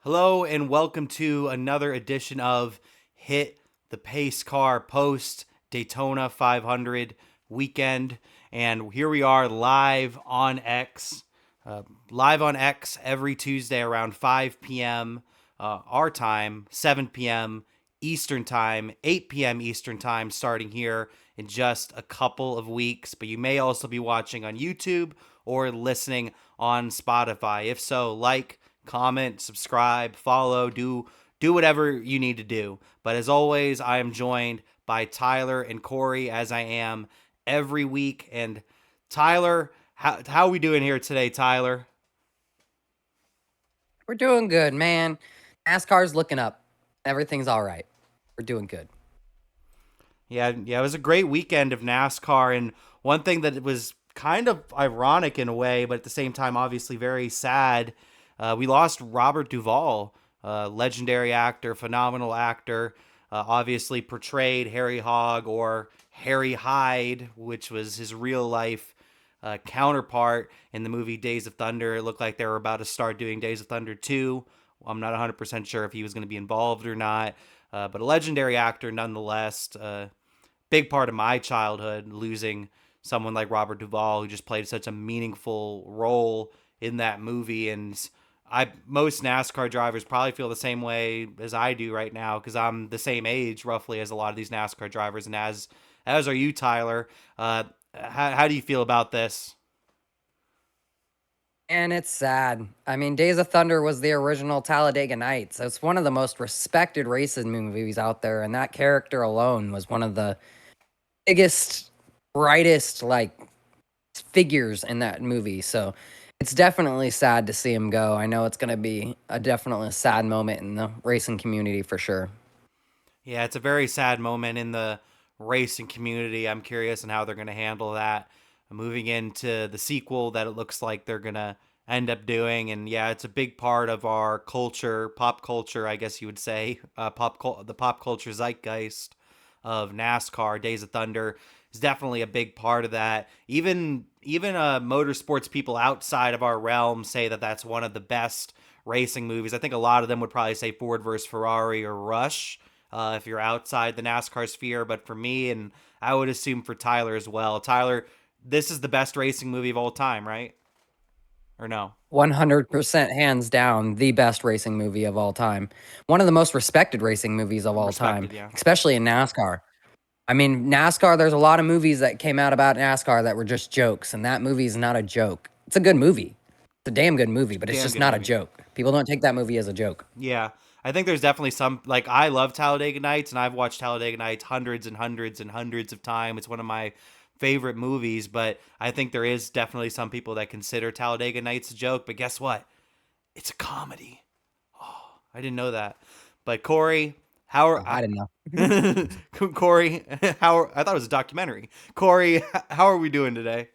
Hello and welcome to another edition of Hit the Pacecar post Daytona 500 weekend. And here we are live on X every Tuesday around 5 p.m. Our time, 7 p.m. Eastern time, 8 p.m. Eastern time, starting here in just a couple of weeks. But you may also be watching on YouTube or listening on Spotify. If so, comment, subscribe, follow, do whatever you need to do. But as always, I am joined by Tyler and Cory as I am every week. And Tyler, how are we doing here today, Tyler? We're doing good, man. NASCAR's looking up. Everything's all right. We're doing good. Yeah, it was a great weekend of NASCAR, and one thing that was kind of ironic in a way, but at the same time, obviously very sad. We lost Robert Duvall, legendary actor, phenomenal actor. Obviously portrayed Harry Hogg or Harry Hyde, which was his real life counterpart in the movie Days of Thunder. It looked like they were about to start doing Days of Thunder 2. I'm not 100% sure if he was going to be involved or not, but a legendary actor nonetheless. Big part of my childhood, losing someone like Robert Duvall, who just played such a meaningful role in that movie. And most NASCAR drivers probably feel the same way as I do right now, because I'm the same age roughly as a lot of these NASCAR drivers, and as are you, Tyler. How do you feel about this? And it's sad. I mean, Days of Thunder was the original Talladega Nights. It's one of the most respected racing movies out there, and that character alone was one of the biggest, brightest, figures in that movie. So it's definitely sad to see him go. I know it's going to be a definitely sad moment in the racing community for sure. Yeah, it's a very sad moment in the racing community. I'm curious on how they're going to handle that moving into the sequel that it looks like they're going to end up doing. And yeah, it's a big part of our culture, pop culture, I guess you would say, the pop culture zeitgeist of NASCAR. Days of Thunder is definitely a big part of that. Even motorsports people outside of our realm say that that's one of the best racing movies. I think a lot of them would probably say Ford versus Ferrari or Rush, if you're outside the NASCAR sphere. But for me, and I would assume for Tyler as well, Tyler, this is the best racing movie of all time, right? Or no? 100% hands down the best racing movie of all time. One of the most respected racing movies of all time, Respected, yeah. especially in NASCAR. I mean, NASCAR, there's a lot of movies that came out about NASCAR that were just jokes, and that movie is not a joke. It's a good movie. It's a damn good movie, but it's Damn just good not a movie. joke. People don't take that movie as a joke. Yeah. I think there's definitely some, like, I love Talladega Nights, and I've watched Talladega Nights hundreds and hundreds and hundreds of times. It's one of my favorite movies, but I think there is definitely some people that consider Talladega Nights a joke. But guess what? It's a comedy. Oh, I didn't know that. But Cory, how Oh, I don't know. are Cory? I thought it was a documentary. Cory, how are we doing today?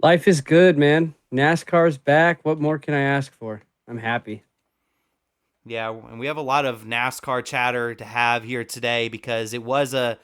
Life is good, man. NASCAR's back. What more can I ask for? I'm happy. Yeah, and we have a lot of NASCAR chatter to have here today because it was a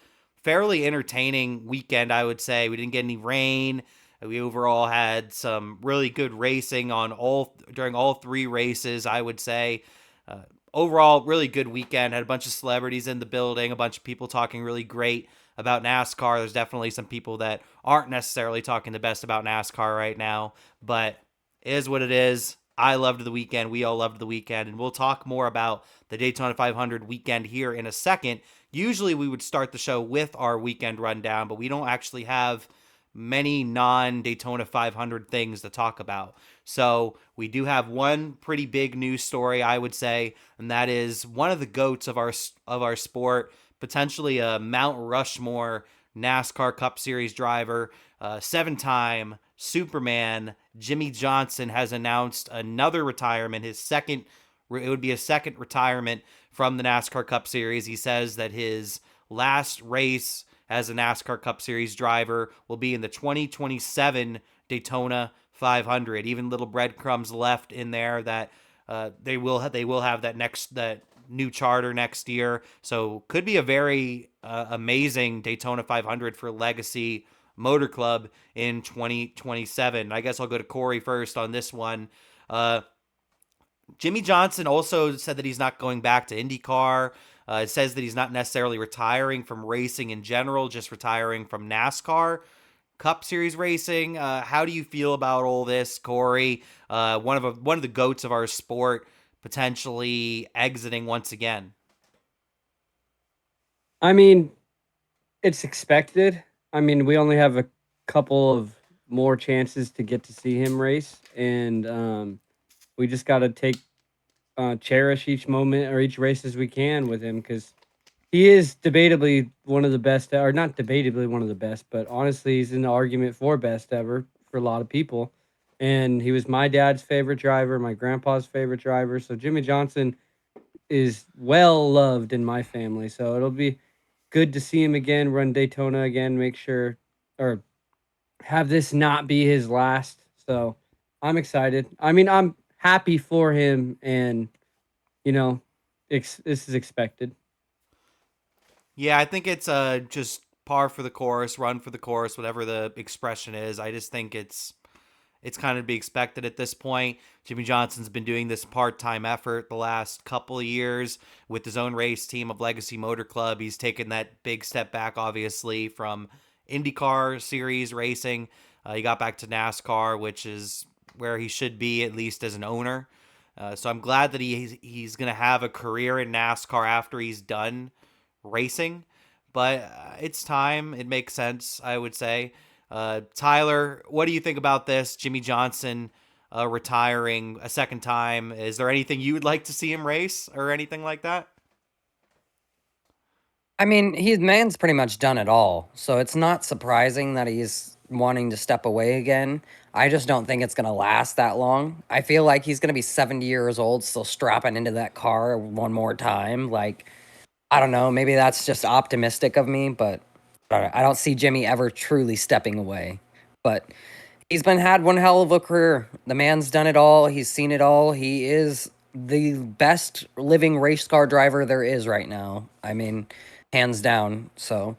fairly entertaining weekend, I would say. We didn't get any rain. We overall had some really good racing on all during all three races, I would say. Uh, Overall, really good weekend. Had a bunch of celebrities in the building, a bunch of people talking really great about NASCAR. There's definitely some people that aren't necessarily talking the best about NASCAR right now, but it is what it is. I loved the weekend. We all loved the weekend. And we'll talk more about the Daytona 500 weekend here in a second. Usually we would start the show with our weekend rundown, but we don't actually have many non Daytona 500 things to talk about. So we do have one pretty big news story, I would say, and that is one of the goats of our sport, potentially a Mount Rushmore NASCAR Cup Series driver, 7-time Superman Jimmie Johnson has announced another retirement. It would be a second retirement from the NASCAR Cup Series. He says that his last race as a NASCAR Cup Series driver will be in the 2027 Daytona 500. Even little breadcrumbs left in there that they will have that new charter next year. So could be a very amazing Daytona 500 for Legacy Motor Club in 2027. I guess I'll go to Cory first on this one. Uh, Jimmie Johnson also said that he's not going back to IndyCar. It says that he's not necessarily retiring from racing in general, just retiring from NASCAR Cup Series racing. How do you feel about all this, Cory? One of the goats of our sport potentially exiting once again. I mean, it's expected. I mean, we only have a couple of more chances to get to see him race, and we just got to cherish each moment or each race as we can with him, because he is debatably one of the best, or not debatably one of the best, but honestly, he's in the argument for best ever for a lot of people. And he was my dad's favorite driver, my grandpa's favorite driver. So Jimmie Johnson is well loved in my family. So it'll be good to see him again, run Daytona again, make sure, or have this not be his last. So I'm excited. I mean, I'm happy for him, and you know, this is expected. Yeah, I think it's just par for the course, run for the course, whatever the expression is. I just think it's kind of to be expected at this point. Jimmie Johnson's been doing this part-time effort the last couple of years with his own race team of Legacy Motor Club. He's taken that big step back, obviously, from IndyCar series racing. He got back to NASCAR, which is where he should be, at least as an owner. So I'm glad that he's going to have a career in NASCAR after he's done racing. But it's time. It makes sense, I would say. Tyler, what do you think about this? Jimmie Johnson retiring a second time. Is there anything you would like to see him race or anything like that? I mean, man's pretty much done it all, so it's not surprising that he's wanting to step away again. I just don't think it's gonna last that long. I feel like he's gonna be 70 years old, still strapping into that car one more time. Like, I don't know, maybe that's just optimistic of me, but I don't see Jimmie ever truly stepping away. But he's had one hell of a career. The man's done it all. He's seen it all. He is the best living race car driver there is right now. I mean, hands down. So,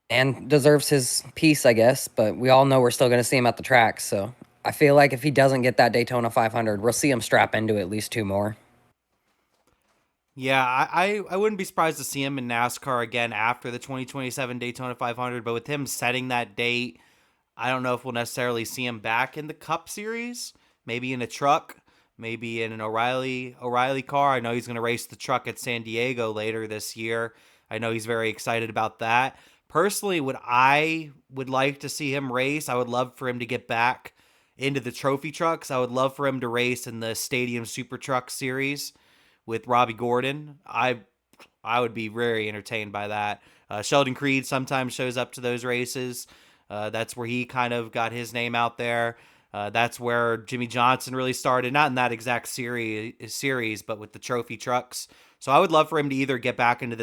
and deserves his piece, I guess. But we all know we're still going to see him at the track. So I feel like if he doesn't get that Daytona 500, we'll see him strap into at least 2 more. Yeah, I wouldn't be surprised to see him in NASCAR again after the 2027 Daytona 500, but with him setting that date, I don't know if we'll necessarily see him back in the Cup Series, maybe in a truck, maybe in an O'Reilly car. I know he's going to race the truck at San Diego later this year. I know he's very excited about that. Personally, what I would like to see him race, I would love for him to get back into the trophy trucks. I would love for him to race in the Stadium Super Truck Series with Robbie Gordon. I would be very entertained by that. Sheldon Creed sometimes shows up to those races. That's where he kind of got his name out there. That's where Jimmie Johnson really started, not in that exact series, but with the trophy trucks. So I would love for him to either get back into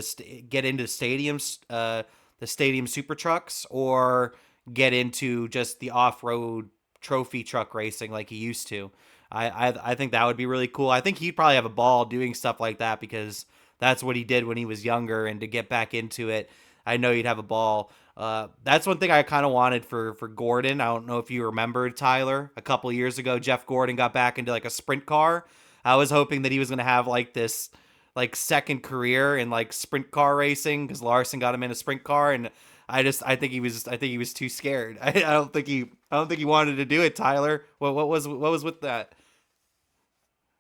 get into stadiums, the stadium super trucks, or get into just the off-road trophy truck racing like he used to. I think that would be really cool. I think he'd probably have a ball doing stuff like that because that's what he did when he was younger, and to get back into it, I know he'd have a ball. That's one thing I kind of wanted for Gordon. I don't know if you remember, Tyler, a couple of years ago, Jeff Gordon got back into like a sprint car. I was hoping that he was going to have like this like second career in like sprint car racing because Larson got him in a sprint car, and I think he was too scared. I don't think he wanted to do it. Tyler, what was with that?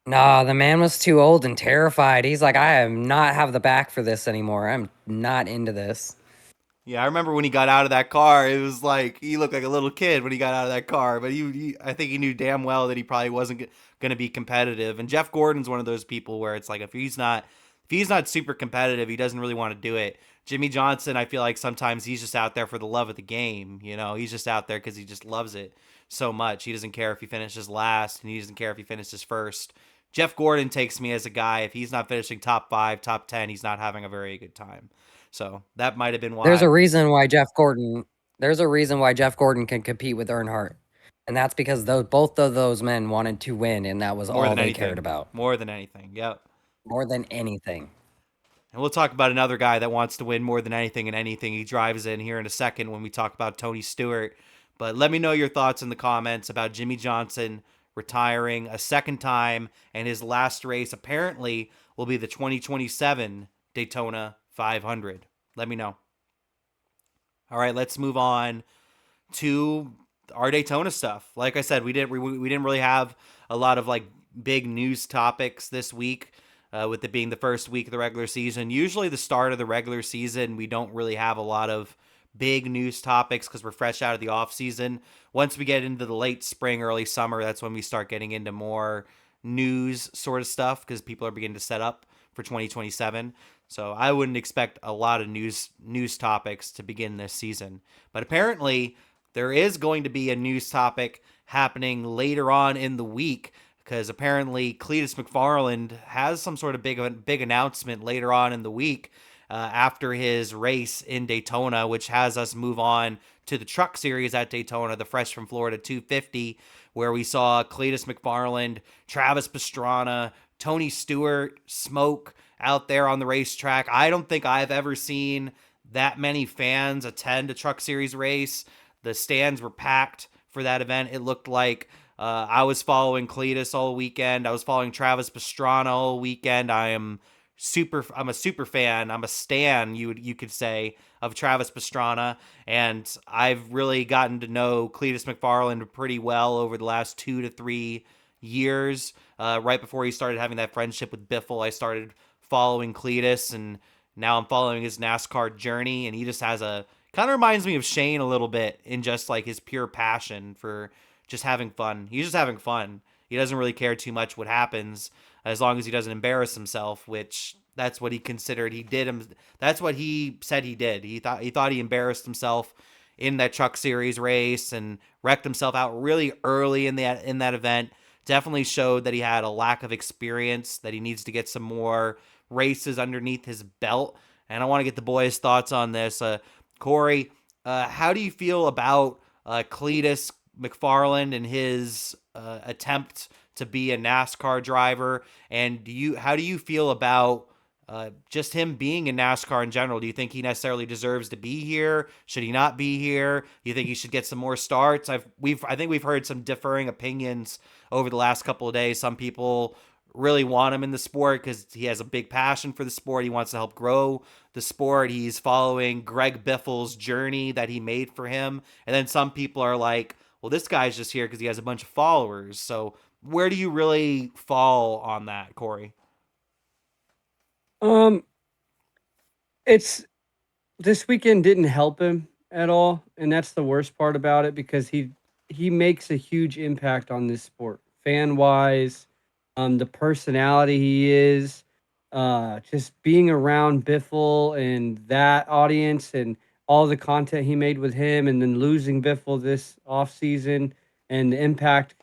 Nah, the man was too old and terrified. He's like, I am not have the back for this anymore. I'm not into this. Yeah, I remember when he got out of that car, it was like he looked like a little kid when he got out of that car. But I think he knew damn well that he probably wasn't going to be competitive. And Jeff Gordon's one of those people where it's like if he's not super competitive, he doesn't really want to do it. Jimmie Johnson, I feel like sometimes he's just out there for the love of the game. You know, he's just out there because he just loves it so much. He doesn't care if he finishes last, and he doesn't care if he finishes first. Jeff Gordon takes me as a guy. If he's not finishing top 5, top 10, he's not having a very good time. So that might have been why. There's a reason why Jeff Gordon can compete with Earnhardt. And that's because both of those men wanted to win, and that was all they cared about. More than anything, yep. More than anything. And we'll talk about another guy that wants to win more than anything and anything he drives in here in a second when we talk about Tony Stewart. But let me know your thoughts in the comments about Jimmie Johnson retiring a second time, and his last race apparently will be the 2027 Daytona 500. Let me know. All right, let's move on to our Daytona stuff. Like I said, we didn't really have a lot of like big news topics this week, with it being the first week of the regular season. Usually, the start of the regular season, we don't really have a lot of big news topics because we're fresh out of the off season. Once we get into the late spring, early summer, that's when we start getting into more news sort of stuff because people are beginning to set up for 2027. So I wouldn't expect a lot of news topics to begin this season. But apparently there is going to be a news topic happening later on in the week because apparently Cleetus McFarland has some sort of big announcement later on in the week after his race in Daytona, which has us move on to the Truck Series at Daytona, the Fresh from Florida 250, where we saw Cleetus McFarland, Travis Pastrana, Tony Stewart, Smoke out there on the racetrack. I don't think I've ever seen that many fans attend a Truck Series race. The stands were packed for that event. It looked like I was following Cleetus all weekend. I was following Travis Pastrana all weekend. I'm a super fan. I'm a stan, you could say, of Travis Pastrana, and I've really gotten to know Cleetus McFarland pretty well over the last 2 to 3 years. Right before he started having that friendship with Biffle, I started following Cleetus, and now I'm following his NASCAR journey, and he just has kind of reminds me of Shane a little bit in just like his pure passion for just having fun. He's just having fun. He doesn't really care too much what happens as long as he doesn't embarrass himself, which that's what he considered he did. That's what he said he did. He thought he embarrassed himself in that Truck Series race and wrecked himself out really early in that event. Definitely showed that he had a lack of experience, that he needs to get some more races underneath his belt. And I want to get the boys' thoughts on this. Cory, how do you feel about Cleetus McFarland and his attempt to be a NASCAR driver? And how do you feel about just him being in NASCAR in general? Do you think he necessarily deserves to be here? Should he not be here? Do you think he should get some more starts? I think we've heard some differing opinions over the last couple of days. Some people really want him in the sport because he has a big passion for the sport. He wants to help grow the sport. He's following Greg Biffle's journey that he made for him. And then some people are like, well, this guy's just here because he has a bunch of followers. So where do you really fall on that, Cory? It's this weekend didn't help him at all, and that's the worst part about it because he makes a huge impact on this sport, fan wise, the personality he is, just being around Biffle and that audience and all the content he made with him, and then losing Biffle this off season and the impact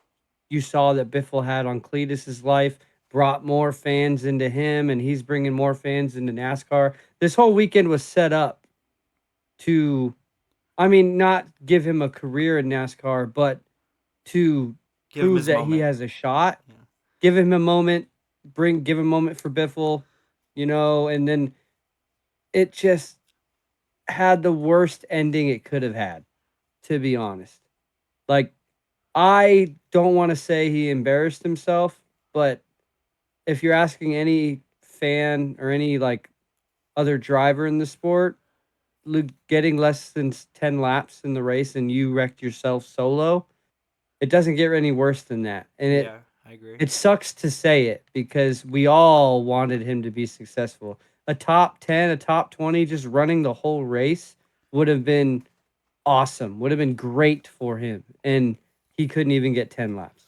you saw that Biffle had on Cleetus's life brought more fans into him, and he's bringing more fans into NASCAR. This whole weekend was set up to, I mean, not give him a career in NASCAR, but to prove that he has a shot. Yeah. Give him a moment, give him a moment for Biffle, and then it just had the worst ending it could have had, to be honest. Like, I don't want to say he embarrassed himself, but if you're asking any fan or any like other driver in the sport, getting less than 10 laps in the race and you wrecked yourself solo, it doesn't get any worse than that. And I agree. It sucks to say it because we all wanted him to be successful. A top 10, a top 20, just running the whole race would have been awesome, would have been great for him. And he couldn't even get 10 laps.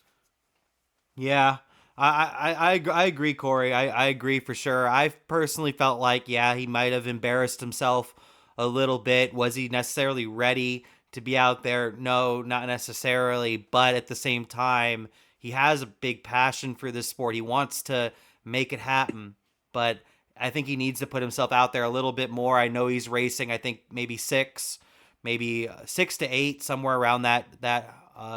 Yeah. I agree, Cory. I agree for sure. I personally felt like, he might have embarrassed himself a little bit. Was he necessarily ready to be out there? No, not necessarily. But at the same time, he has a big passion for this sport. He wants to make it happen. But I think he needs to put himself out there a little bit more. I know he's racing, I think maybe 6 to 8, somewhere around that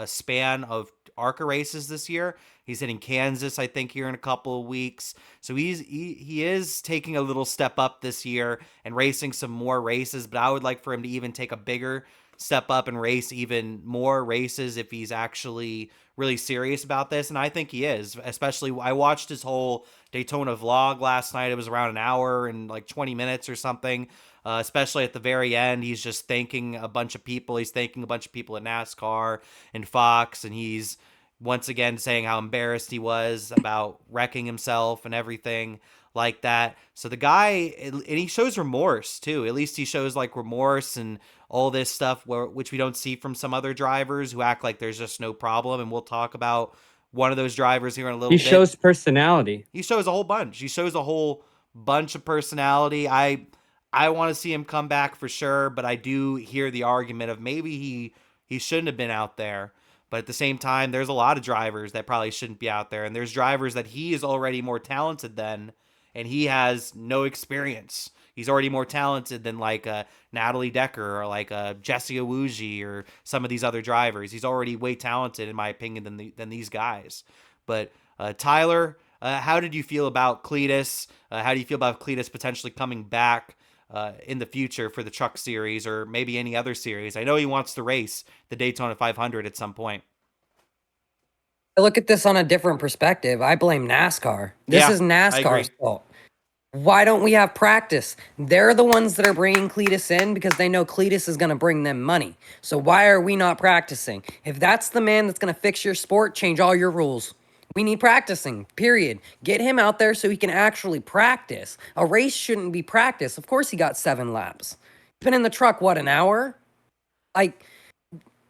span of ARCA races this year. He's hitting Kansas, I think, here in a couple of weeks. So he is taking a little step up this year and racing some more races, but I would like for him to even take a bigger step up and race even more races if he's actually really serious about this. And I think he is, especially I watched his whole Daytona vlog last night. It was around an hour and like 20 minutes or something. Especially at the very end, he's just thanking a bunch of people. He's thanking a bunch of people at NASCAR and Fox, and he's once again saying how embarrassed he was about wrecking himself and everything like that. So the guy, and he shows remorse too. At least he shows like remorse and all this stuff, which we don't see from some other drivers who act like there's just no problem. And we'll talk about one of those drivers here in a little He bit. shows personality. He shows a whole bunch. He shows a whole bunch of personality. I want to see him come back for sure, but I do hear the argument of maybe he shouldn't have been out there. But at the same time, there's a lot of drivers that probably shouldn't be out there, and there's drivers that he is already more talented than, and he has no experience. He's already more talented than like a Natalie Decker or like a Jesse Awuji or some of these other drivers. He's already way talented, in my opinion, than these guys. But Tyler, how did you feel about Cleetus? How do you feel about Cleetus potentially coming back in the future for the truck series or maybe any other series? I know he wants to race the Daytona 500 at some point. I look at this on a different perspective. I blame NASCAR. This is NASCAR's fault. Why don't we have practice? They're the ones that are bringing Cleetus in because they know Cleetus is going to bring them money. So why are we not practicing? If that's the man that's going to fix your sport, change all your rules. We need practicing, period. Get him out there so he can actually practice. A race shouldn't be practice. Of course he got 7 laps. He's been in the truck, what, an hour? Like,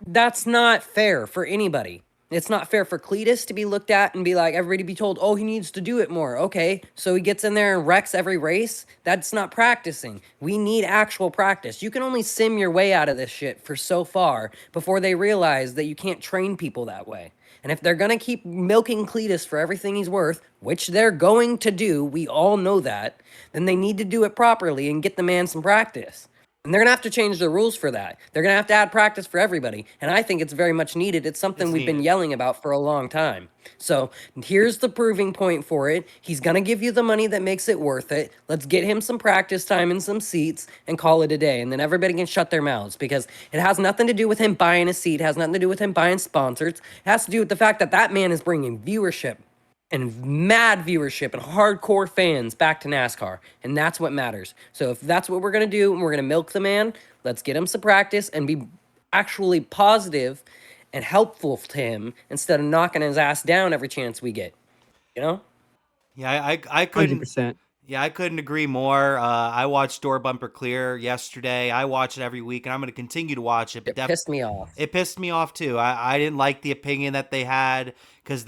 that's not fair for anybody. It's not fair for Cleetus to be looked at and be like, everybody be told, oh, he needs to do it more. Okay, so he gets in there and wrecks every race? That's not practicing. We need actual practice. You can only sim your way out of this shit for so far before they realize that you can't train people that way. And if they're going to keep milking Cleetus for everything he's worth, which they're going to do, we all know that, then they need to do it properly and get the man some practice. And they're going to have to change the rules for that. They're going to have to add practice for everybody. And I think it's very much needed. It's something we've been yelling about for a long time. So here's the proving point for it. He's going to give you the money that makes it worth it. Let's get him some practice time and some seats and call it a day. And then everybody can shut their mouths because it has nothing to do with him buying a seat. It has nothing to do with him buying sponsors. It has to do with the fact that that man is bringing viewership and mad viewership and hardcore fans back to NASCAR. And that's what matters. So if that's what we're going to do and we're going to milk the man, let's get him some practice and be actually positive and helpful to him instead of knocking his ass down every chance we get. You know? Yeah, I couldn't. 100%. Yeah, I couldn't agree more. I watched Door Bumper Clear yesterday. I watch it every week, and I'm going to continue to watch it. But It pissed me off. It pissed me off, too. I didn't like the opinion that they had because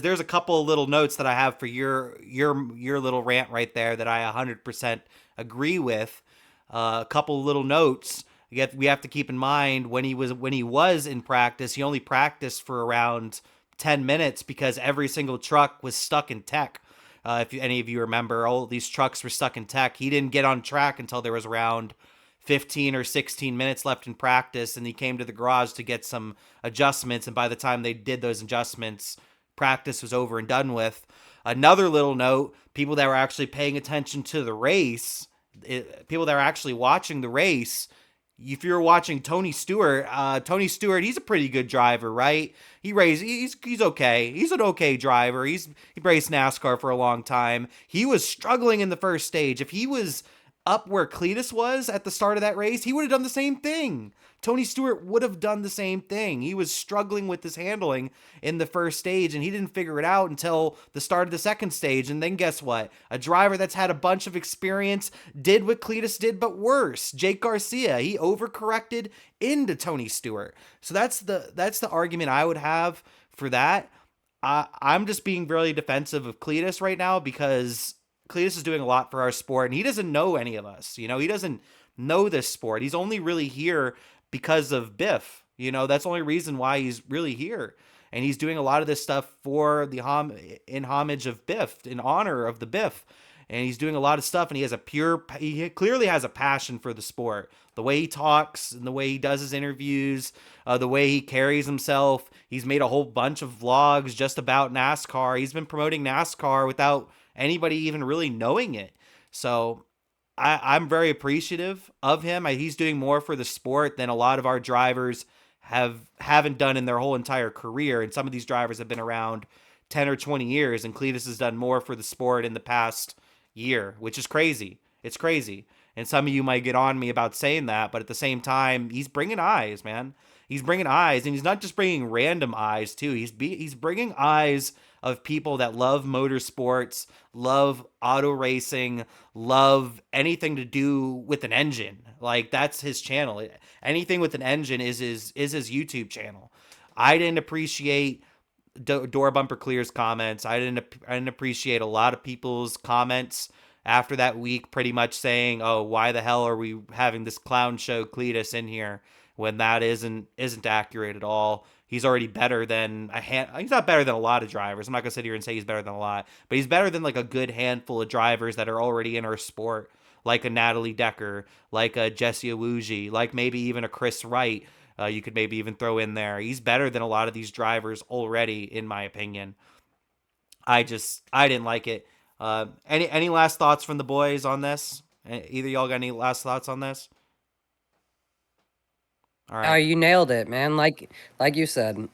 there's a couple of little notes that I have for your little rant right there that I 100% agree with. A couple of little notes. Yet we have to keep in mind when he was in practice, he only practiced for around 10 minutes because every single truck was stuck in tech. If any of you remember, all these trucks were stuck in tech. He didn't get on track until there was around 15 or 16 minutes left in practice, and he came to the garage to get some adjustments, and by the time they did those adjustments, practice was over and done with. Another little note, people that were actually paying attention to the race, people that are actually watching the race, if you're watching Tony Stewart, he's a pretty good driver, right? He's okay. He's an okay driver. He raced NASCAR for a long time. He was struggling in the first stage. If he was up where Cleetus was at the start of that race, he would have done the same thing. Tony Stewart would have done the same thing. He was struggling with his handling in the first stage, and he didn't figure it out until the start of the second stage. And then guess what? A driver that's had a bunch of experience did what Cleetus did, but worse. Jake Garcia, he overcorrected into Tony Stewart. So that's the argument I would have for that. I'm just being really defensive of Cleetus right now because Cleetus is doing a lot for our sport, and he doesn't know any of us. He doesn't know this sport. He's only really here because of Biff. That's the only reason why he's really here. And he's doing a lot of this stuff for in homage of Biff, in honor of the Biff. And he's doing a lot of stuff, and he clearly has a passion for the sport. The way he talks and the way he does his interviews, the way he carries himself. He's made a whole bunch of vlogs just about NASCAR. He's been promoting NASCAR without anybody even really knowing it. So I'm very appreciative of him. He's doing more for the sport than a lot of our drivers haven't done in their whole entire career. And some of these drivers have been around 10 or 20 years, and Cleetus has done more for the sport in the past year, which is crazy. It's crazy. And some of you might get on me about saying that, but at the same time, he's bringing eyes, man. He's bringing eyes, and he's not just bringing random eyes too. He's bringing eyes of people that love motorsports, love auto racing, love anything to do with an engine. Like, that's his channel. Anything with an engine is his YouTube channel. I didn't appreciate Door Bumper Clear's comments. I didn't appreciate a lot of people's comments after that week, pretty much saying, "Oh, why the hell are we having this clown show Cleetus in here?" When that isn't accurate at all. He's already better than he's not better than a lot of drivers. I'm not gonna sit here and say he's better than a lot, but he's better than like a good handful of drivers that are already in our sport, like a Natalie Decker, like a Jesse Awuji, like maybe even a Chris Wright. You could maybe even throw in there. He's better than a lot of these drivers already, in my opinion. I didn't like it. Any last thoughts from the boys on this? Either y'all got any last thoughts on this? All Oh, right. you nailed it, man. Like you said,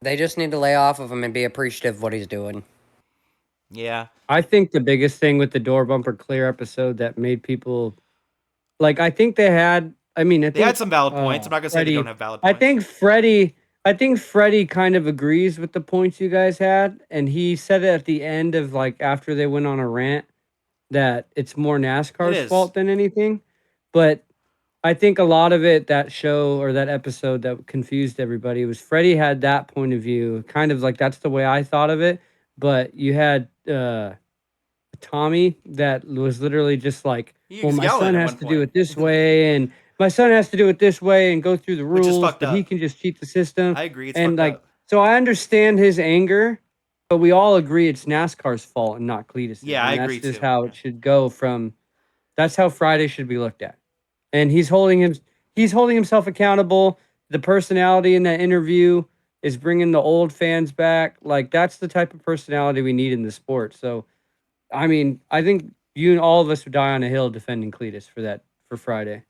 they just need to lay off of him and be appreciative of what he's doing. Yeah. I think the biggest thing with the Door Bumper Clear episode that made people like, I think they had. I mean, They had some valid points. I'm not gonna say they don't have valid points. I think Freddie kind of agrees with the points you guys had, and he said it at the end of, like, after they went on a rant, that it's more NASCAR's fault than anything. But I think a lot of it, that show or that episode that confused everybody, was Freddie had that point of view, kind of like that's the way I thought of it. But you had Tommy that was literally just like, well, my son has to do it this way, and my son has to do it this way and go through the Which is rules, fucked but he up. can just cheat the system. I agree. It's and fucked like, up. so I understand his anger, but we all agree it's NASCAR's fault and not Cleetus'. Yeah, I and agree that's just too. how it should go. That's how Friday should be looked at. And he's holding himself accountable. The personality in that interview is bringing the old fans back. Like, that's the type of personality we need in the sport. So, I mean, I think you and all of us would die on a hill defending Cleetus for Friday.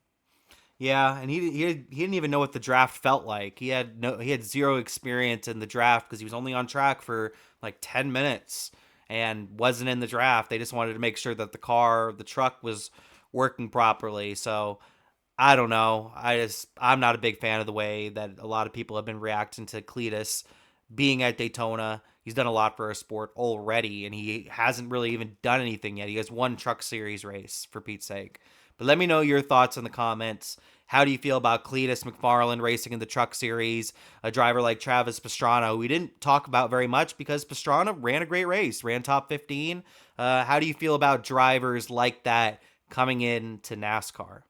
Yeah, and he didn't even know what the draft felt like. He had zero experience in the draft because he was only on track for like 10 minutes and wasn't in the draft. They just wanted to make sure that the truck was working properly. So I don't know. I'm not a big fan of the way that a lot of people have been reacting to Cleetus being at Daytona. He's done a lot for our sport already, and he hasn't really even done anything yet. He has one Truck Series race, for Pete's sake. But let me know your thoughts in the comments. How do you feel about Cleetus McFarland racing in the Truck Series? A driver like Travis Pastrana, we didn't talk about very much because Pastrana ran a great race, ran top 15. How do you feel about drivers like that coming in to NASCAR?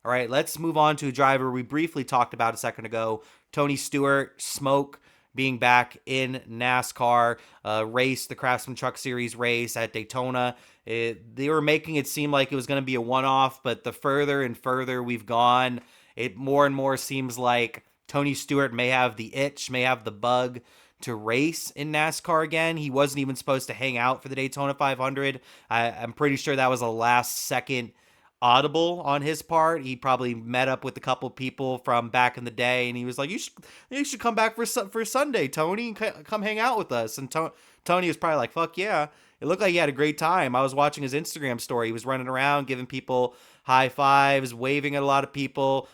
All right, let's move on to a driver we briefly talked about a second ago, Tony Stewart, Smoke, being back in NASCAR, race, the Craftsman Truck Series race at Daytona. They were making it seem like it was going to be a one-off, but the further and further we've gone, it more and more seems like Tony Stewart may have the itch, may have the bug to race in NASCAR again. He wasn't even supposed to hang out for the Daytona 500. I'm pretty sure that was a last-second audible on his part. He probably met up with a couple people from back in the day, and he was like, "You should come back for Sunday, Tony. Come hang out with us." And Tony was probably like, "Fuck yeah!" It looked like he had a great time. I was watching his Instagram story. He was running around, giving people high fives, waving at a lot of people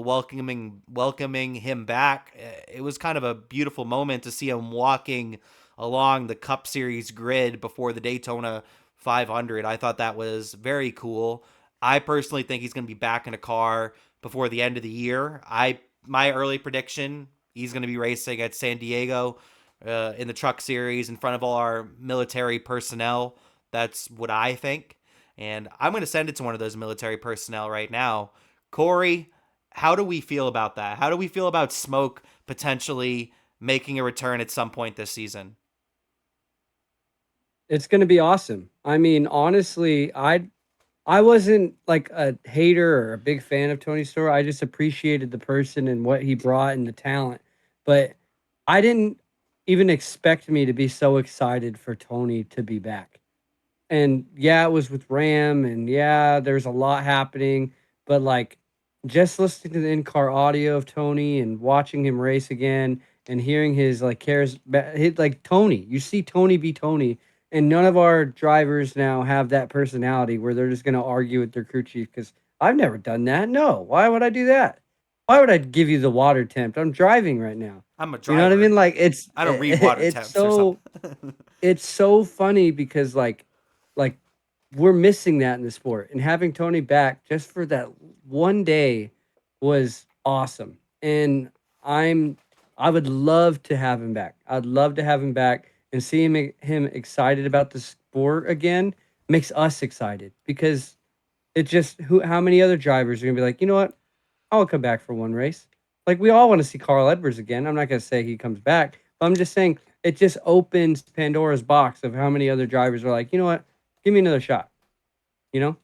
welcoming him back. It was kind of a beautiful moment to see him walking along the Cup Series grid before the Daytona 500. I thought that was very cool. I personally think he's going to be back in a car before the end of the year. My early prediction, he's going to be racing at San Diego in the Truck Series in front of all our military personnel. That's what I think. And I'm going to send it to one of those military personnel right now. Cory, how do we feel about that? How do we feel about Smoke potentially making a return at some point this season? It's going to be awesome. I mean, honestly, I wasn't like a hater or a big fan of Tony Stewart. I just appreciated the person and what he brought and the talent. But I didn't even expect me to be so excited for Tony to be back. and yeah, it was with Ram, and yeah, there's a lot happening, but like just listening to the in-car audio of Tony and watching him race again and hearing his like like Tony, you see Tony be Tony, and none of our drivers now have that personality where they're just gonna argue with their crew chief because I've never done that. No, why would I do that? Why would I give you the water temp? I'm driving right now. I'm a You know what I driver. mean? Like I don't read water temps or something. it's so funny because like we're missing that in the sport, and having Tony back just for that one day was awesome. And I'm I would love to have him back. I'd love to have him back and see him excited about the sport again makes us excited because it just who how many other drivers are gonna be like, you know what? I'll come back for one race. Like we all want to see Carl Edwards again. I'm not gonna say he comes back, but I'm just saying it just opens Pandora's box of how many other drivers are like, you know what? Give me another shot. You know?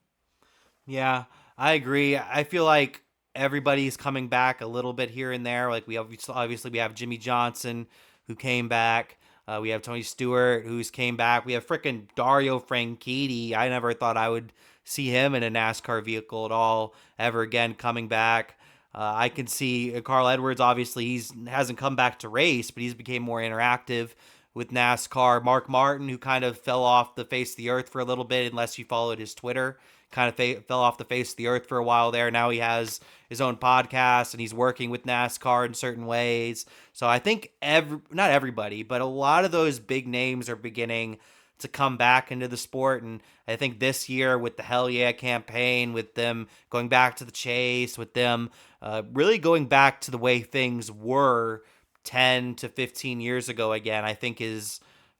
Yeah, I agree. I feel like everybody's coming back a little bit here and there. Like we obviously we have Jimmie Johnson who came back. We have Tony Stewart who's came back. We have frickin' Dario Franchitti. I never thought I would see him in a NASCAR vehicle at all ever again coming back. I can see Carl Edwards. Obviously, he's hasn't come back to race, but he's became more interactive with NASCAR. Mark Martin, who kind of fell off the face of the earth for a little bit, unless you followed his Twitter, kind of fell off the face of the earth for a while there. Now he has his own podcast and he's working with NASCAR in certain ways. So I think not everybody, but a lot of those big names are beginning to come back into the sport. And I think this year with the Hell Yeah campaign, with them going back to the chase, with them really going back to the way things were 10 to 15 years ago again, I think is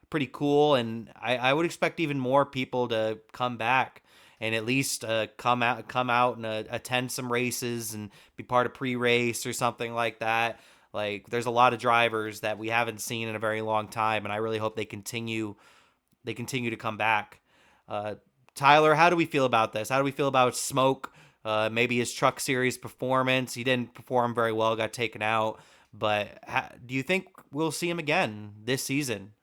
pretty cool. And I would expect even more people to come back and at least come out and attend some races and be part of pre-race or something like that. Like there's a lot of drivers that we haven't seen in a very long time, and I really hope they continue to come back. Uh, Tyler, how do we feel about this? How do we feel about Smoke? Maybe his Truck Series performance. He didn't perform very well, got taken out. But do you think we'll see him again this season?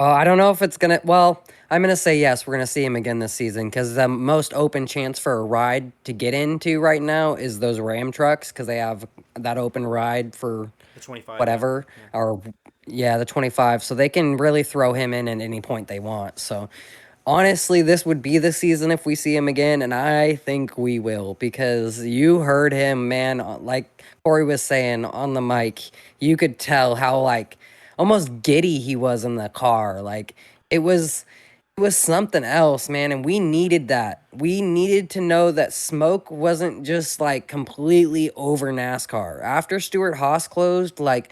I don't know if it's gonna. Well, I'm gonna say yes. We're gonna see him again this season because the most open chance for a ride to get into right now is those Ram trucks because they have that open ride for The 25. whatever or yeah, the 25. So they can really throw him in at any point they want. So honestly, this would be the season if we see him again, and I think we will because you heard him, man. Like Cory was saying on the mic, you could tell how like almost giddy he was in the car. Like it was it was something else, man, and we needed that. We needed to know that Smoke wasn't just like completely over NASCAR. After Stewart Haas closed, like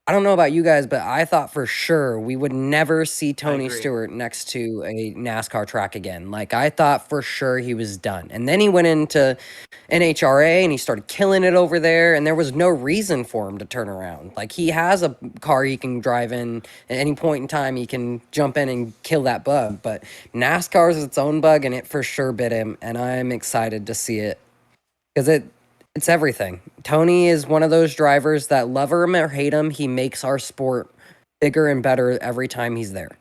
I don't know about you guys, but I thought for sure we would never see I Tony agree. Stewart next to a NASCAR track again. Like I thought for sure he was done. And then he went into NHRA and he started killing it over there and there was no reason for him to turn around. Like he has a car he can drive in at any point in time, he can jump in and kill that bug. But NASCAR is its own bug and it for sure bit him and I'm excited to see it because it's everything. Tony is one of those drivers that love him or hate him, he makes our sport bigger and better every time he's there.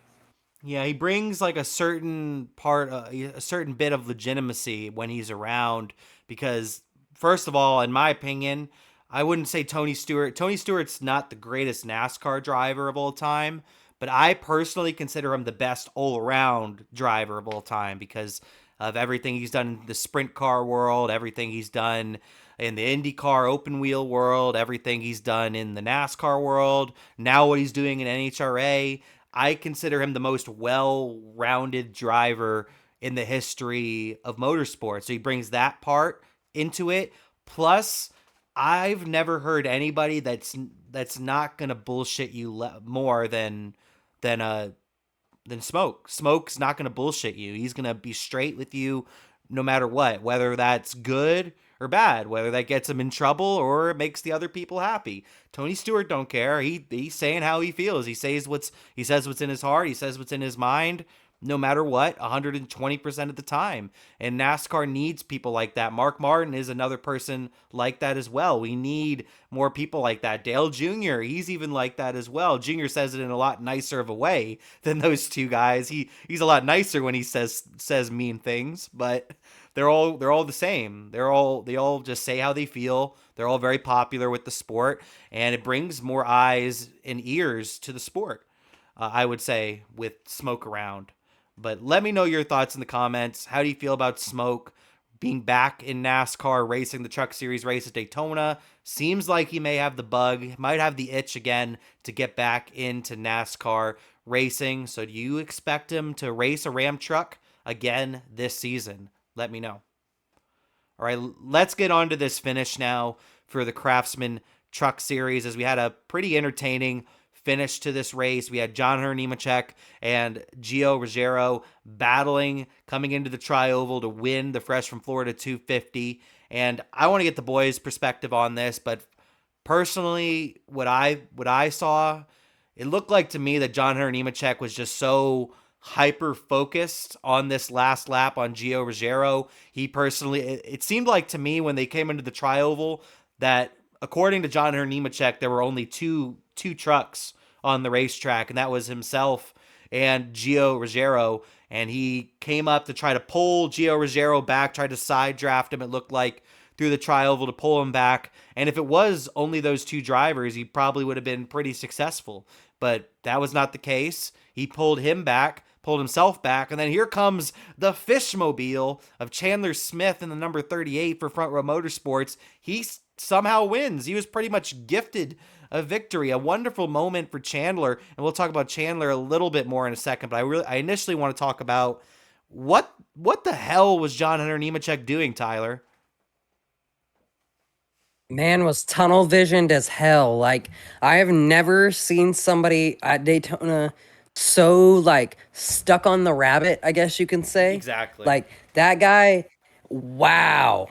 Yeah, he brings like a certain part, a certain bit of legitimacy when he's around. Because, first of all, in my opinion, I wouldn't say Tony Stewart. Tony Stewart's not the greatest NASCAR driver of all time, but I personally consider him the best all around driver of all time because of everything he's done in the sprint car world, everything he's done in the IndyCar open wheel world, everything he's done in the NASCAR world, now what he's doing in NHRA. I consider him the most well-rounded driver in the history of motorsports. So he brings that part into it. Plus, I've never heard anybody that's not gonna bullshit you more than than Smoke. Smoke's not gonna bullshit you. He's gonna be straight with you no matter what, whether that's good or bad, whether that gets him in trouble or it makes the other people happy. Tony Stewart don't care. He's saying how he feels. He says what's in his heart. He says what's in his mind. no matter what, 120% of the time. And NASCAR needs people like that. Mark Martin is another person like that as well. We need more people like that. Dale Jr., he's even like that as well. Jr. says it in a lot nicer of a way than those two guys. He's a lot nicer when he says mean things, but they're all the same. They all just say how they feel. They're all very popular with the sport, and it brings more eyes and ears to the sport. I would say, with Smoke around. But let me know your thoughts in the comments. How do you feel about Smoke being back in NASCAR, racing the Truck Series race at Daytona? Seems like he may have the bug, might have the itch again to get back into NASCAR racing. So do you expect him to race a Ram truck again this season? Let me know. All right, let's get on to this finish now for the Craftsman Truck Series, as we had a pretty entertaining finish to this race. We had John Hunter Nemechek and Gio Ruggiero battling, coming into the Tri-Oval to win the Fresh from Florida 250. And I want to get the boys' perspective on this, but personally, what I saw, it looked like to me that John Hunter Nemechek was just so hyper focused on this last lap on Gio Ruggiero. It seemed like to me when they came into the Tri-Oval that, according to John Hunter Nemechek, there were only two trucks on the racetrack, and that was himself and Gio Ruggiero. And he came up to try to pull Gio Ruggiero back, tried to side draft him, it looked like, through the Tri-Oval to pull him back. And if it was only those two drivers, he probably would have been pretty successful. But that was not the case. He pulled himself back, and then here comes the fishmobile of Chandler Smith in the number 38 for Front Row Motorsports. He somehow wins. He was pretty much gifted a victory, a wonderful moment for Chandler, and we'll talk about Chandler a little bit more in a second, but I initially want to talk about what the hell was John Hunter Nemechek doing, Tyler? Man was tunnel visioned as hell. Like, I have never seen somebody at Daytona so, like, stuck on the rabbit, I guess you can say. Exactly. Like, that guy, wow.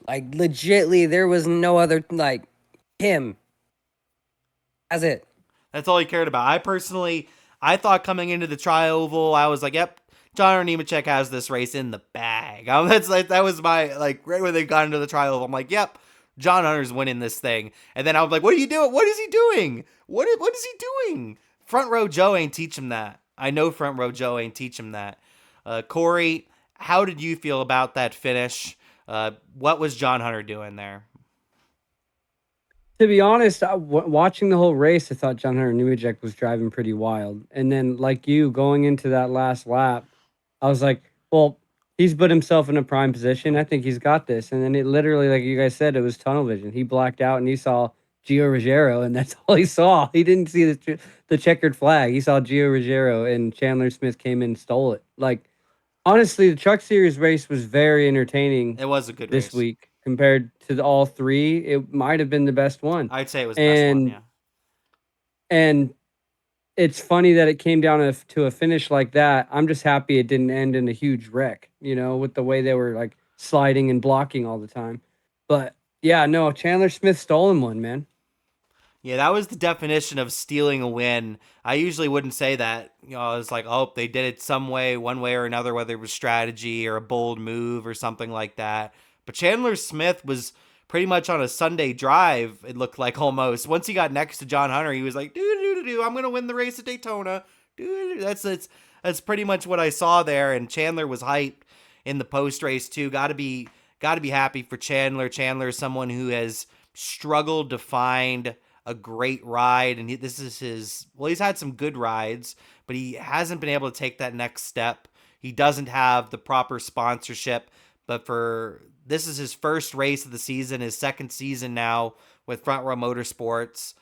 Like, legitly, there was no other, like, him. That's it. That's all he cared about. I thought coming into the Tri-Oval, I was like, yep, John Nemechek has this race in the bag. That was my, like, right when they got into the Tri-Oval, I'm like, yep, John Hunter's winning this thing. And then I was like, what are you doing? What is he doing? What is he doing? Front Row Joe ain't teach him that. I know Front Row Joe ain't teach him that. Cory, how did you feel about that finish? What was John Hunter doing there? To be honest, watching the whole race, I thought John Hunter Nemechek was driving pretty wild. And then, like you, going into that last lap, I was like, well, he's put himself in a prime position. I think he's got this. And then it literally, like you guys said, it was tunnel vision. He blacked out and he saw Gio Ruggiero, and that's all he saw. He didn't see the checkered flag. He saw Gio Ruggiero, and Chandler Smith came in and stole it. Like, honestly, the Truck Series race was very entertaining. It was a good this race. Week. Compared to all three, it might have been the best one. I'd say it was the best one, yeah. And it's funny that it came down to a finish like that. I'm just happy it didn't end in a huge wreck, with the way they were, like, sliding and blocking all the time. But, yeah, no, Chandler Smith stolen one, man. Yeah, that was the definition of stealing a win. I usually wouldn't say that. I was like, oh, they did it some way, one way or another, whether it was strategy or a bold move or something like that. But Chandler Smith was pretty much on a Sunday drive, it looked like, almost. Once he got next to John Hunter, he was like, I'm going to win the race at Daytona. That's pretty much what I saw there, and Chandler was hyped in the post-race too. Got to be happy for Chandler. Chandler is someone who has struggled to find a great ride, and he's had some good rides, but he hasn't been able to take that next step. He doesn't have the proper sponsorship, but this is his first race of the season, his second season now with Front Row Motorsports.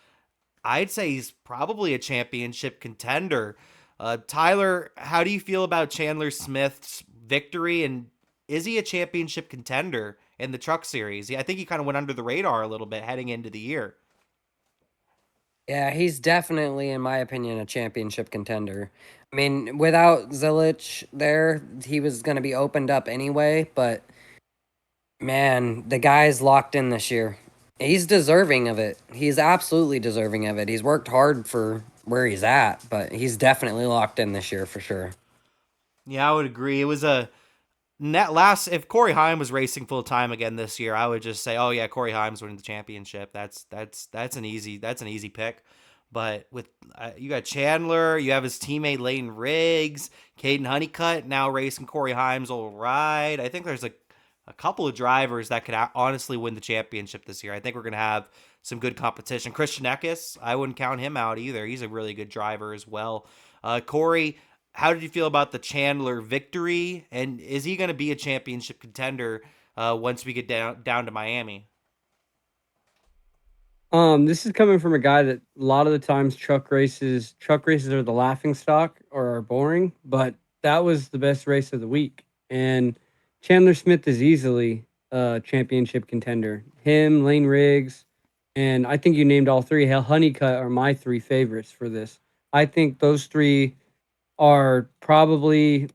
I'd say he's probably a championship contender. Tyler, how do you feel about Chandler Smith's victory, and is he a championship contender in the Truck Series? I think he kind of went under the radar a little bit heading into the year. Yeah, he's definitely, in my opinion, a championship contender. I mean, without Zilich there, he was going to be opened up anyway, but man, the guy's locked in this year. He's deserving of it. He's absolutely deserving of it. He's worked hard for where he's at, but he's definitely locked in this year for sure. Yeah, I would agree. It was a if Corey Heim was racing full time again this year, I would just say, oh yeah, Corey Heim's winning the championship. That's an easy pick. But with you got Chandler, you have his teammate Layton Riggs, Caden Honeycutt now racing Corey Heim's old ride. I think there's a couple of drivers that could honestly win the championship this year. I think we're gonna have some good competition. Christian Eckes, I wouldn't count him out either. He's a really good driver as well. Corey, how did you feel about the Chandler victory? And is he going to be a championship contender once we get down to Miami? This is coming from a guy that a lot of the times truck races are the laughing stock or are boring, but that was the best race of the week. And Chandler Smith is easily a championship contender. Him, Lane Riggs, and I think you named all three. Hell, Honeycutt are my three favorites for this. I think those three are probably,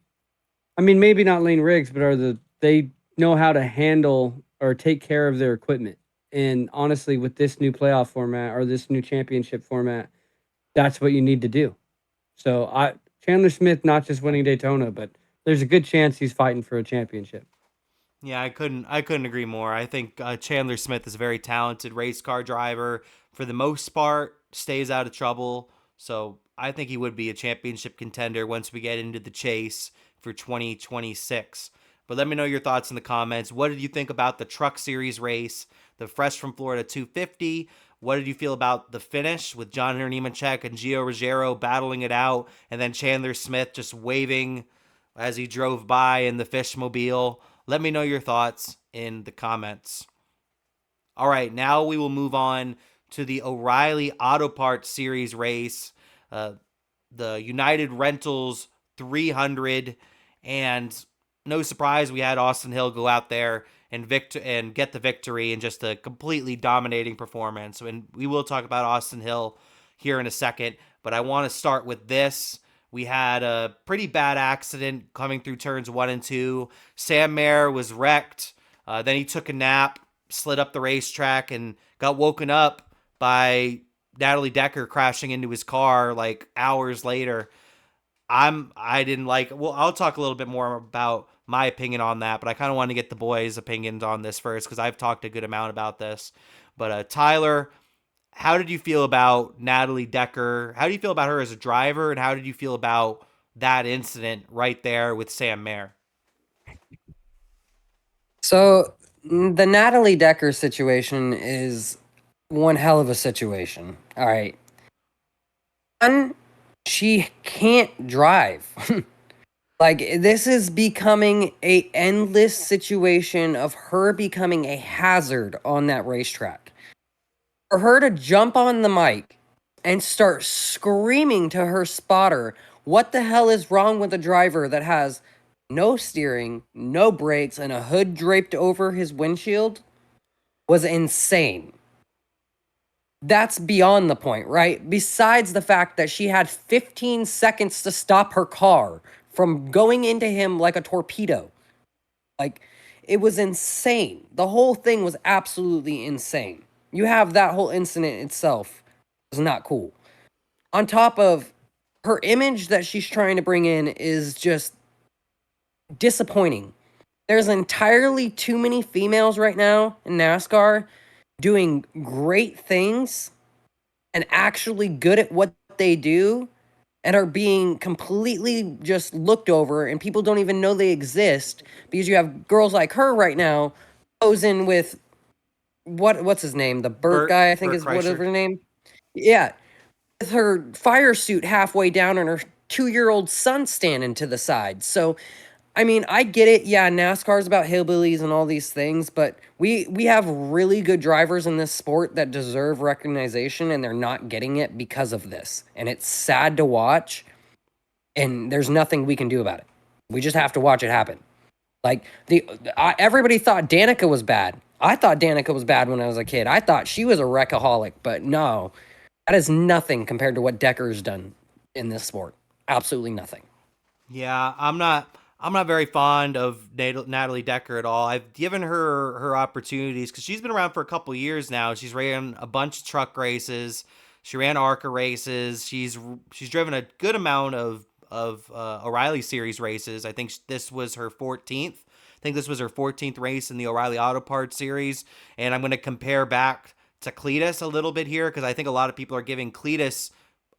I mean, maybe not Lane Riggs, but they know how to handle or take care of their equipment. And honestly, with this new playoff format or this new championship format, that's what you need to do. So Chandler Smith not just winning Daytona, but there's a good chance he's fighting for a championship. Yeah, I couldn't agree more. I think Chandler Smith is a very talented race car driver. For the most part, stays out of trouble. So I think he would be a championship contender once we get into the chase for 2026. But let me know your thoughts in the comments. What did you think about the Truck Series race, the Fresh from Florida 250? What did you feel about the finish with John Hunter Nemechek and Gio Ruggiero battling it out, and then Chandler Smith just waving as he drove by in the Fishmobile? Let me know your thoughts in the comments. All right, now we will move on to the O'Reilly Auto Parts Series race, the United Rentals 300, and no surprise, we had Austin Hill go out there and get the victory in just a completely dominating performance. And we will talk about Austin Hill here in a second, but I want to start with this. We had a pretty bad accident coming through turns 1 and 2. Sam Mayer was wrecked. Then he took a nap, slid up the racetrack, and got woken up by Natalie Decker crashing into his car like hours later. I didn't like. Well, I'll talk a little bit more about my opinion on that, but I kind of want to get the boys' opinions on this first because I've talked a good amount about this. But Tyler, how did you feel about Natalie Decker? How do you feel about her as a driver, and how did you feel about that incident right there with Sam Mayer? So the Natalie Decker situation is one hell of a situation. All right. One, she can't drive. Like, this is becoming a endless situation of her becoming a hazard on that racetrack. For her to jump on the mic and start screaming to her spotter, what the hell is wrong with a driver that has no steering, no brakes, and a hood draped over his windshield, was insane. That's beyond the point, right? Besides the fact that she had 15 seconds to stop her car from going into him like a torpedo. Like, it was insane. The whole thing was absolutely insane. You have that whole incident itself is not cool. On top of her image that she's trying to bring in is just disappointing. There's entirely too many females right now in NASCAR doing great things and actually good at what they do and are being completely just looked over, and people don't even know they exist because you have girls like her right now posing with what's his name? The Burt guy, I think is whatever his name. Yeah. With her fire suit halfway down and her 2-year-old son standing to the side. So I mean, I get it. Yeah, NASCAR is about hillbillies and all these things, but we have really good drivers in this sport that deserve recognition, and they're not getting it because of this. And it's sad to watch, and there's nothing we can do about it. We just have to watch it happen. Like, everybody thought Danica was bad. I thought Danica was bad when I was a kid. I thought she was a wreckaholic, but no, that is nothing compared to what Decker's done in this sport. Absolutely nothing. Yeah, I'm not very fond of Natalie Decker at all. I've given her opportunities because she's been around for a couple years now. She's ran a bunch of truck races. She ran ARCA races. She's driven a good amount of O'Reilly Series races. I think this was her 14th. I think this was her 14th race in the O'Reilly Auto Parts Series. And I'm going to compare back to Cleetus a little bit here because I think a lot of people are giving Cleetus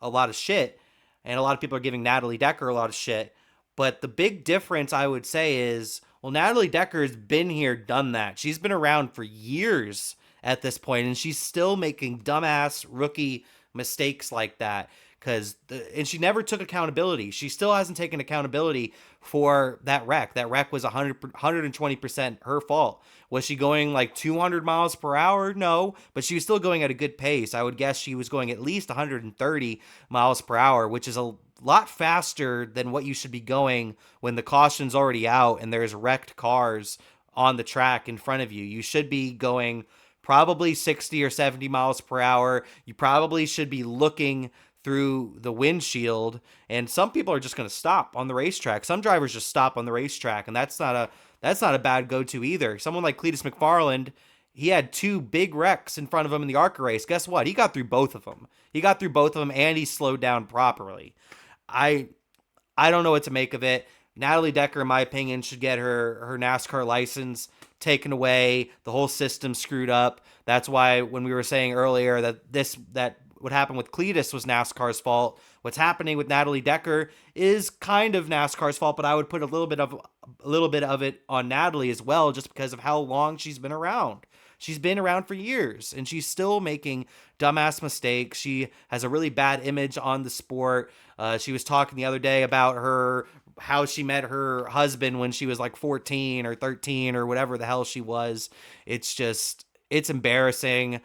a lot of shit, and a lot of people are giving Natalie Decker a lot of shit. But the big difference I would say is, well, Natalie Decker's been here, done that. She's been around for years at this point, and she's still making dumbass rookie mistakes like that. And she never took accountability. She still hasn't taken accountability for that wreck. That wreck was 120% her fault. Was she going like 200 miles per hour? No, but she was still going at a good pace. I would guess she was going at least 130 miles per hour, which is a lot faster than what you should be going when the caution's already out and there's wrecked cars on the track in front of you. You should be going probably 60 or 70 miles per hour. You probably should be looking through the windshield, and some people are just going to stop on the racetrack. Some drivers just stop on the racetrack, and that's not a bad go-to either. Someone like Cleetus McFarland, he had 2 big wrecks in front of him in the ARCA race. Guess what? He got through both of them. And he slowed down properly. I don't know what to make of it. Natalie Decker, in my opinion, should get her NASCAR license taken away. The whole system screwed up. That's why when we were saying earlier that what happened with Cleetus was NASCAR's fault, what's happening with Natalie Decker is kind of NASCAR's fault, but I would put a little bit of it on Natalie as well, just because of how long she's been around. She's been around for years, and she's still making dumbass mistakes. She has a really bad image on the sport. She was talking the other day about how she met her husband when she was like 14 or 13 or whatever the hell she was. It's embarrassing.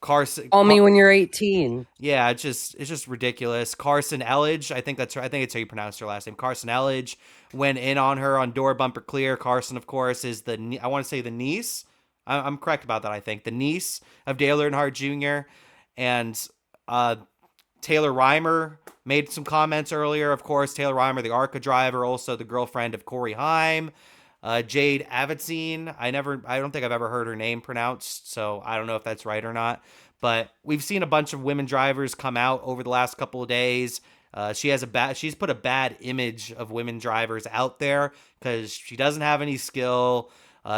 Carson, Call me when you're 18. yeah, it's just ridiculous. Carson Elledge, I think it's how you pronounce her last name. Carson Elledge went in on her on door bumper clear. Carson, of course, is I want to say the niece. I'm correct about that. I think the niece of Dale Earnhardt Jr. and Taylor Reimer made some comments earlier. Of course, Taylor Reimer, the ARCA driver, also the girlfriend of Cory Haim. Jade Avetsine, I don't think I've ever heard her name pronounced, so I don't know if that's right or not. But we've seen a bunch of women drivers come out over the last couple of days. She's put a bad image of women drivers out there because she doesn't have any skill.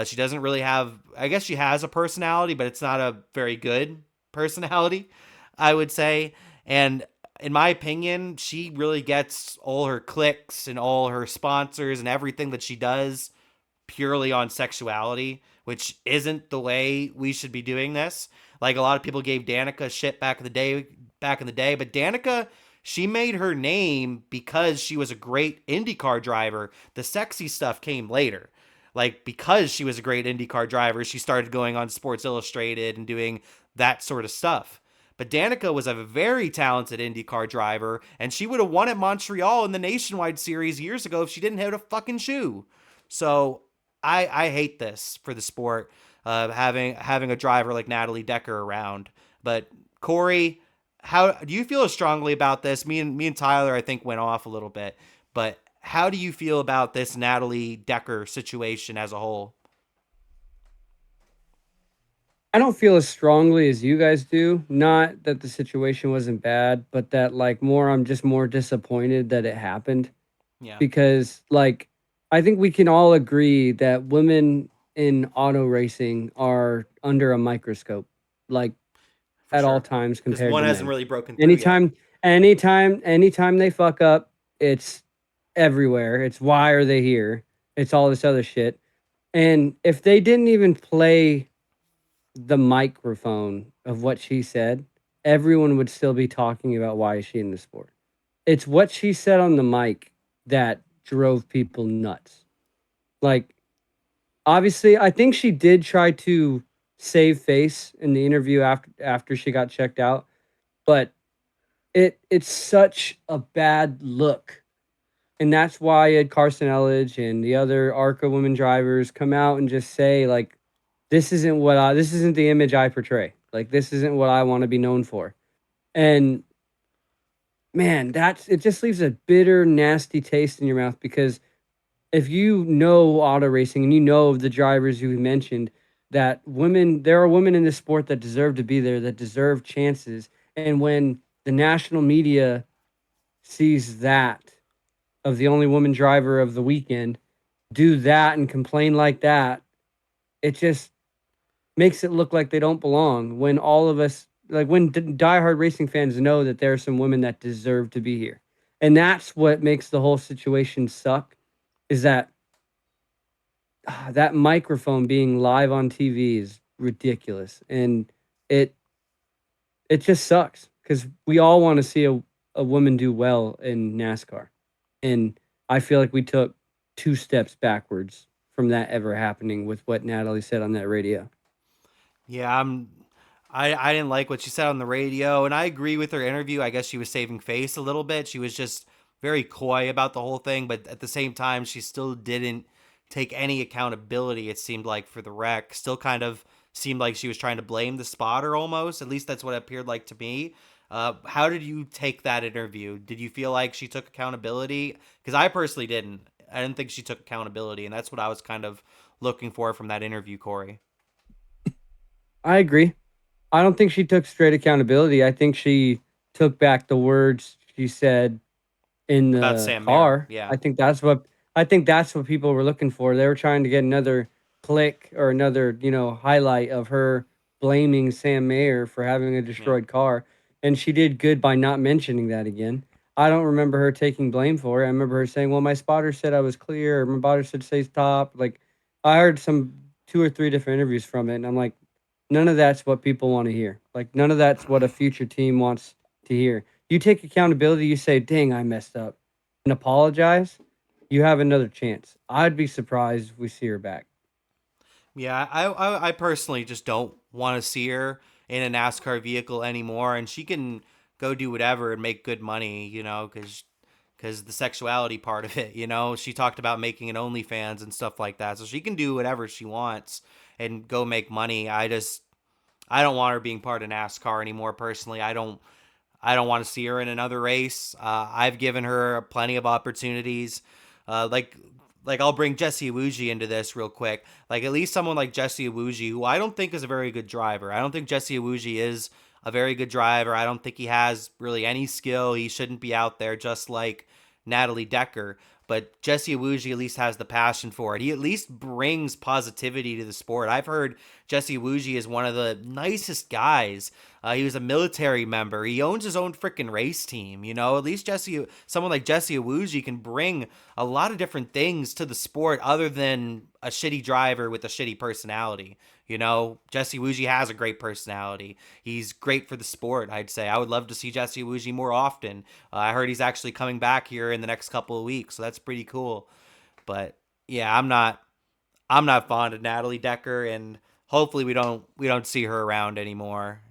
She doesn't really have, I guess she has a personality, but it's not a very good personality, I would say. And in my opinion, she really gets all her clicks and all her sponsors and everything that she does purely on sexuality, which isn't the way we should be doing this. Like, a lot of people gave Danica shit back in the day, but Danica, she made her name because she was a great IndyCar driver. The sexy stuff came later. Like, because she was a great IndyCar driver, she started going on Sports Illustrated and doing that sort of stuff. But Danica was a very talented IndyCar driver, and she would have won at Montreal in the Nationwide Series years ago if she didn't have a fucking shoe. So I hate this for the sport, having a driver like Natalie Decker around. But Cory, how do you feel strongly about this? Me and Tyler, I think, went off a little bit. But how do you feel about this Natalie Decker situation as a whole? I don't feel as strongly as you guys do. Not that the situation wasn't bad, but that I'm just more disappointed that it happened. Yeah. Because I think we can all agree that women in auto racing are under a microscope, at all times compared to one men. hasn't really broken through yet. Anytime they fuck up, it's everywhere. It's why are they here? It's all this other shit. And if they didn't even play the microphone of what she said, everyone would still be talking about why is she in the sport. It's what she said on the mic that drove people nuts. Obviously, I think she did try to save face in the interview after she got checked out, but it's such a bad look. And that's why Carson Elledge and the other ARCA women drivers come out and just say, this isn't the image I portray. This isn't what I want to be known for. And man, it just leaves a bitter, nasty taste in your mouth, because if you know auto racing and you know the drivers you mentioned, that there are women in this sport that deserve to be there, that deserve chances, And when the national media sees that of the only woman driver of the weekend do that and complain like that, it just makes it look like they don't belong when all of us, like when diehard racing fans know that there are some women that deserve to be here. And that's what makes the whole situation suck, is that that microphone being live on TV is ridiculous. And it just sucks because we all want to see a woman do well in NASCAR. And I feel like we took 2 steps backwards from that ever happening with what Natalie said on that radio. Yeah, I didn't like what she said on the radio, and I agree with her interview. I guess she was saving face a little bit. She was just very coy about the whole thing, but at the same time, she still didn't take any accountability, it seemed like, for the wreck. Still kind of seemed like she was trying to blame the spotter almost. At least that's what it appeared like to me. How did you take that interview? Did you feel like she took accountability? Because I personally didn't. I didn't think she took accountability, and that's what I was kind of looking for from that interview, Cory. I agree. I don't think she took straight accountability. I think she took back the words she said in About the Sam Mayer, car. yeah. I think that's what people were looking for. They were trying to get another click or another, highlight of her blaming Sam Mayer for having a destroyed car. And she did good by not mentioning that again. I don't remember her taking blame for it. I remember her saying, well, my spotter said I was clear. Or my spotter said stay top. Like, I heard some 2 or 3 different interviews from it. And I'm like, none of that's what people want to hear. Like, none of that's what a future team wants to hear. You take accountability, you say, dang, I messed up, and apologize, you have another chance. I'd be surprised if we see her back. Yeah, I personally just don't want to see her in a NASCAR vehicle anymore, and she can go do whatever and make good money, because the sexuality part of it, she talked about making an OnlyFans and stuff like that, so she can do whatever she wants and go make money. I don't want her being part of NASCAR anymore. Personally, I don't want to see her in another race. I've given her plenty of opportunities. Like I'll bring Jesse Iwuji into this real quick. Like at least someone like Jesse Iwuji, who I don't think is a very good driver. I don't think Jesse Iwuji is a very good driver. I don't think he has really any skill. He shouldn't be out there, just like Natalie Decker. But Jesse Iwuji at least has the passion for it. He at least brings positivity to the sport. I've heard Jesse Iwuji is one of the nicest guys. He was a military member. He owns his own freaking race team. At least someone like Jesse Iwuji can bring a lot of different things to the sport other than a shitty driver with a shitty personality. Jesse Iwuji has a great personality. He's great for the sport, I'd say. I would love to see Jesse Iwuji more often. I heard he's actually coming back here in the next couple of weeks, so that's pretty cool. But yeah, I'm not fond of Natalie Decker, and hopefully we don't see her around anymore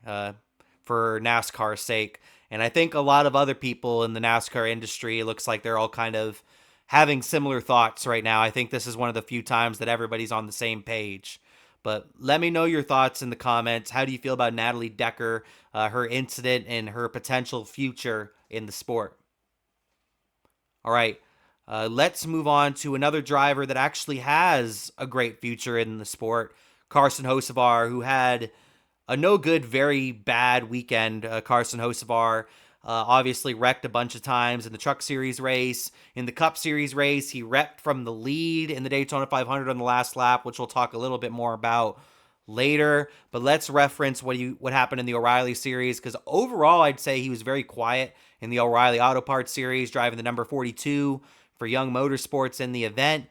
for NASCAR's sake. And I think a lot of other people in the NASCAR industry, it looks like they're all kind of having similar thoughts right now. I think this is one of the few times that everybody's on the same page. But let me know your thoughts in the comments. How do you feel about Natalie Decker, her incident, and her potential future in the sport? All right. Let's move on to another driver that actually has a great future in the sport, Carson Hocevar, who had a no good, very bad weekend. Carson Hocevar obviously wrecked a bunch of times in the Truck Series race. In the Cup Series race, he wrecked from the lead in the Daytona 500 on the last lap, which we'll talk a little bit more about later. But let's reference what happened in the O'Reilly Series, because overall, I'd say he was very quiet in the O'Reilly Auto Parts Series, driving the number 42 for Young Motorsports in the event.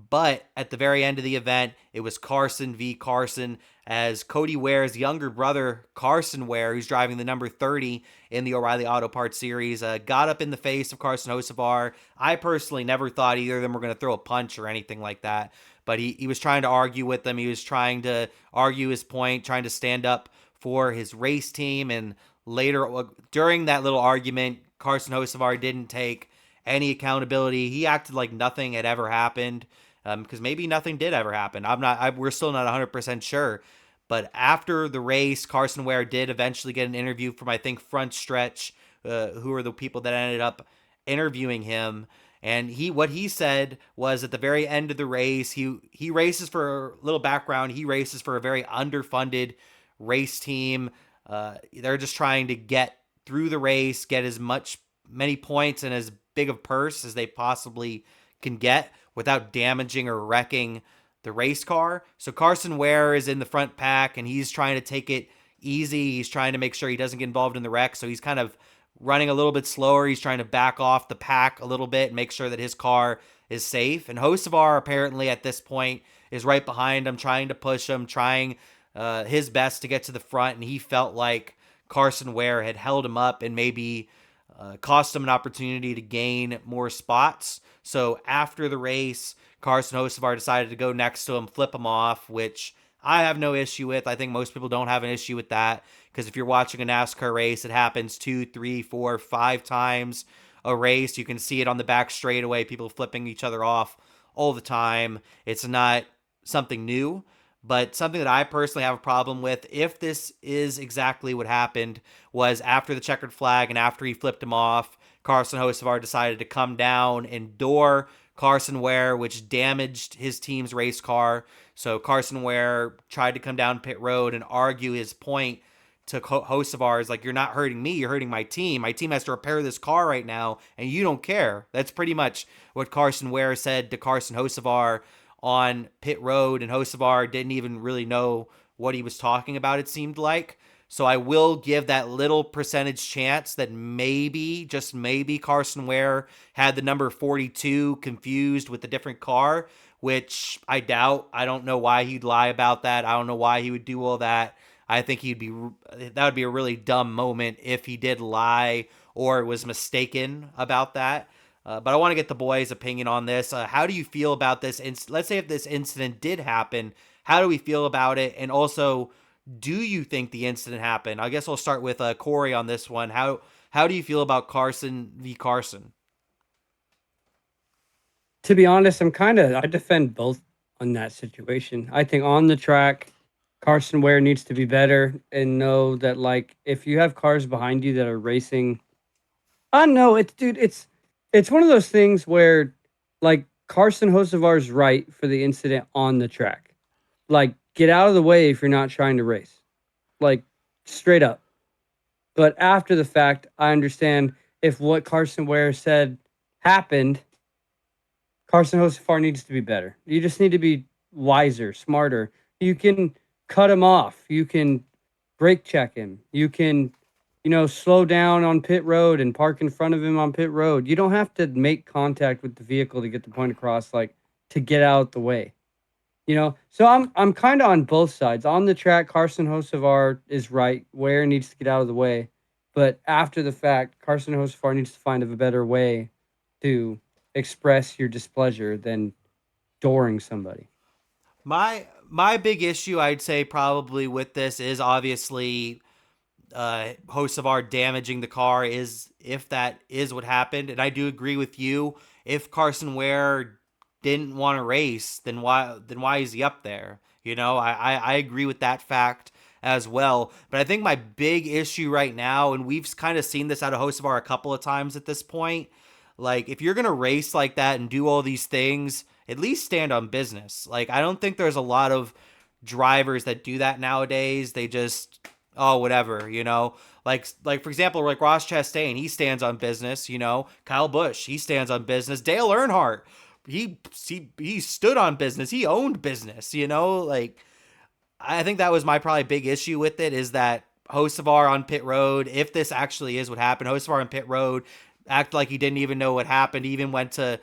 But at the very end of the event, it was Carson v. Carson, as Cody Ware's younger brother, Carson Ware, who's driving the number 30 in the O'Reilly Auto Parts Series, got up in the face of Carson Hocevar. I personally never thought either of them were going to throw a punch or anything like that, but he was trying to argue with them. He was trying to argue his point, trying to stand up for his race team, and later, during that little argument, Carson Hocevar didn't take any accountability. He acted like nothing had ever happened, because maybe nothing did ever happen. We're still not 100% sure. But after the race, Carson Ware did eventually get an interview from, I think, Front Stretch, who are the people that ended up interviewing him. And what he said was at the very end of the race, he races, for a little background, he races for a very underfunded race team. They're just trying to get through the race, get many points and as big of purse as they possibly can get without damaging or wrecking the race car. So Carson Ware is in the front pack and he's trying to take it easy. He's trying to make sure he doesn't get involved in the wreck. So he's kind of running a little bit slower. He's trying to back off the pack a little bit and make sure that his car is safe. And Hocevar apparently at this point is right behind him, trying to push him, trying his best to get to the front. And he felt like Carson Ware had held him up and maybe cost him an opportunity to gain more spots. So after the race, Carson Hocevar decided to go next to him, flip him off, which I have no issue with. I think most people don't have an issue with that because if you're watching a NASCAR race, it happens 2, 3, 4, 5 times a race. You can see it on the back straightaway, people flipping each other off all the time. It's not something new, but something that I personally have a problem with, if this is exactly what happened, was after the checkered flag and after he flipped him off, Carson Hocevar decided to come down and door Carson Ware, which damaged his team's race car. So Carson Ware tried to come down pit road and argue his point to Hocevar is like, you're not hurting me, you're hurting my team. My team has to repair this car right now, and you don't care. That's pretty much what Carson Ware said to Carson Hocevar on pit road, and Hocevar didn't even really know what he was talking about, it seemed like. So I will give that little percentage chance that maybe, just maybe, Carson Ware had the number 42 confused with a different car, which I doubt. I don't know why he'd lie about that. I don't know why he would do all that. I think that would be a really dumb moment if he did lie or was mistaken about that. But I want to get the boys' opinion on this. How do you feel about this? Let's say if this incident did happen, how do we feel about it? And also, do you think the incident happened? I guess I'll start with Cory on this one. How do you feel about Carson v. Carson? To be honest, I defend both on that situation. I think on the track, Carson Ware needs to be better and know that, like, if you have cars behind you that are racing, I don't know, it's one of those things where, like, Carson Hocevar's right for the incident on the track. Like, get out of the way if you're not trying to race. Like, straight up. But after the fact, I understand if what Carson Ware said happened, Carson Hocevar needs to be better. You just need to be wiser, smarter. You can cut him off. You can brake check him. You can, slow down on pit road and park in front of him on pit road. You don't have to make contact with the vehicle to get the point across, like, to get out the way. So I'm kind of on both sides. On the track, Carson Hocevar is right. Ware needs to get out of the way. But after the fact, Carson Hocevar needs to find a better way to express your displeasure than dooring somebody. My big issue, I'd say, probably with this is obviously Hocevar damaging the car, if that is what happened. And I do agree with you. If Carson Ware didn't want to race, then why is he up there? I agree with that fact as well. But I think my big issue right now, and we've kind of seen this out of Hocevar a couple of times at this point, like, if you're going to race like that and do all these things, at least stand on business. Like, I don't think there's a lot of drivers that do that nowadays. They just, whatever, like for example, like Ross Chastain, he stands on business, Kyle Busch, he stands on business. Dale Earnhardt, he stood on business. He owned business, like, I think that was my probably big issue with it, is that Hocevar on pit road, if this actually is what happened, Hocevar on pit road acted like he didn't even know what happened. He even went to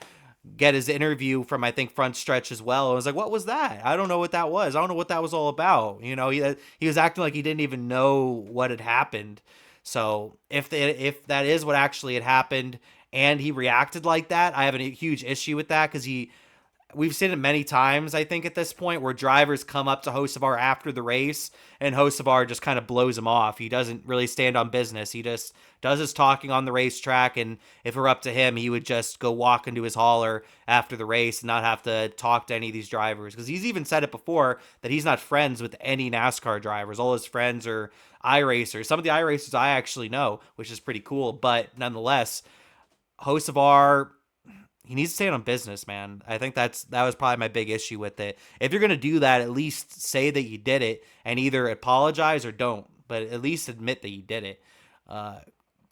get his interview from, I think, front stretch as well. I was like, what was that? I don't know what that was. I don't know what that was all about. He was acting like he didn't even know what had happened. So if that is what actually had happened and he reacted like that, I have a huge issue with that, because we've seen it many times, I think, at this point, where drivers come up to Hocevar after the race and Hocevar just kind of blows him off. He doesn't really stand on business. He just does his talking on the racetrack, and if it were up to him, he would just go walk into his hauler after the race and not have to talk to any of these drivers, because he's even said it before that he's not friends with any NASCAR drivers. All his friends are iRacers. Some of the iRacers I actually know, which is pretty cool, but nonetheless, Hocevar, he needs to stand on business, man. I think that was probably my big issue with it. If you're going to do that, at least say that you did it and either apologize or don't, but at least admit that you did it.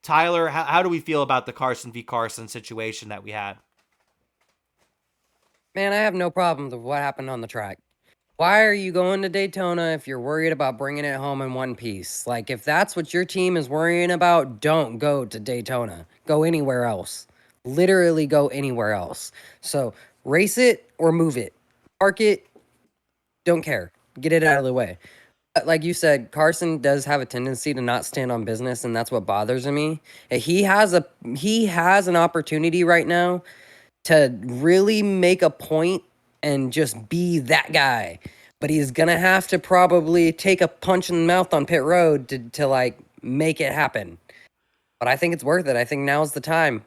Tyler, how do we feel about the Carson v. Carson situation that we had? Man, I have no problems with what happened on the track. Why are you going to Daytona if you're worried about bringing it home in one piece? Like, if that's what your team is worrying about, don't go to Daytona. Go anywhere else. Literally go anywhere else. So, race it or move it. Park it. Don't care. Get it out of the way. Like you said, Carson does have a tendency to not stand on business, and that's what bothers me. He has an opportunity right now to really make a point and just be that guy. But he's gonna have to probably take a punch in the mouth on pit road to like make it happen. But I think it's worth it. I think now's the time.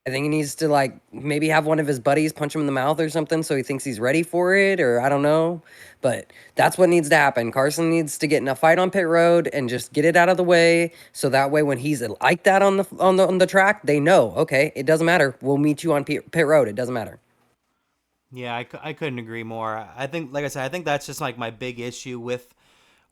I think he needs to like maybe have one of his buddies punch him in the mouth or something so he thinks he's ready for it, or I don't know. But that's what needs to happen. Carson needs to get in a fight on pit road and just get it out of the way, so that way when he's like that on the track, they know, okay, it doesn't matter. We'll meet you on pit road. It doesn't matter. Yeah, I couldn't agree more. I think, like I said, I think that's just like my big issue with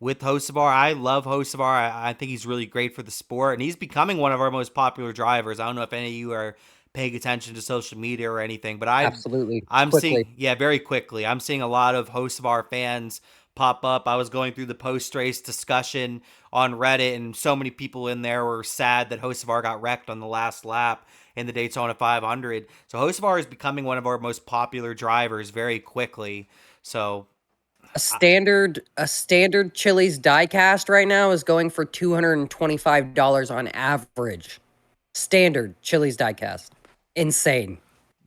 Hocevar. I love Hocevar. I think he's really great for the sport, and he's becoming one of our most popular drivers. I don't know if any of you are paying attention to social media or anything, but Absolutely. I'm Quickly. seeing, yeah, very quickly. I'm seeing a lot of Hocevar fans pop up. I was going through the post-race discussion on Reddit, and so many people in there were sad that Hocevar got wrecked on the last lap in the Daytona 500. So Hocevar is becoming one of our most popular drivers very quickly. So A standard Chili's diecast right now is going for $225 on average. Standard Chili's diecast. Insane.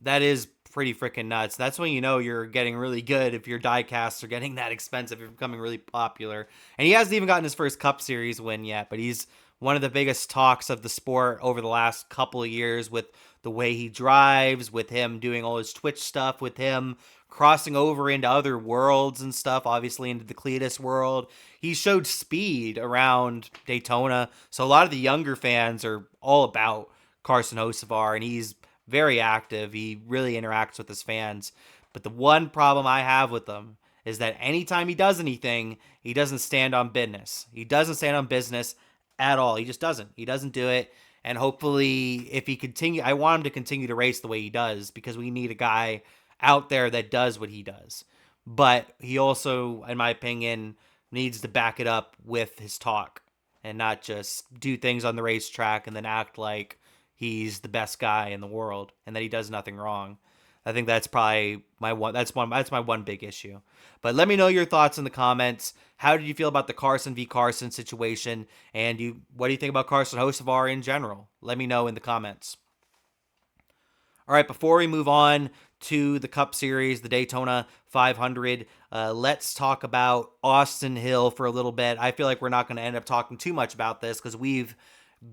that is pretty freaking nuts. That's when you know you're getting really good if your die casts are getting that expensive. You're becoming really popular. And he hasn't even gotten his first Cup Series win yet, but he's one of the biggest talks of the sport over the last couple of years with the way he drives, with him doing all his Twitch stuff, with him crossing over into other worlds and stuff, obviously into the Cleetus world. He showed speed around Daytona, so a lot of the younger fans are all about Carson Hocevar, and he's very active. He really interacts with his fans. But the one problem I have with him is that anytime he does anything, he doesn't stand on business. He doesn't stand on business at all. He just doesn't. He doesn't do it. And hopefully, if he continue, I want him to continue to race the way he does, because we need a guy out there that does what he does. But he also, in my opinion, needs to back it up with his talk and not just do things on the racetrack and then act like he's the best guy in the world and that he does nothing wrong. I think that's probably that's my one big issue. But let me know your thoughts in the comments. How did you feel about the Carson v. Carson situation? And what do you think about Carson Hocevar in general? Let me know in the comments. All right, before we move on to the Cup Series, the Daytona 500, let's talk about Austin Hill for a little bit. I feel like we're not going to end up talking too much about this because we've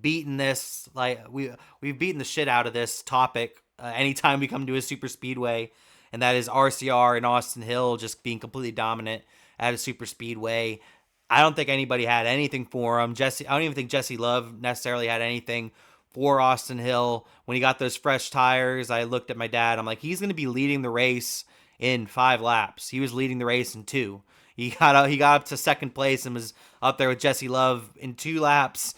beaten this, we've beaten the shit out of this topic anytime we come to a super speedway, and that is RCR and Austin Hill just being completely dominant at a super speedway. I don't think anybody had anything for him. I don't even think Jesse Love necessarily had anything for Austin Hill. When he got those fresh tires, I looked at my dad. I'm like, he's going to be leading the race in 5 laps. He was leading the race in 2. He got up to second place and was up there with Jesse Love in 2 laps.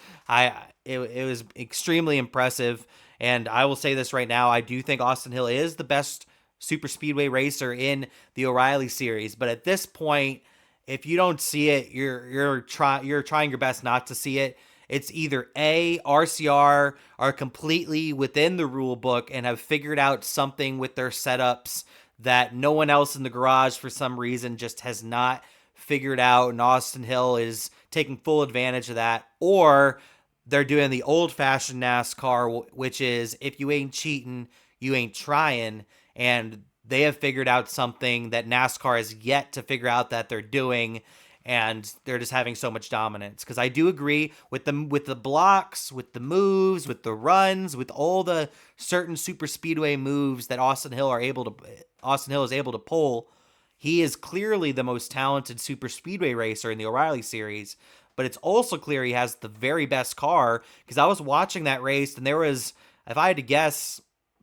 It was extremely impressive. And I will say this right now, I do think Austin Hill is the best super speedway racer in the O'Reilly series. But at this point, if you don't see it, you're trying your best not to see it. It's either A, RCR are completely within the rule book and have figured out something with their setups that no one else in the garage for some reason just has not figured out, and Austin Hill is taking full advantage of that, or they're doing the old-fashioned NASCAR, which is if you ain't cheating, you ain't trying, and they have figured out something that NASCAR has yet to figure out that they're doing, and they're just having so much dominance. Because I do agree with the blocks, with the moves, with the runs, with all the certain super speedway moves that Austin Hill is able to pull. He is clearly the most talented super speedway racer in the O'Reilly series, but it's also clear he has the very best car, because I was watching that race and there was, if I had to guess,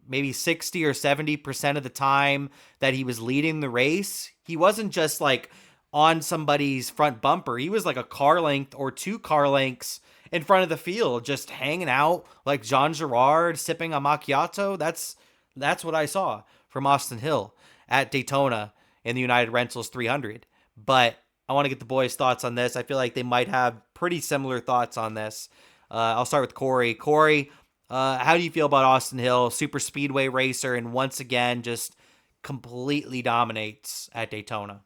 maybe 60 or 70% of the time that he was leading the race, he wasn't just like on somebody's front bumper. He was like a car length or 2 car lengths in front of the field, just hanging out like Jean Girard, sipping a macchiato. That's what I saw from Austin Hill at Daytona in the United Rentals 300. But I want to get the boys' thoughts on this. I feel like they might have pretty similar thoughts on this. I'll start with Cory. Cory, how do you feel about Austin Hill, super speedway racer, and once again just completely dominates at Daytona?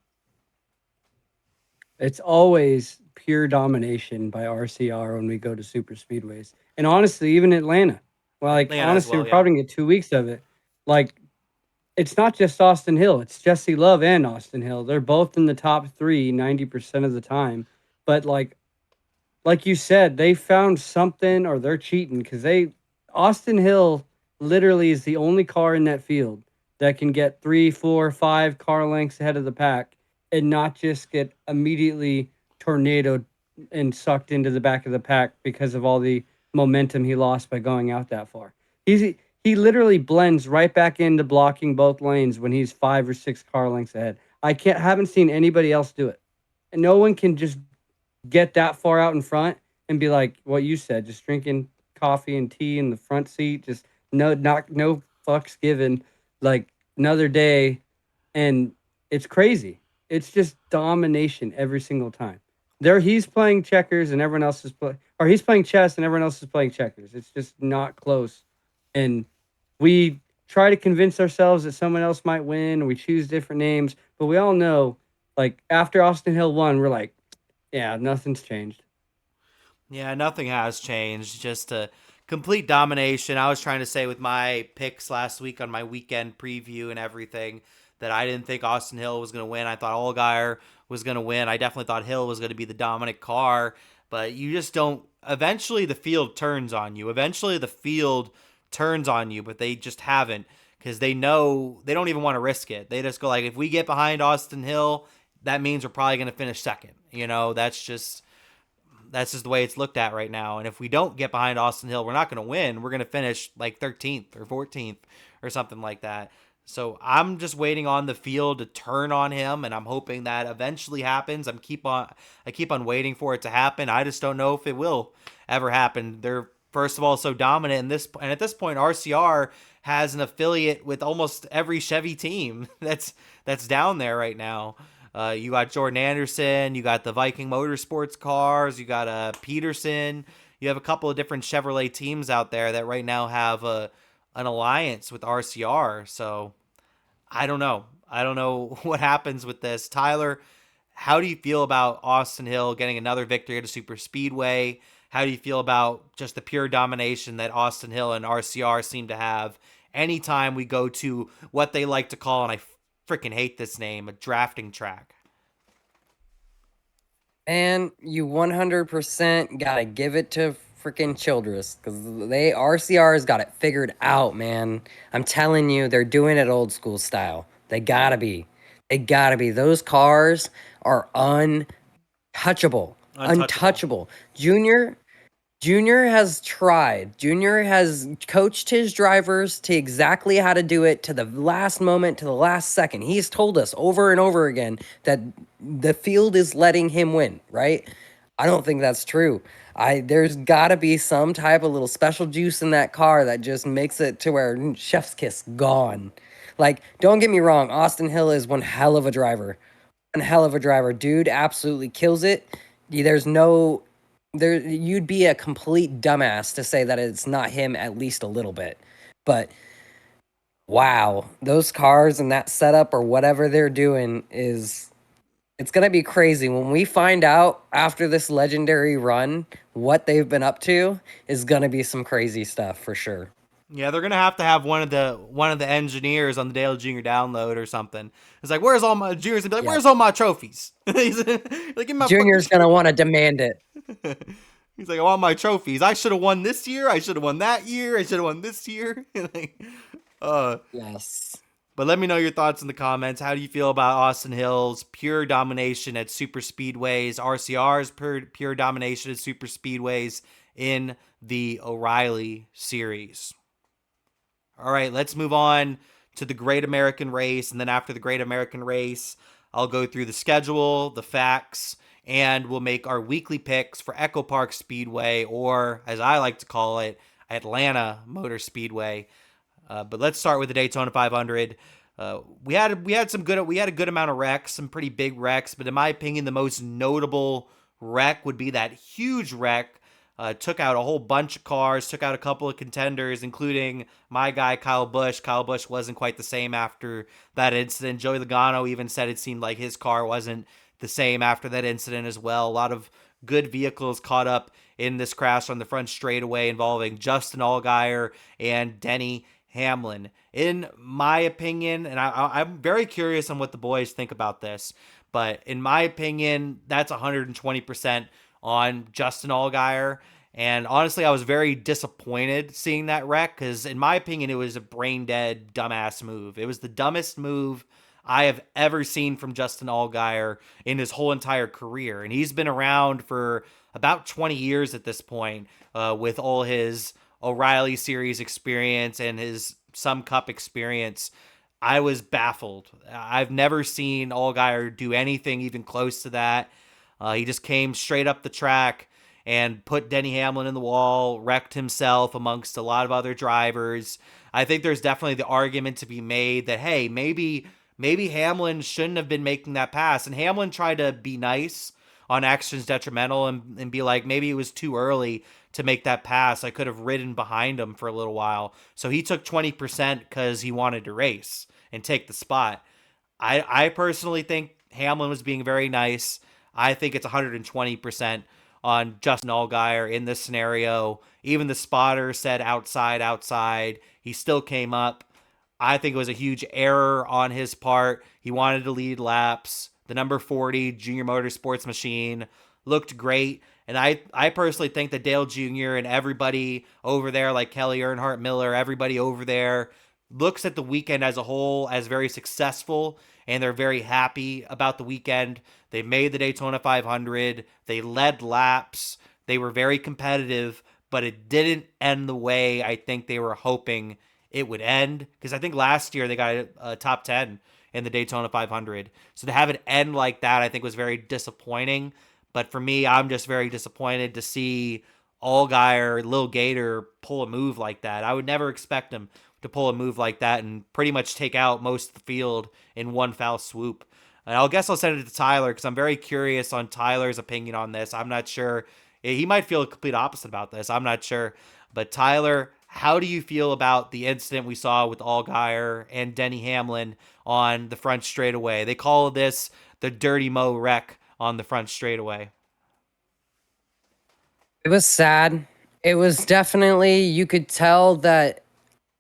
It's always pure domination by RCR when we go to super speedways. And honestly, even Atlanta. Well, like, Atlanta as honestly, well, we're yeah. probably gonna get 2 weeks of it. Like, it's not just Austin Hill, it's Jesse Love and Austin Hill. They're both in the top three 90% of the time. But like you said, they found something, or they're cheating, because Austin Hill literally is the only car in that field that can get 3, 4, 5 car lengths ahead of the pack and not just get immediately tornadoed and sucked into the back of the pack because of all the momentum he lost by going out that far. He literally blends right back into blocking both lanes when he's 5 or 6 car lengths ahead. Haven't seen anybody else do it. And no one can just get that far out in front and be like what you said, just drinking coffee and tea in the front seat, just no fucks given, like another day. And it's crazy. It's just domination every single time. He's playing checkers and everyone else is or he's playing chess and everyone else is playing checkers. It's just not close. And we try to convince ourselves that someone else might win, and we choose different names, but we all know, like, after Austin Hill won, we're like, yeah, nothing's changed. Yeah, nothing has changed. Just a complete domination. I was trying to say with my picks last week on my weekend preview and everything that I didn't think Austin Hill was going to win. I thought Allgaier was going to win. I definitely thought Hill was going to be the dominant car, but you just don't. Eventually, the field turns on you. But they just haven't, because they know they don't even want to risk it. They just go like, if we get behind Austin Hill, that means we're probably going to finish second. That's just the way it's looked at right now. And if we don't get behind Austin Hill, we're not going to win. We're going to finish like 13th or 14th or something like that. So I'm just waiting on the field to turn on him, and I'm hoping that eventually happens. I keep on waiting for it to happen. I just don't know if it will ever happen. They're, first of all, so dominant in this, and at this point, RCR has an affiliate with almost every Chevy team that's down there right now. You got Jordan Anderson, you got the Viking Motorsports cars, you got Peterson. You have a couple of different Chevrolet teams out there that right now have an alliance with RCR. So I don't know. I don't know what happens with this. Tyler, how do you feel about Austin Hill getting another victory at a super speedway? How do you feel about just the pure domination that Austin Hill and RCR seem to have anytime we go to what they like to call, and I freaking hate this name, a drafting track? And you 100% gotta give it to freaking Childress, because RCR's got it figured out, man. I'm telling you, they're doing it old school style. They gotta be. Those cars are untouchable. Untouchable. Junior has tried. Junior has coached his drivers to exactly how to do it, to the last moment, to the last second. He's told us over and over again that the field is letting him win, right? I don't think that's true. There's got to be some type of little special juice in that car that just makes it to where chef's kiss gone. Like, don't get me wrong, Austin Hill is one hell of a driver. One hell of a driver. Dude absolutely kills it. You'd be a complete dumbass to say that it's not him at least a little bit. But wow, those cars and that setup or whatever they're doing it's going to be crazy. When we find out after this legendary run what they've been up to, is going to be some crazy stuff for sure. Yeah, they're gonna have one of the engineers on the Dale Jr. download or something. It's like, where's all my Junior's gonna be like, Yeah. where's all my trophies? He's like, give me my Junior's going to want to demand it. He's like, I want my trophies. I should have won this year. I should have won that year. I should have won this year. Yes. But let me know your thoughts in the comments. How do you feel about Austin Hill's pure domination at super speedways, RCR's pure domination at super speedways in the O'Reilly series? All right, let's move on to the Great American Race. And then after the Great American Race, I'll go through the schedule, the facts, and we'll make our weekly picks for Echopark Speedway, or as I like to call it, Atlanta Motor Speedway. But let's start with the Daytona 500. We had a good amount of wrecks, some pretty big wrecks, but in my opinion, the most notable wreck would be that huge wreck. Took out a whole bunch of cars, took out a couple of contenders, including my guy Kyle Busch. Kyle Busch wasn't quite the same after that incident. Joey Logano even said it seemed like his car wasn't the same after that incident as well. A lot of good vehicles caught up in this crash on the front straightaway involving Justin Allgaier and Denny Hamlin. In my opinion, and I'm very curious on what the boys think about this, but in my opinion, that's 120% on Justin Allgaier. And honestly, I was very disappointed seeing that wreck because, in my opinion, it was a brain dead, dumbass move. It was the dumbest move I have ever seen from Justin Allgaier in his whole entire career. And he's been around for about 20 years at this point, with all his O'Reilly Series experience and his some Cup experience. I was baffled. I've never seen Allgaier do anything even close to that. He just came straight up the track and put Denny Hamlin in the wall, wrecked himself amongst a lot of other drivers. I think there's definitely the argument to be made that, hey, maybe Hamlin shouldn't have been making that pass. And Hamlin tried to be nice on Actions Detrimental and be like, maybe it was too early to make that pass. I could have ridden behind him for a little while. So he took 20% because he wanted to race and take the spot. I personally think Hamlin was being very nice. I think it's 120% on Justin Allgaier in this scenario. Even the spotter said outside. He still came up. I think it was a huge error on his part. He wanted to lead laps. The number 40 Junior Motorsports machine looked great. And I personally think that Dale Jr. and everybody over there, like Kelly Earnhardt Miller, everybody over there looks at the weekend as a whole as very successful, and they're very happy about the weekend. They made the Daytona 500. They led laps. They were very competitive, but it didn't end the way I think they were hoping it would end. Because I think last year they got a top 10 in the Daytona 500. So to have it end like that, I think was very disappointing. But for me, I'm just very disappointed to see Allgaier, Lil Gator, pull a move like that. I would never expect him to pull a move like that and pretty much take out most of the field in one foul swoop. And I guess I'll send it to Tyler because I'm very curious on Tyler's opinion on this. I'm not sure. He might feel a complete opposite about this. I'm not sure. But Tyler, how do you feel about the incident we saw with Allgaier and Denny Hamlin on the front straightaway? They call this the Dirty Mo wreck on the front straightaway. It was sad. It was definitely, you could tell that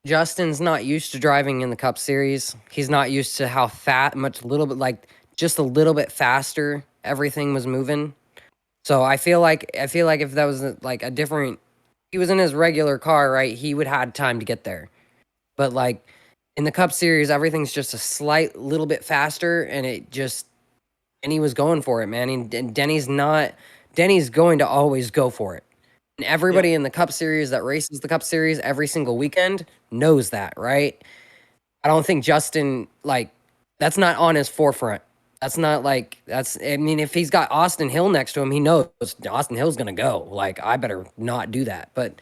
Justin's not used to driving in the Cup Series. He's not used to how just a little bit faster everything was moving. So I feel like if that was like a different, he was in his regular car, right? He would have had time to get there. But like in the Cup Series, everything's just a slight little bit faster, and he was going for it, man. And Denny's going to always go for it. And everybody in the Cup Series that races the Cup Series every single weekend knows that, right? I don't think Justin, that's not on his forefront. That's not I mean, if he's got Austin Hill next to him, he knows Austin Hill's going to go. I better not do that. But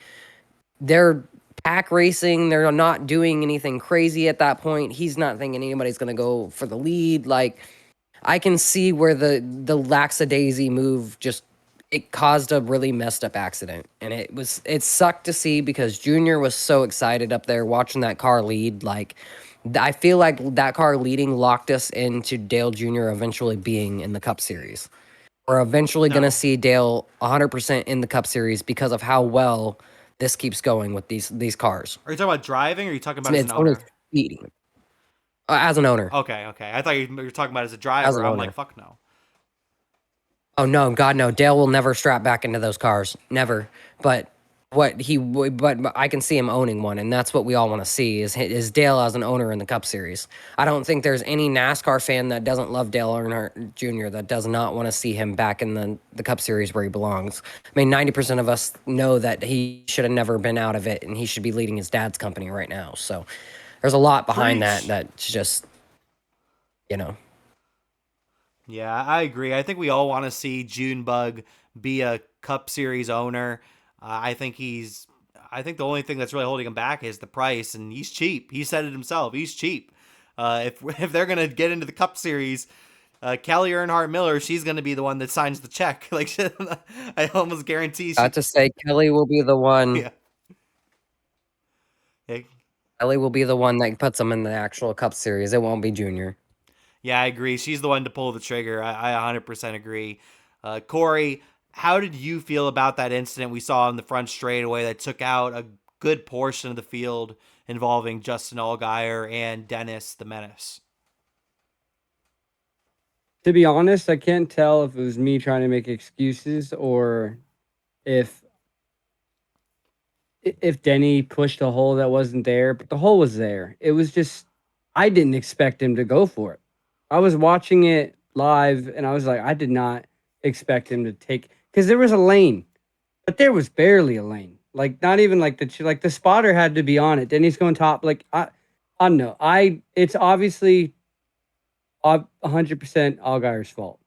they're pack racing. They're not doing anything crazy at that point. He's not thinking anybody's going to go for the lead. I can see where the lackadaisy move it caused a really messed up accident. And it sucked to see because Junior was so excited up there watching that car lead. I feel like that car leading locked us into Dale Jr. eventually being in the Cup Series. We're eventually going to see Dale 100% in the Cup Series because of how well this keeps going with these cars. Are you talking about driving or are you talking about as an owner? Speeding. As an owner. Okay. I thought you were talking about as a driver. I'm like, fuck no. Oh no, God no! Dale will never strap back into those cars, never. But I can see him owning one, and that's what we all want to see is Dale as an owner in the Cup Series. I don't think there's any NASCAR fan that doesn't love Dale Earnhardt Jr. that does not want to see him back in the Cup Series where he belongs. I mean, 90% of us know that he should have never been out of it, and he should be leading his dad's company right now. So there's a lot behind that's just, Yeah, I agree. I think we all want to see Junebug be a Cup Series owner. I think the only thing that's really holding him back is the price, and he's cheap. He said it himself. He's cheap. If they're gonna get into the Cup Series, Kelly Earnhardt Miller, she's gonna be the one that signs the check. Like I almost guarantee she. Not to say Kelly will be the one. Yeah. Yeah. Kelly will be the one that puts them in the actual Cup Series. It won't be Junior. Yeah, I agree. She's the one to pull the trigger. I 100% agree. Cory, how did you feel about that incident we saw in the front straightaway that took out a good portion of the field involving Justin Allgaier and Dennis the Menace? To be honest, I can't tell if it was me trying to make excuses or if Denny pushed a hole that wasn't there, but the hole was there. It was just I didn't expect him to go for it. I was watching it live and I was like, I did not expect him to take because there was a lane, but there was barely a lane. Like not even like the spotter had to be on it. Denny's going top. Like I don't know. It's obviously 100% Allgaier's fault.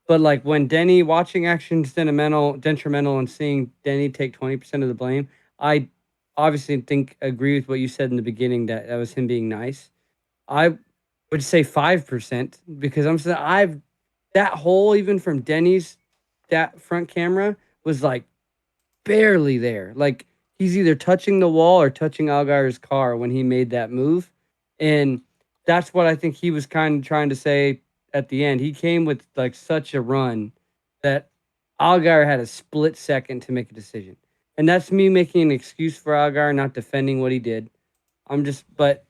But like when Denny watching actions detrimental and seeing Denny take 20% of the blame, I obviously agree with what you said in the beginning that was him being nice. I would say 5% because I'm saying that hole even from Denny's that front camera was like barely there. Like he's either touching the wall or touching Allgaier's car when he made that move. And that's what I think he was kind of trying to say at the end. He came with like such a run that Allgaier had a split second to make a decision. And that's me making an excuse for Allgaier, not defending what he did. But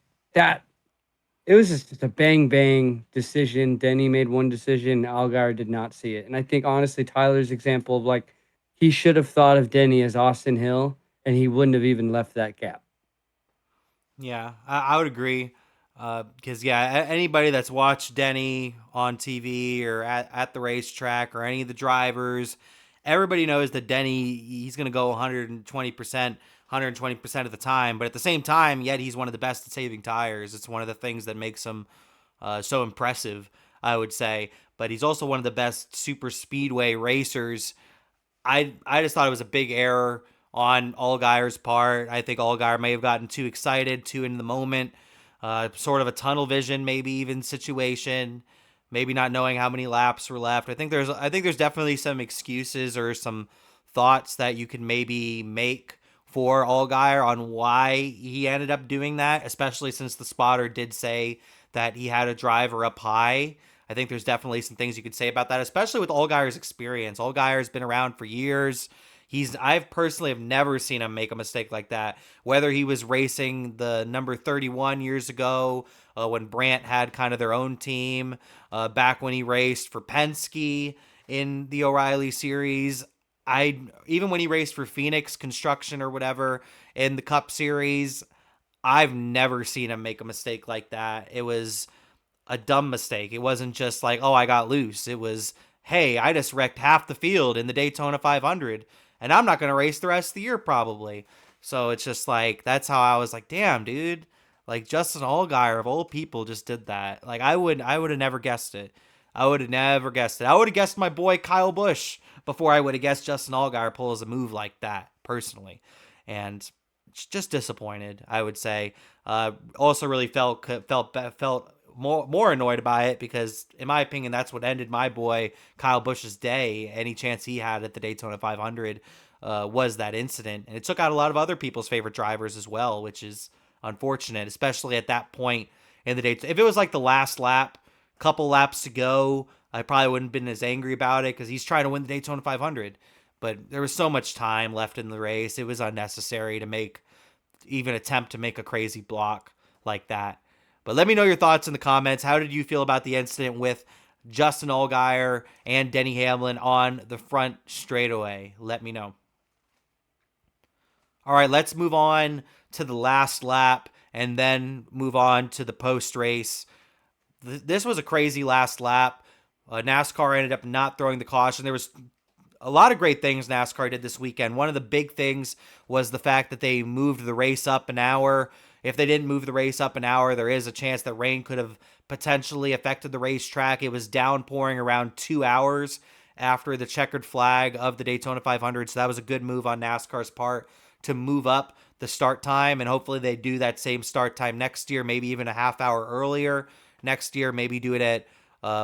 it was just a bang bang decision. Denny made one decision. Allgaier did not see it. And I think honestly, Tyler's example of like he should have thought of Denny as Austin Hill, and he wouldn't have even left that gap. Yeah, I would agree. Because, anybody that's watched Denny on TV or at the racetrack or any of the drivers, everybody knows that Denny, he's going to go 120% of the time. But at the same time, yet he's one of the best at saving tires. It's one of the things that makes him so impressive, I would say. But he's also one of the best super speedway racers. I just thought it was a big error on Allgaier's part. I think Allgaier may have gotten too excited, too in the moment. Sort of a tunnel vision, maybe even situation, maybe not knowing how many laps were left. I think there's definitely some excuses or some thoughts that you can maybe make for Allgaier on why he ended up doing that, especially since the spotter did say that he had a driver up high. I think there's definitely some things you could say about that, especially with Allgaier's experience. Allgaier's been around for years. I've personally have never seen him make a mistake like that. Whether he was racing the number 31 years ago, when Brandt had kind of their own team, back when he raced for Penske in the O'Reilly series, even when he raced for Phoenix Construction or whatever in the Cup Series, I've never seen him make a mistake like that. It was a dumb mistake. It wasn't just like, oh, I got loose. It was, hey, I just wrecked half the field in the Daytona 500, and I'm not going to race the rest of the year probably. So it's just like, that's how I was like, damn, dude. Like Justin Allgaier of all people just did that. Like I would have never guessed it. I would have never guessed it. I would have guessed my boy Kyle Busch before I would have guessed Justin Allgaier pulls a move like that personally. And just disappointed, I would say. Also really felt more annoyed by it because, in my opinion, that's what ended my boy Kyle Busch's day. Any chance he had at the Daytona 500 was that incident, and it took out a lot of other people's favorite drivers as well, which is unfortunate, especially at that point in the day. If it was like the last lap, couple laps to go, I probably wouldn't have been as angry about it because he's trying to win the Daytona 500. But there was so much time left in the race; it was unnecessary to even attempt to make a crazy block like that. But let me know your thoughts in the comments. How did you feel about the incident with Justin Allgaier and Denny Hamlin on the front straightaway? Let me know. All right, let's move on to the last lap and then move on to the post-race. This was a crazy last lap. NASCAR ended up not throwing the caution. There was a lot of great things NASCAR did this weekend. One of the big things was the fact that they moved the race up an hour. if they didn't move the race up an hour, there is a chance that rain could have potentially affected the racetrack. It was downpouring around 2 hours after the checkered flag of the Daytona 500, so that was a good move on NASCAR's part to move up the start time, and hopefully they do that same start time next year, maybe even a half hour earlier next year, maybe do it at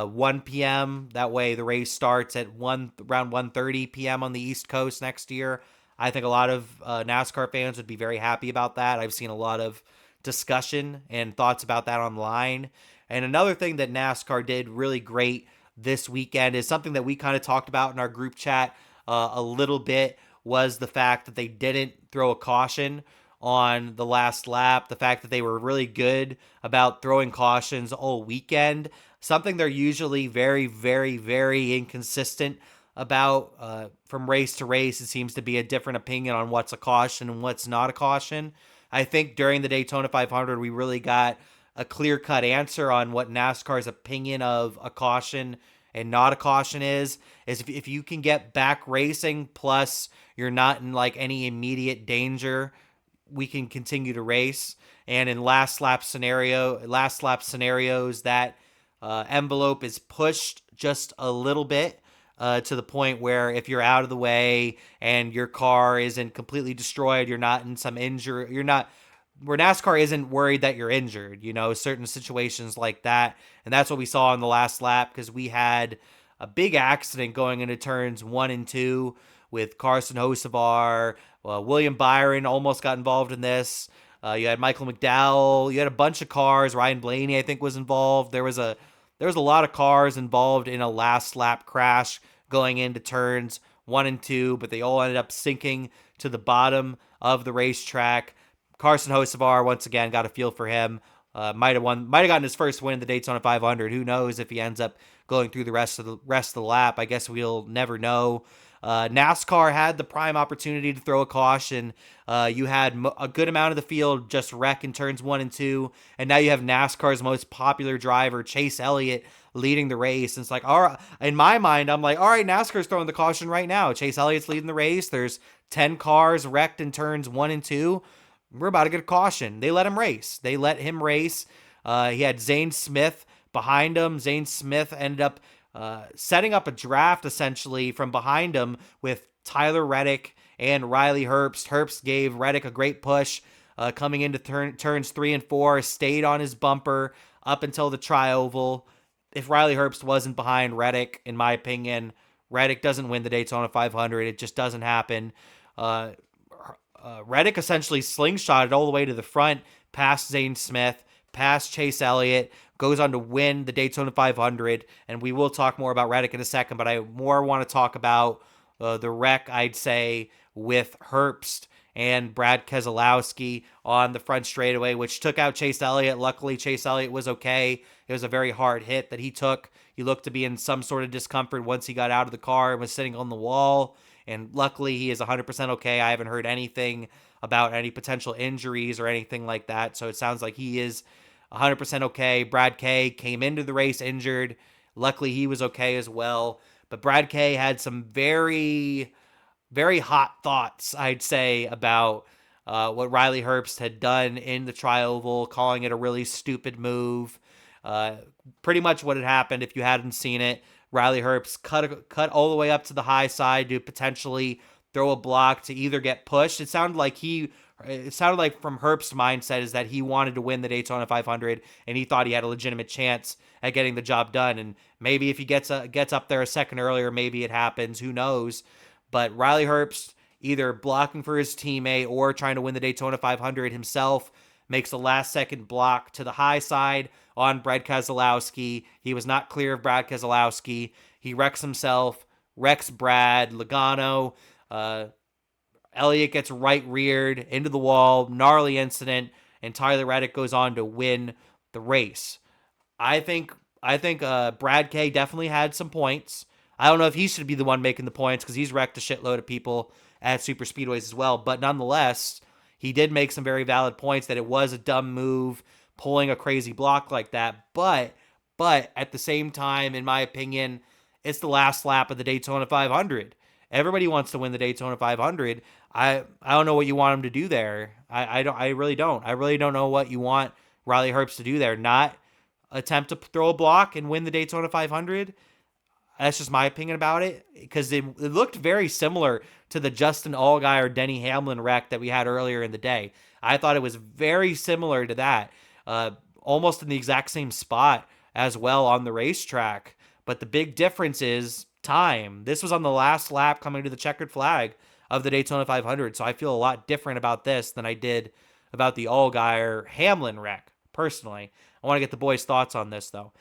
1 p.m. That way the race starts at around 1:30 p.m. on the East Coast next year. I think a lot of NASCAR fans would be very happy about that. I've seen a lot of discussion and thoughts about that online. And another thing that NASCAR did really great this weekend is something that we kind of talked about in our group chat a little bit, was the fact that they didn't throw a caution on the last lap, the fact that they were really good about throwing cautions all weekend, something they're usually very, very, very inconsistent about from race to race. It seems to be a different opinion on what's a caution and what's not a caution. I think during the Daytona 500, we really got a clear-cut answer on what NASCAR's opinion of a caution and not a caution is if you can get back racing, plus you're not in like any immediate danger, we can continue to race. And in last lap scenarios, that envelope is pushed just a little bit to the point where if you're out of the way and your car isn't completely destroyed, you're not in some injury, where NASCAR isn't worried that you're injured, certain situations like that. And that's what we saw in the last lap, because we had a big accident going into turns 1 and 2 with Carson Hocevar. William Byron almost got involved in this. You had Michael McDowell. You had a bunch of cars. Ryan Blaney, I think, was involved. There was a lot of cars involved in a last lap crash going into turns 1 and 2, but they all ended up sinking to the bottom of the racetrack. Carson Hocevar, once again, got a feel for him. Might have gotten his first win in the Daytona 500. Who knows if he ends up going through the rest of the lap? I guess we'll never know. NASCAR had the prime opportunity to throw a caution. You had a good amount of the field just wreck in turns 1 and 2, and now you have NASCAR's most popular driver, Chase Elliott, leading the race. And it's like, all right, in my mind, I'm like, all right, NASCAR's throwing the caution right now. Chase Elliott's leading the race. There's 10 cars wrecked in turns 1 and 2. We're about to get a caution. They let him race. He had Zane Smith behind him. Zane Smith ended up setting up a draft, essentially, from behind him with Tyler Reddick and Riley Herbst. Herbst gave Reddick a great push coming into turns 3 and 4, stayed on his bumper up until the tri-oval. If Riley Herbst wasn't behind Reddick, in my opinion, Reddick doesn't win the Daytona 500. It just doesn't happen. Reddick essentially slingshotted all the way to the front, past Zane Smith, past Chase Elliott, goes on to win the Daytona 500, and we will talk more about Reddick in a second, but I more want to talk about the wreck, I'd say, with Herbst and Brad Keselowski on the front straightaway, which took out Chase Elliott. Luckily, Chase Elliott was okay. It was a very hard hit that he took. He looked to be in some sort of discomfort once he got out of the car and was sitting on the wall. And luckily, he is 100% okay. I haven't heard anything about any potential injuries or anything like that. So it sounds like he is 100% okay. Brad K came into the race injured. Luckily, he was okay as well. But Brad K had some very, very hot thoughts, I'd say, about what Riley Herbst had done in the tri-oval, calling it a really stupid move. Pretty much what had happened, if you hadn't seen it, Riley Herbst cut all the way up to the high side to potentially throw a block to either get pushed. It sounded like from Herbst's mindset is that he wanted to win the Daytona 500 and he thought he had a legitimate chance at getting the job done. And maybe if he gets up there a second earlier, maybe it happens. Who knows? But Riley Herbst, either blocking for his teammate or trying to win the Daytona 500 himself, makes a last-second block to the high side on Brad Keselowski. He was not clear of Brad Keselowski. He wrecks himself, wrecks Brad, Logano. Elliott gets right-reared into the wall, gnarly incident, and Tyler Reddick goes on to win the race. I think Brad K definitely had some points. I don't know if he should be the one making the points because he's wrecked a shitload of people at super speedways as well, but nonetheless, he did make some very valid points that it was a dumb move, pulling a crazy block like that. But at the same time, in my opinion, it's the last lap of the Daytona 500. Everybody wants to win the Daytona 500. I don't know what you want him to do there. I really don't. I really don't know what you want Riley Herbst to do there. Not attempt to throw a block and win the Daytona 500. That's just my opinion about it, because it looked very similar to the Justin Allgaier Denny Hamlin wreck that we had earlier in the day. I thought it was very similar to that, almost in the exact same spot as well on the racetrack. But the big difference is time. This was on the last lap coming to the checkered flag of the Daytona 500, so I feel a lot different about this than I did about the Allgaier Hamlin wreck, personally. I want to get the boys' thoughts on this, though.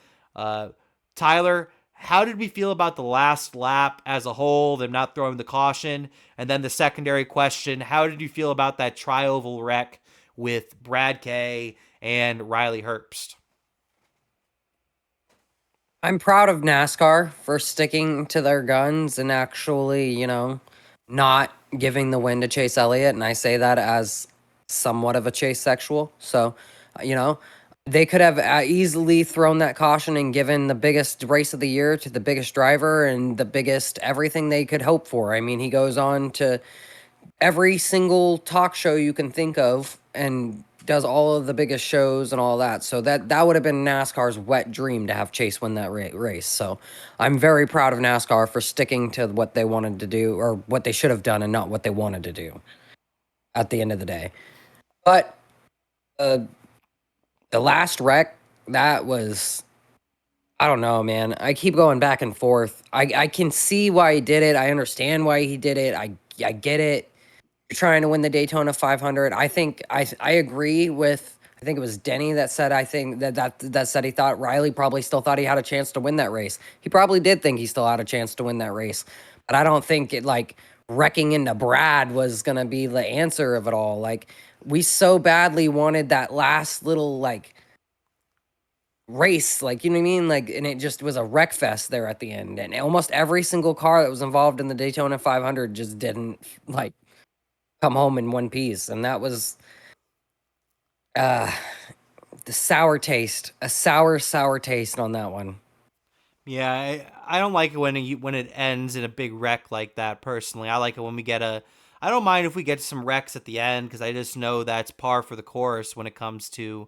Tyler, how did we feel about the last lap as a whole, them not throwing the caution? And then the secondary question, how did you feel about that tri-oval wreck with Brad Kay and Riley Herbst? I'm proud of NASCAR for sticking to their guns and actually, not giving the win to Chase Elliott. And I say that as somewhat of a Chase sexual. So, you know, they could have easily thrown that caution and given the biggest race of the year to the biggest driver and the biggest everything they could hope for. I mean, he goes on to every single talk show you can think of and does all of the biggest shows and all that. So that would have been NASCAR's wet dream to have Chase win that race. So I'm very proud of NASCAR for sticking to what they wanted to do, or what they should have done, and not what they wanted to do at the end of the day. But the last wreck, that was, I don't know, man. I keep going back and forth. I can see why he did it. I understand why he did it. I get it. You're trying to win the Daytona 500. I think I agree with, I think it was Denny that said, I think that said he thought Riley probably still thought he had a chance to win that race. He probably did think he still had a chance to win that race. But I don't think it, like, wrecking into Brad was going to be the answer of it all. Like, we so badly wanted that last little, like, race, like, you know what I mean? Like, and it just was a wreck fest there at the end. And almost every single car that was involved in the Daytona 500 just didn't, like, come home in one piece. And that was the sour taste, a sour taste on that one. Yeah, I don't like it when it ends in a big wreck like that, personally. I like it when we get I don't mind if we get some wrecks at the end, because I just know that's par for the course when it comes to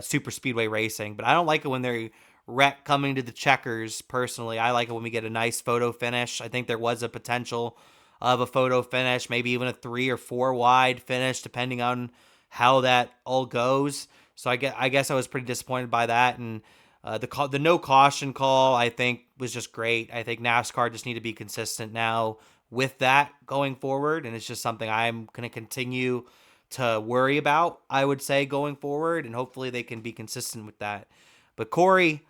super speedway racing. But I don't like it when they wreck coming to the checkers, personally. I like it when we get a nice photo finish. I think there was a potential of a photo finish, maybe even a 3 or 4 wide finish, depending on how that all goes. So I guess I was pretty disappointed by that. And the no caution call, I think, was just great. I think NASCAR just need to be consistent now with that going forward, and it's just something I'm going to continue to worry about, I would say, going forward, and hopefully they can be consistent with that. But Cory,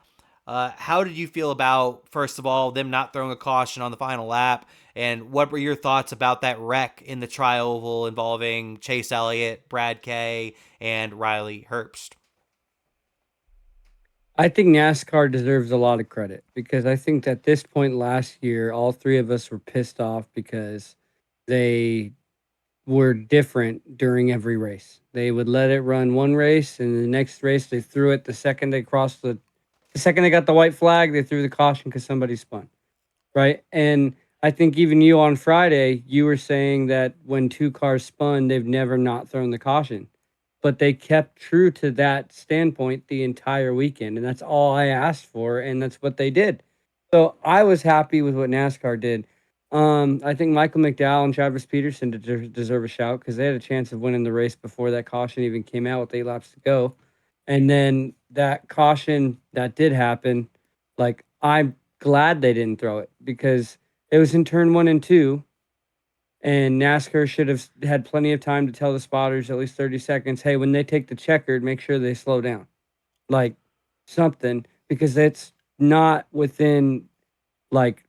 how did you feel about, first of all, them not throwing a caution on the final lap, and what were your thoughts about that wreck in the tri-oval involving Chase Elliott, Brad Kay, and Riley Herbst? I think NASCAR deserves a lot of credit, because I think at this point last year, all three of us were pissed off because they were different during every race. They would let it run one race, and the next race they threw it the second they crossed the second they got the white flag, they threw the caution because somebody spun. Right? And I think even you on Friday, you were saying that when 2 cars spun, they've never not thrown the caution. But they kept true to that standpoint the entire weekend, and that's all I asked for, and that's what they did. So I was happy with what NASCAR did. I think Michael McDowell and Travis Peterson deserve a shout, because they had a chance of winning the race before that caution even came out with 8 laps to go. And then that caution that did happen, like, I'm glad they didn't throw it, because it was in turn 1 and 2. And NASCAR should have had plenty of time to tell the spotters, at least 30 seconds, hey, when they take the checkered, make sure they slow down. Like, something, because it's not within, like,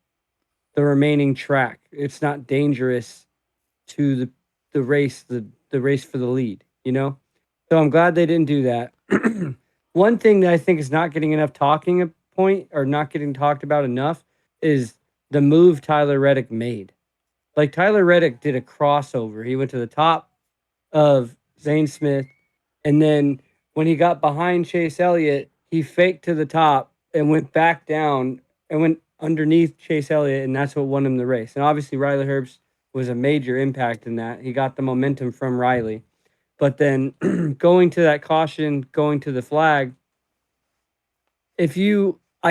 the remaining track. It's not dangerous to the race, the race for the lead, you know? So I'm glad they didn't do that. One thing that I think is not getting enough talking point, or not getting talked about enough, is the move Tyler Reddick made. Like, Tyler Reddick did a crossover. He went to the top of Zane Smith, and then when he got behind Chase Elliott, he faked to the top and went back down and went underneath Chase Elliott, and that's what won him the race. And obviously, Riley Herbst was a major impact in that. He got the momentum from Riley. But then going to that caution, going to the flag, I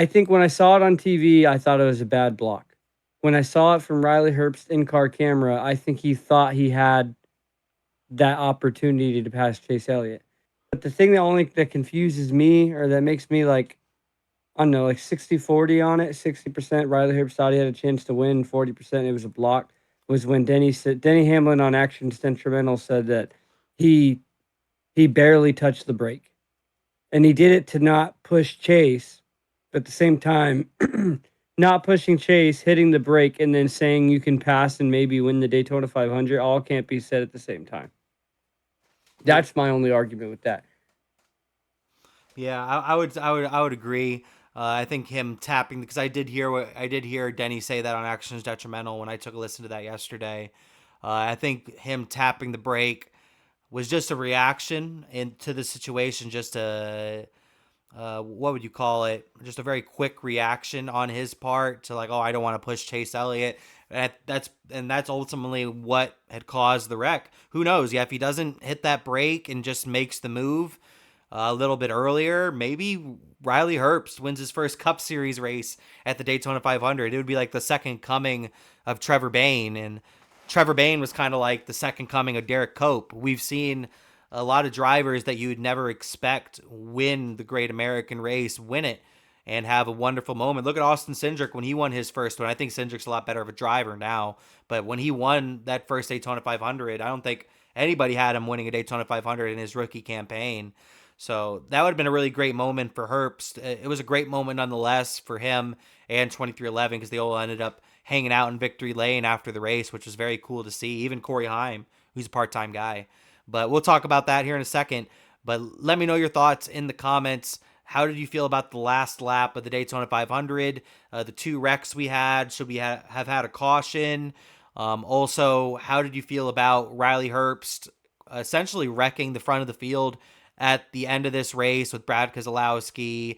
think when I saw it on TV, I thought it was a bad block. When I saw it from Riley Herbst's in-car camera, I think he thought he had that opportunity to pass Chase Elliott. But the thing that confuses me, or that makes me like, I don't know, like 60-40 on it, 60% Riley Herbst thought he had a chance to win, 40% it was a block, was when Denny Hamlin on Action Sentimental said that he barely touched the brake. And he did it to not push Chase, but at the same time, not pushing Chase, hitting the brake, and then saying you can pass and maybe win the Daytona 500, all can't be said at the same time. That's my only argument with that. Yeah, I would agree. I think him tapping, because I did hear Denny say that on Actions Detrimental when I took a listen to that yesterday. I think him tapping the brake was just a reaction to the situation, just a what would you call it? Just a very quick reaction on his part to like, oh, I don't want to push Chase Elliott. And that's ultimately what had caused the wreck. Who knows? Yeah, if he doesn't hit that brake and just makes the move a little bit earlier, maybe Riley Herbst wins his first Cup Series race at the Daytona 500. It would be like the second coming of Trevor Bayne, and Trevor Bayne was kind of like the second coming of Derek Cope. We've seen a lot of drivers that you would never expect win the Great American Race, win it, and have a wonderful moment. Look at Austin Cindric when he won his first one. I think Cindric's a lot better of a driver now, but when he won that first Daytona 500, I don't think anybody had him winning a Daytona 500 in his rookie campaign. So that would have been a really great moment for Herbst. It was a great moment nonetheless for him and 2311, because they all ended up hanging out in victory lane after the race, which was very cool to see. Even Corey Heim, who's a part-time guy. But we'll talk about that here in a second. But let me know your thoughts in the comments. How did you feel about the last lap of the Daytona 500? The two wrecks we had, should we have had a caution? Also, how did you feel about Riley Herbst essentially wrecking the front of the field at the end of this race with Brad Keselowski,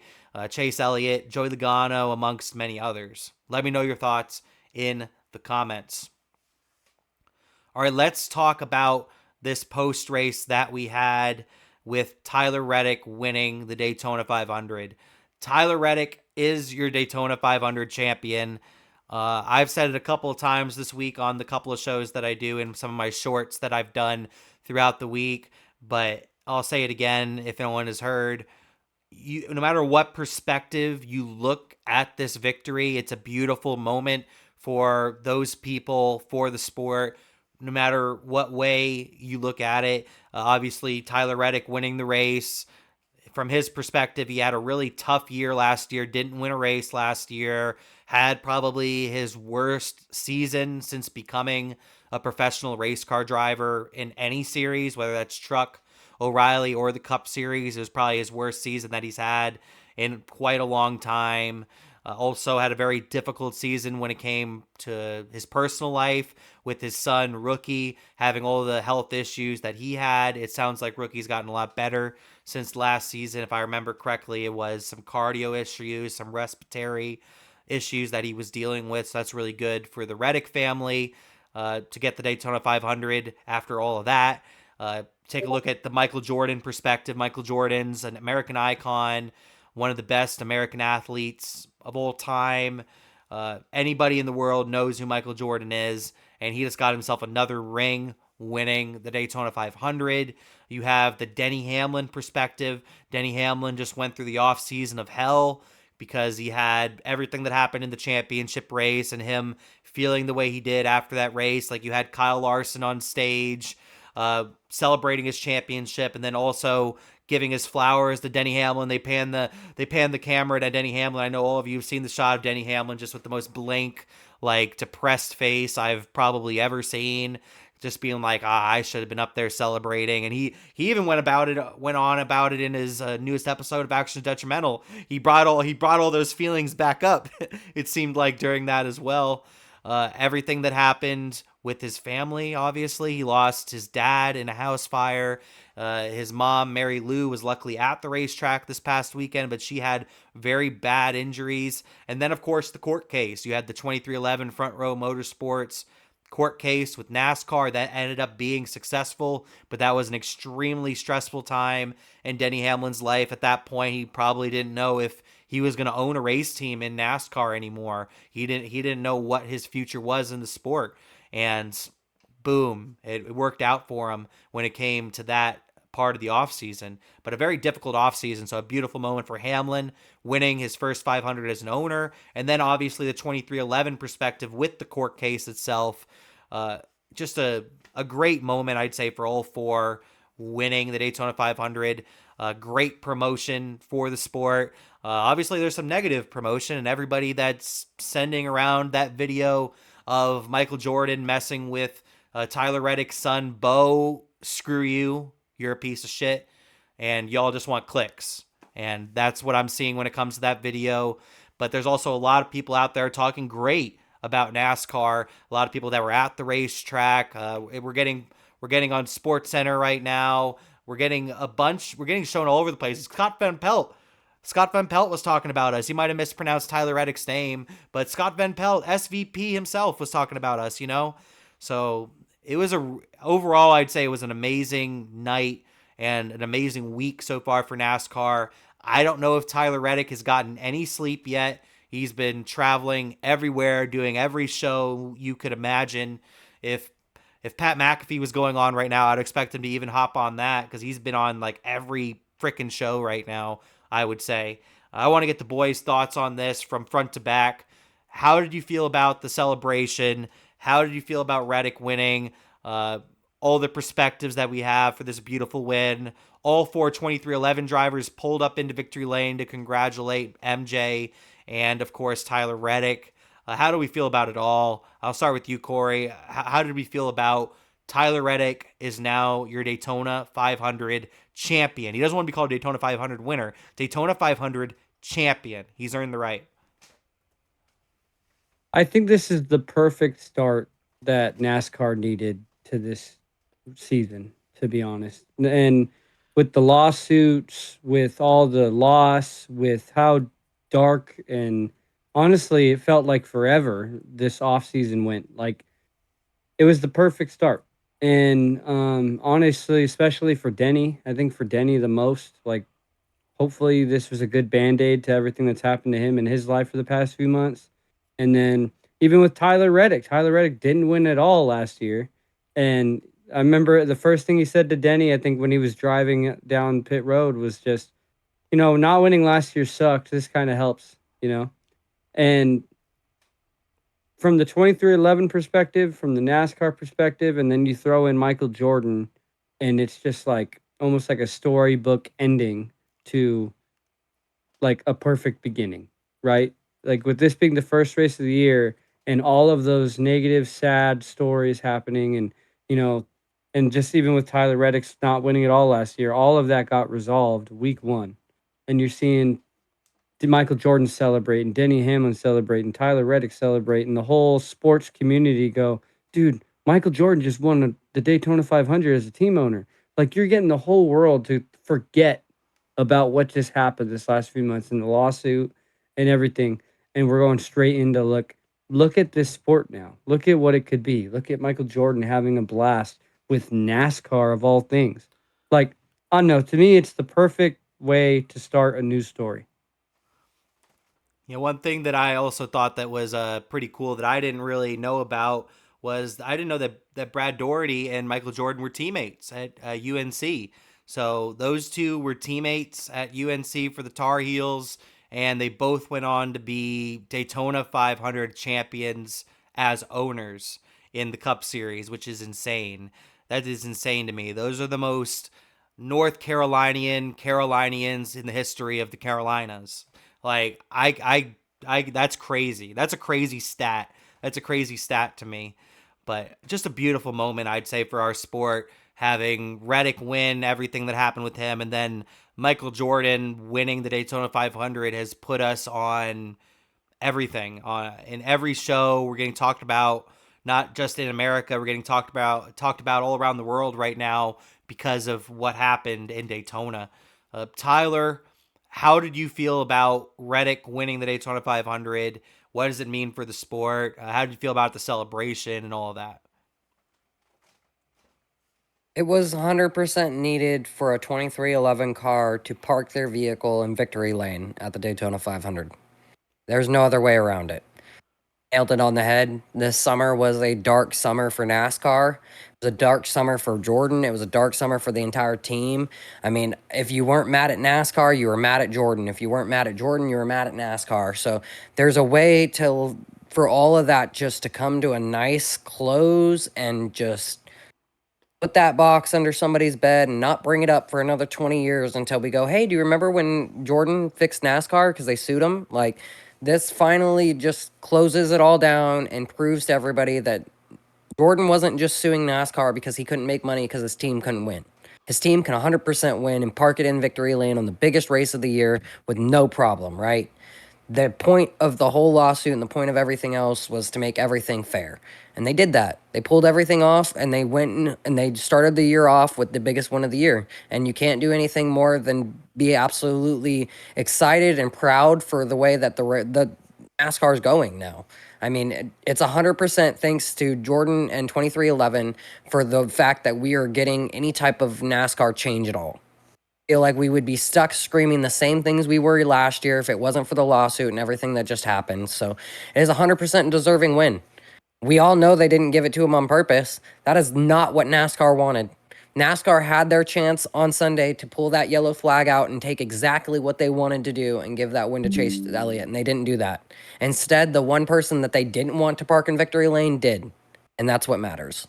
Chase Elliott, Joey Logano, amongst many others? Let me know your thoughts in the comments. All right, let's talk about this post-race that we had with Tyler Reddick winning the Daytona 500. Tyler Reddick is your Daytona 500 champion. I've said it a couple of times this week on the couple of shows that I do and some of my shorts that I've done throughout the week, but I'll say it again if no one has heard. No matter what perspective you look at this victory, it's a beautiful moment for those people, for the sport. No matter what way you look at it, obviously Tyler Reddick winning the race. From his perspective, he had a really tough year last year, didn't win a race last year, had probably his worst season since becoming a professional race car driver in any series, whether that's Truck, O'Reilly, or the Cup Series. It was probably his worst season that he's had in quite a long time. Also had a very difficult season when it came to his personal life with his son, Rookie, having all the health issues that he had. It sounds like Rookie's gotten a lot better since last season. If I remember correctly, it was some cardio issues, some respiratory issues that he was dealing with. So that's really good for the Reddick family to get the Daytona 500 after all of that. Take a look at the Michael Jordan perspective. Michael Jordan's an American icon, one of the best American athletes of all time. Anybody in the world knows who Michael Jordan is, and he just got himself another ring winning the Daytona 500. You have the Denny Hamlin perspective. Denny Hamlin just went through the offseason of hell because he had everything that happened in the championship race and him feeling the way he did after that race. Like, you had Kyle Larson on stage celebrating his championship, and then also giving his flowers to Denny Hamlin. They pan the camera to Denny Hamlin. I know all of you have seen the shot of Denny Hamlin just with the most blank, like, depressed face I've probably ever seen, just being like, I should have been up there celebrating. And he even went on about it in his newest episode of Action Detrimental. He brought all those feelings back up. It seemed like during that as well. everything that happened with his family. Obviously, he lost his dad in a house fire. His mom, Mary Lou, was luckily at the racetrack this past weekend, but she had very bad injuries. And then, of course, the court case. You had the 2311 Front Row Motorsports court case with NASCAR that ended up being successful, but that was an extremely stressful time in Denny Hamlin's life. At that point, he probably didn't know if he was going to own a race team in NASCAR anymore. He didn't know what his future was in the sport. And boom, it worked out for him when it came to that part of the offseason. But a very difficult offseason, so a beautiful moment for Hamlin, winning his first 500 as an owner, and then obviously the 2311 perspective with the court case itself. Just a great moment, I'd say, for all four, winning the Daytona 500. Great promotion for the sport. Obviously, there's some negative promotion, and everybody that's sending around that video of Michael Jordan messing with Tyler Reddick's son, Bo, screw you. You're a piece of shit. And y'all just want clicks. And that's what I'm seeing when it comes to that video. But there's also a lot of people out there talking great about NASCAR. A lot of people that were at the racetrack. We're getting on Sports Center right now. We're getting shown all over the place. Scott Van Pelt was talking about us. He might have mispronounced Tyler Reddick's name, but Scott Van Pelt, SVP himself, was talking about us, So it was overall, I'd say it was an amazing night and an amazing week so far for NASCAR. I don't know if Tyler Reddick has gotten any sleep yet. He's been traveling everywhere, doing every show you could imagine. If Pat McAfee was going on right now, I'd expect him to even hop on that because he's been on like every freaking show right now, I would say. I want to get the boys' thoughts on this from front to back. How did you feel about the celebration? How did you feel about Reddick winning? All the perspectives that we have for this beautiful win. All four 2311 drivers pulled up into victory lane to congratulate MJ and, of course, Tyler Reddick. How do we feel about it all? I'll start with you, Cory. How did we feel about Tyler Reddick is now your Daytona 500 champion? He doesn't want to be called Daytona 500 winner. Daytona 500 champion. He's earned the right. I think this is the perfect start that NASCAR needed to this season, to be honest. And with the lawsuits, with all the loss, with how dark and honestly it felt like forever this offseason went, like it was the perfect start. And honestly, especially for Denny, I think for Denny the most, like hopefully this was a good band-aid to everything that's happened to him in his life for the past few months. And then even with Tyler Reddick didn't win at all last year. And I remember the first thing he said to Denny, I think when he was driving down pit road, was just, not winning last year sucked. This kind of helps, And from the 2311 perspective, from the NASCAR perspective, and then you throw in Michael Jordan, and it's just like almost like a storybook ending to like a perfect beginning, right? Like with this being the first race of the year and all of those negative, sad stories happening, and and just even with Tyler Reddick's not winning at all last year, all of that got resolved week one. And you're seeing Michael Jordan celebrating, Denny Hamlin celebrating, Tyler Reddick celebrating, the whole sports community go, dude, Michael Jordan just won the Daytona 500 as a team owner. Like you're getting the whole world to forget about what just happened this last few months in the lawsuit and everything. And we're going straight into look at this sport now. Look at what it could be. Look at Michael Jordan having a blast with NASCAR of all things. Like, I don't know. To me, it's the perfect way to start a news story. One thing that I also thought that was pretty cool that I didn't really know about was I didn't know that Brad Doherty and Michael Jordan were teammates at UNC. So those two were teammates at UNC for the Tar Heels, and they both went on to be Daytona 500 champions as owners in the Cup Series, which is insane. That is insane to me. Those are the most North Carolinians in the history of the Carolinas. Like I that's crazy. That's a crazy stat. That's a crazy stat to me. But just a beautiful moment, I'd say, for our sport, having Reddick win everything that happened with him, and then Michael Jordan winning the Daytona 500 has put us on everything. In every show, we're getting talked about, not just in America. We're getting talked about all around the world right now because of what happened in Daytona. Tyler, how did you feel about Reddick winning the Daytona 500? What does it mean for the sport? How did you feel about the celebration and all of that? It was 100% needed for a 2311 car to park their vehicle in victory lane at the Daytona 500. There's no other way around it. Nailed it on the head. This summer was a dark summer for NASCAR. It was a dark summer for Jordan. It was a dark summer for the entire team. I mean, if you weren't mad at NASCAR, you were mad at Jordan. If you weren't mad at Jordan, you were mad at NASCAR. So there's a way for all of that just to come to a nice close and just put that box under somebody's bed and not bring it up for another 20 years until we go, hey, do you remember when Jordan fixed NASCAR because they sued him? Like, this finally just closes it all down and proves to everybody that Jordan wasn't just suing NASCAR because he couldn't make money because his team couldn't win. His team can 100% win and park it in victory lane on the biggest race of the year with no problem, right? The point of the whole lawsuit and the point of everything else was to make everything fair. And they did that. They pulled everything off, and they went and they started the year off with the biggest win of the year. And you can't do anything more than be absolutely excited and proud for the way that the NASCAR is going now. I mean, it's 100% thanks to Jordan and 2311 for the fact that we are getting any type of NASCAR change at all. Feel like we would be stuck screaming the same things we were last year if it wasn't for the lawsuit and everything that just happened. So it is 100% deserving win. We all know they didn't give it to him on purpose. That is not what NASCAR wanted. NASCAR had their chance on Sunday to pull that yellow flag out and take exactly what they wanted to do and give that win to Chase Elliott, and they didn't do that. Instead, the one person that they didn't want to park in victory lane did, and that's what matters.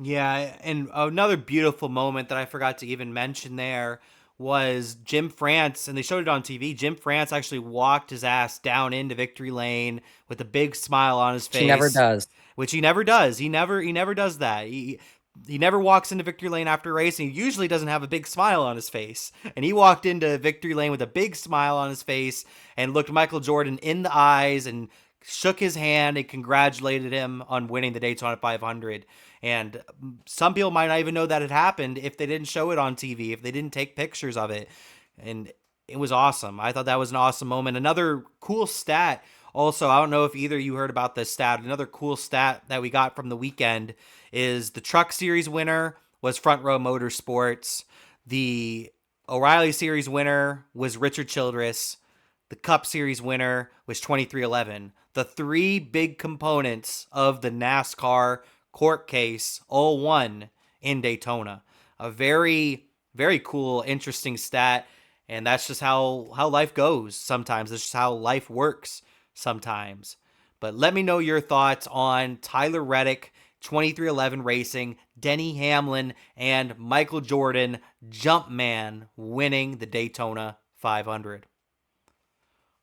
Yeah, and another beautiful moment that I forgot to even mention there was Jim France, and they showed it on TV. Jim France actually walked his ass down into victory lane with a big smile on his face. She never does. Which he never does. He never does that. He never walks into victory lane after a race, and he usually doesn't have a big smile on his face. And he walked into victory lane with a big smile on his face and looked Michael Jordan in the eyes and shook his hand and congratulated him on winning the Daytona 500. And some people might not even know that it happened if they didn't show it on TV, if they didn't take pictures of it. And it was awesome. I thought that was an awesome moment. Another cool stat. Also, I don't know if either of you heard about this stat. Another cool stat that we got from the weekend is the Truck Series winner was Front Row Motorsports. The O'Reilly Series winner was Richard Childress. The Cup Series winner was 2311. The three big components of the NASCAR court case all won in Daytona. A very, very cool, interesting stat. And that's just how life goes sometimes. That's just how life works sometimes. But let me know your thoughts on Tyler Reddick, 2311 Racing, Denny Hamlin, and Michael Jordan, Jumpman, winning the Daytona 500.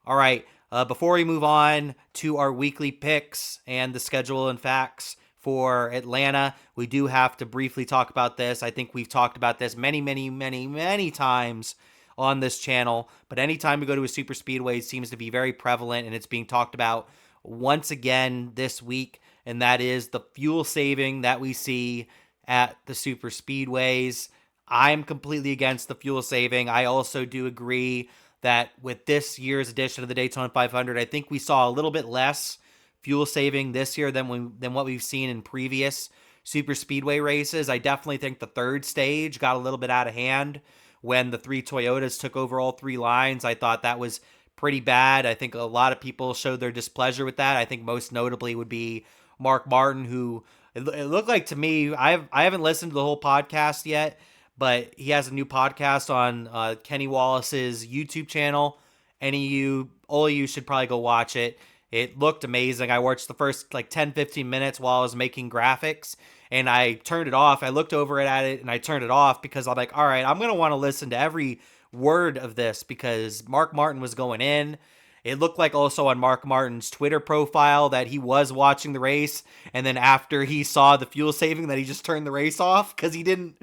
All right, before we move on to our weekly picks and the schedule and facts for Atlanta, we do have to briefly talk about this. I think we've talked about this many times on this channel, but anytime we go to a super speedway, it seems to be very prevalent, and it's being talked about once again this week, and that is the fuel saving that we see at the super speedways. I'm completely against the fuel saving. I also do agree that with this year's edition of the Daytona 500, I think we saw a little bit less fuel saving this year than what we've seen in previous super speedway races. I definitely think the third stage got a little bit out of hand when the three Toyotas took over all three lines. I thought that was pretty bad. I think a lot of people showed their displeasure with that. I think most notably would be Mark Martin, who it looked like to me, I haven't listened to the whole podcast yet, but he has a new podcast on Kenny Wallace's YouTube channel. All of you should probably go watch it. It looked amazing. I watched the first 10-15 minutes while I was making graphics, and I turned it off. I looked over at it, and I turned it off because I'm like, all right, I'm going to want to listen to every word of this because Mark Martin was going in. It looked like also on Mark Martin's Twitter profile that he was watching the race, and then after he saw the fuel saving that he just turned the race off because he didn't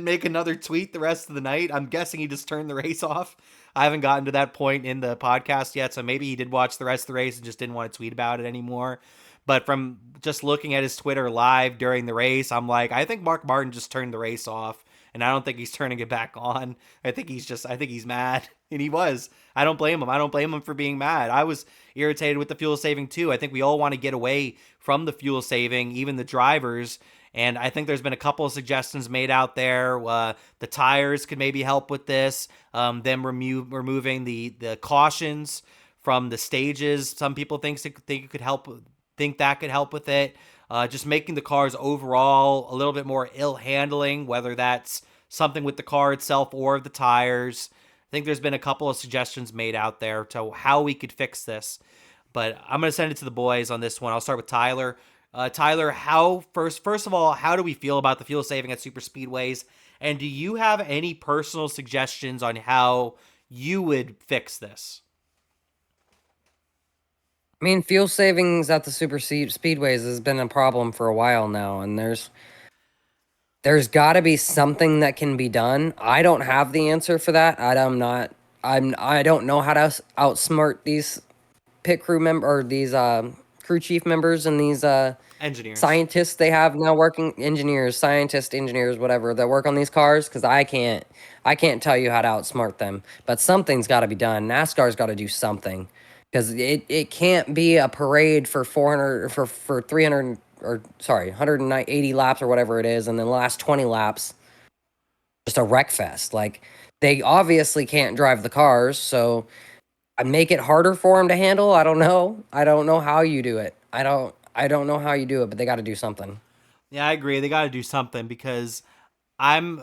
make another tweet the rest of the night. I'm guessing he just turned the race off. I haven't gotten to that point in the podcast yet, so maybe he did watch the rest of the race and just didn't want to tweet about it anymore. But from just looking at his Twitter live during the race, I'm like, I think Mark Martin just turned the race off, and I don't think he's turning it back on. I think he's mad, and he was. I don't blame him. I don't blame him for being mad. I was irritated with the fuel saving too. I think we all want to get away from the fuel saving, even the drivers. And I think there's been a couple of suggestions made out there. The tires could maybe help with this. Them removing the cautions from the stages. Some people think it could help. Think that could help with it. Just making the cars overall a little bit more ill handling, whether that's something with the car itself or the tires. I think there's been a couple of suggestions made out there to how we could fix this. But I'm going to send it to the boys on this one. I'll start with Tyler. Tyler, first of all, how do we feel about the fuel saving at super speedways? And do you have any personal suggestions on how you would fix this? I mean, fuel savings at the speedways has been a problem for a while now, and there's got to be something that can be done. I don't have the answer for that. I don't know how to outsmart these pit crew or these crew chief members and these engineers, scientists they have now working, engineers, whatever, that work on these cars, because I can't tell you how to outsmart them. But something's got to be done. NASCAR's got to do something, because it can't be a parade for 300 or 180 laps or whatever it is, and then the last 20 laps just a wreck fest. Like, they obviously can't drive the cars, so I make it harder for them to handle. I don't know how you do it. I don't know how you do it, but they got to do something. Yeah, I agree. They got to do something, because I'm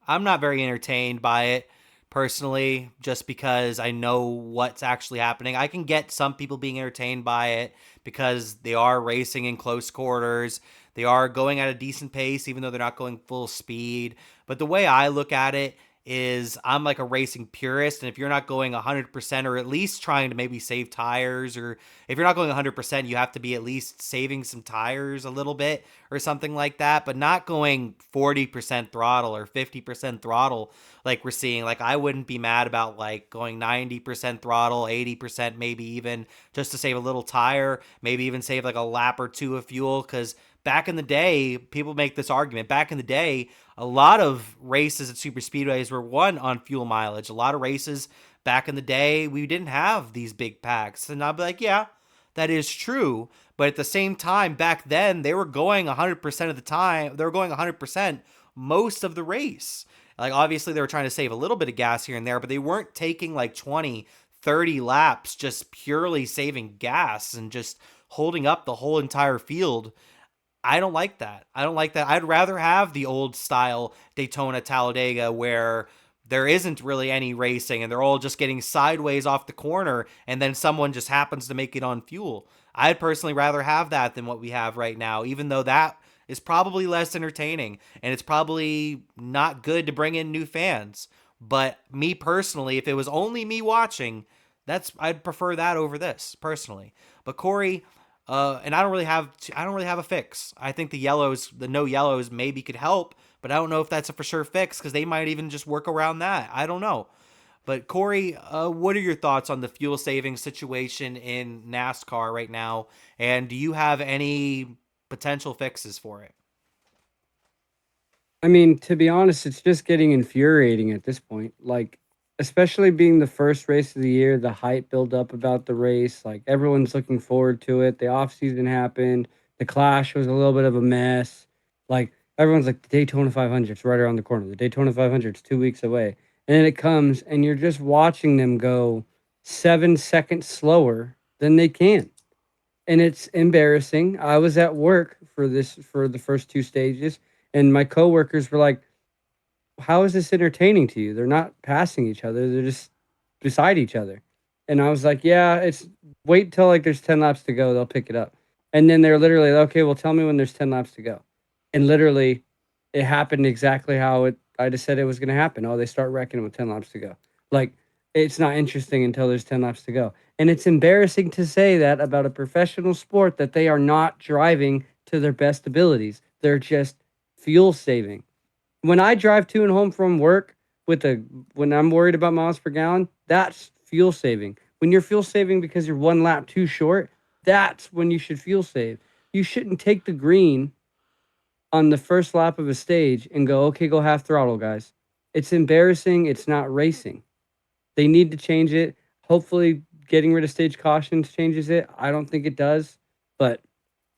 not very entertained by it personally, just because I know what's actually happening. I can get some people being entertained by it because they are racing in close quarters. They are going at a decent pace, even though they're not going full speed. But the way I look at it is, I'm like a racing purist, and if you're not going 100%, or at least trying to maybe save tires, or if you're not going 100%, you have to be at least saving some tires a little bit or something like that, but not going 40% throttle or 50% throttle like we're seeing. Like, I wouldn't be mad about like going 90% throttle, 80% maybe, even just to save a little tire, maybe even save like a lap or two of fuel. Because back in the day, people make this argument, back in the day, a lot of races at super speedways were won on fuel mileage. A lot of races back in the day, we didn't have these big packs. And I'll be like, yeah, that is true. But at the same time, back then, they were going 100% of the time. They were going 100% most of the race. Like, obviously, they were trying to save a little bit of gas here and there, but they weren't taking like 20, 30 laps just purely saving gas and just holding up the whole entire field. I don't like that. I'd rather have the old style Daytona Talladega, where there isn't really any racing and they're all just getting sideways off the corner, and then someone just happens to make it on fuel. I'd personally rather have that than what we have right now, even though that is probably less entertaining and it's probably not good to bring in new fans. But me personally, if it was only me watching, I'd prefer that over this personally. But Cory, and I don't really have a fix. I think the no yellows maybe could help, but I don't know if that's a for sure fix, because they might even just work around that. I don't know. But Cory, what are your thoughts on the fuel saving situation in NASCAR right now? And do you have any potential fixes for it? I mean, to be honest, it's just getting infuriating at this point. Like, especially being the first race of the year, the hype build up about the race. Like, everyone's looking forward to it. The off season happened. The Clash was a little bit of a mess. Like, everyone's like, the Daytona 500's right around the corner. The Daytona 500's 2 weeks away. And then it comes, and you're just watching them go 7 seconds slower than they can. And it's embarrassing. I was at work for the first two stages, and my coworkers were like, how is this entertaining to you? They're not passing each other. They're just beside each other. And I was like, yeah, it's wait till like there's 10 laps to go. They'll pick it up. And then they're literally, okay, well, tell me when there's 10 laps to go. And literally it happened exactly how I just said it was going to happen. Oh, they start wrecking with 10 laps to go. Like, it's not interesting until there's 10 laps to go. And it's embarrassing to say that about a professional sport, that they are not driving to their best abilities. They're just fuel saving. When I drive to and home from work when I'm worried about miles per gallon, that's fuel saving. When you're fuel saving because you're one lap too short, that's when you should fuel save. You shouldn't take the green on the first lap of a stage and go, okay, go half throttle, guys. It's embarrassing. It's not racing. They need to change it. Hopefully, getting rid of stage cautions changes it. I don't think it does, but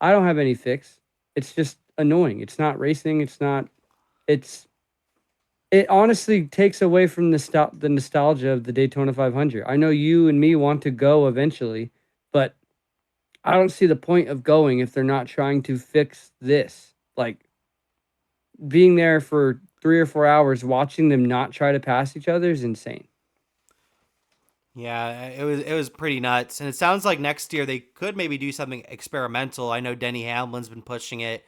I don't have any fix. It's just annoying. It's not racing. It's not. It honestly takes away from the nostalgia of the Daytona 500. I know you and me want to go eventually, but I don't see the point of going if they're not trying to fix this. Like being there for 3 or 4 hours, watching them not try to pass each other is insane. Yeah, it was pretty nuts. And it sounds like next year they could maybe do something experimental. I know Denny Hamlin's been pushing it.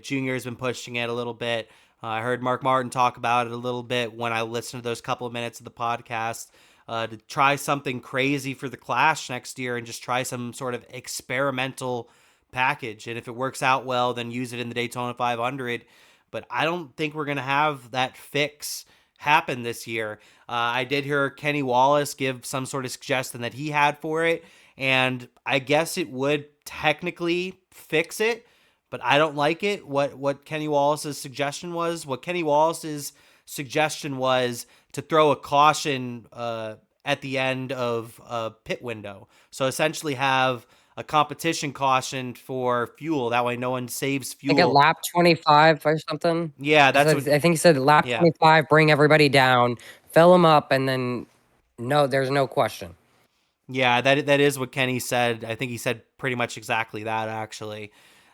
Junior's been pushing it a little bit. I heard Mark Martin talk about it a little bit when I listened to those couple of minutes of the podcast, to try something crazy for the Clash next year and just try some sort of experimental package. And if it works out well, then use it in the Daytona 500. But I don't think we're going to have that fix happen this year. I did hear Kenny Wallace give some sort of suggestion that he had for it, and I guess it would technically fix it, but I don't like it. What Kenny Wallace's suggestion was? What Kenny Wallace's suggestion was to throw a caution at the end of a pit window. So essentially have a competition caution for fuel. That way no one saves fuel. Like at lap 25 or something. Yeah, that's what, I think he said lap yeah. 25, bring everybody down, fill them up, and then there's no question. Yeah, that is what Kenny said. I think he said pretty much exactly that, actually.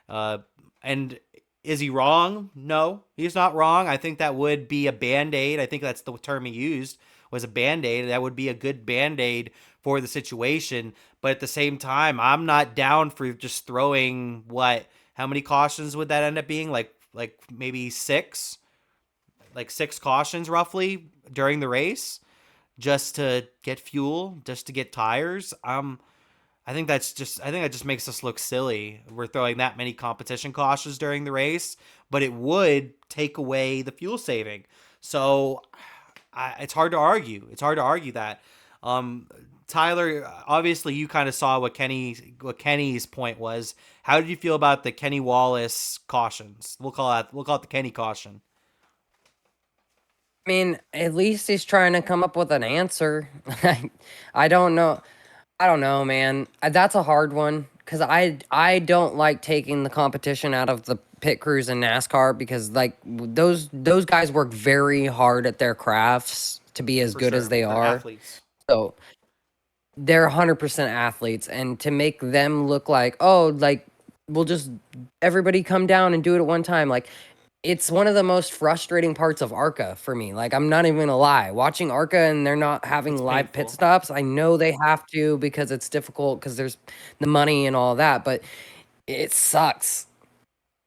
And is he wrong? No, he's not wrong. I think that would be a Band-Aid. I think that's the term he used, was a Band-Aid. That would be a good Band-Aid for the situation. But at the same time, I'm not down for just throwing how many cautions would that end up being? Like maybe six cautions roughly during the race, just to get fuel, just to get tires. I think that just makes us look silly. We're throwing that many competition cautions during the race, but it would take away the fuel saving. So it's hard to argue. It's hard to argue that. Tyler, obviously you kind of saw what Kenny's point was. How did you feel about the Kenny Wallace cautions? We'll call it the Kenny caution. I mean, at least he's trying to come up with an answer. I don't know. I don't know, man. That's a hard one because I don't like taking the competition out of the pit crews in NASCAR because like those guys work very hard at their crafts to be as good as they are. Athletes. So they're 100% athletes, and to make them look like, oh, like we'll just everybody come down and do it at one time, like. It's one of the most frustrating parts of ARCA for me. Like, I'm not even gonna lie. Watching ARCA and they're not having live pit stops, I know they have to because it's difficult because there's the money and all that, but it sucks.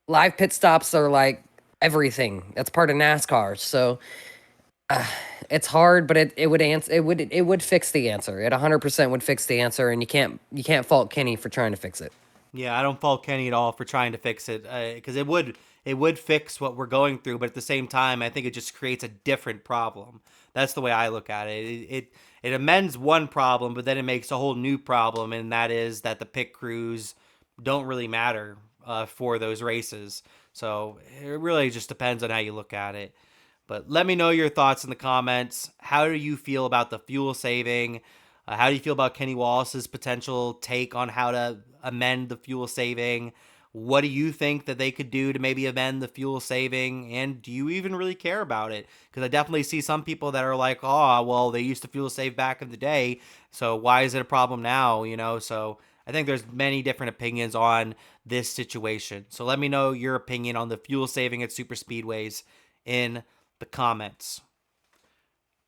Live pit stops are like everything. That's part of NASCAR. So it's hard, but it would fix the answer. It 100% would fix the answer, and you can't fault Kenny for trying to fix it. Yeah, I don't fault Kenny at all for trying to fix it, because it would fix what we're going through, but at the same time, I think it just creates a different problem. That's the way I look at it. It amends one problem, but then it makes a whole new problem, and that is that the pit crews don't really matter for those races. So it really just depends on how you look at it. But let me know your thoughts in the comments. How do you feel about the fuel saving? How do you feel about Kenny Wallace's potential take on how to amend the fuel saving? What do you think that they could do to maybe amend the fuel saving? And do you even really care about it? Because I definitely see some people that are like, oh, well, they used to fuel save back in the day, so why is it a problem now? So I think there's many different opinions on this situation. So let me know your opinion on the fuel saving at super speedways in the comments.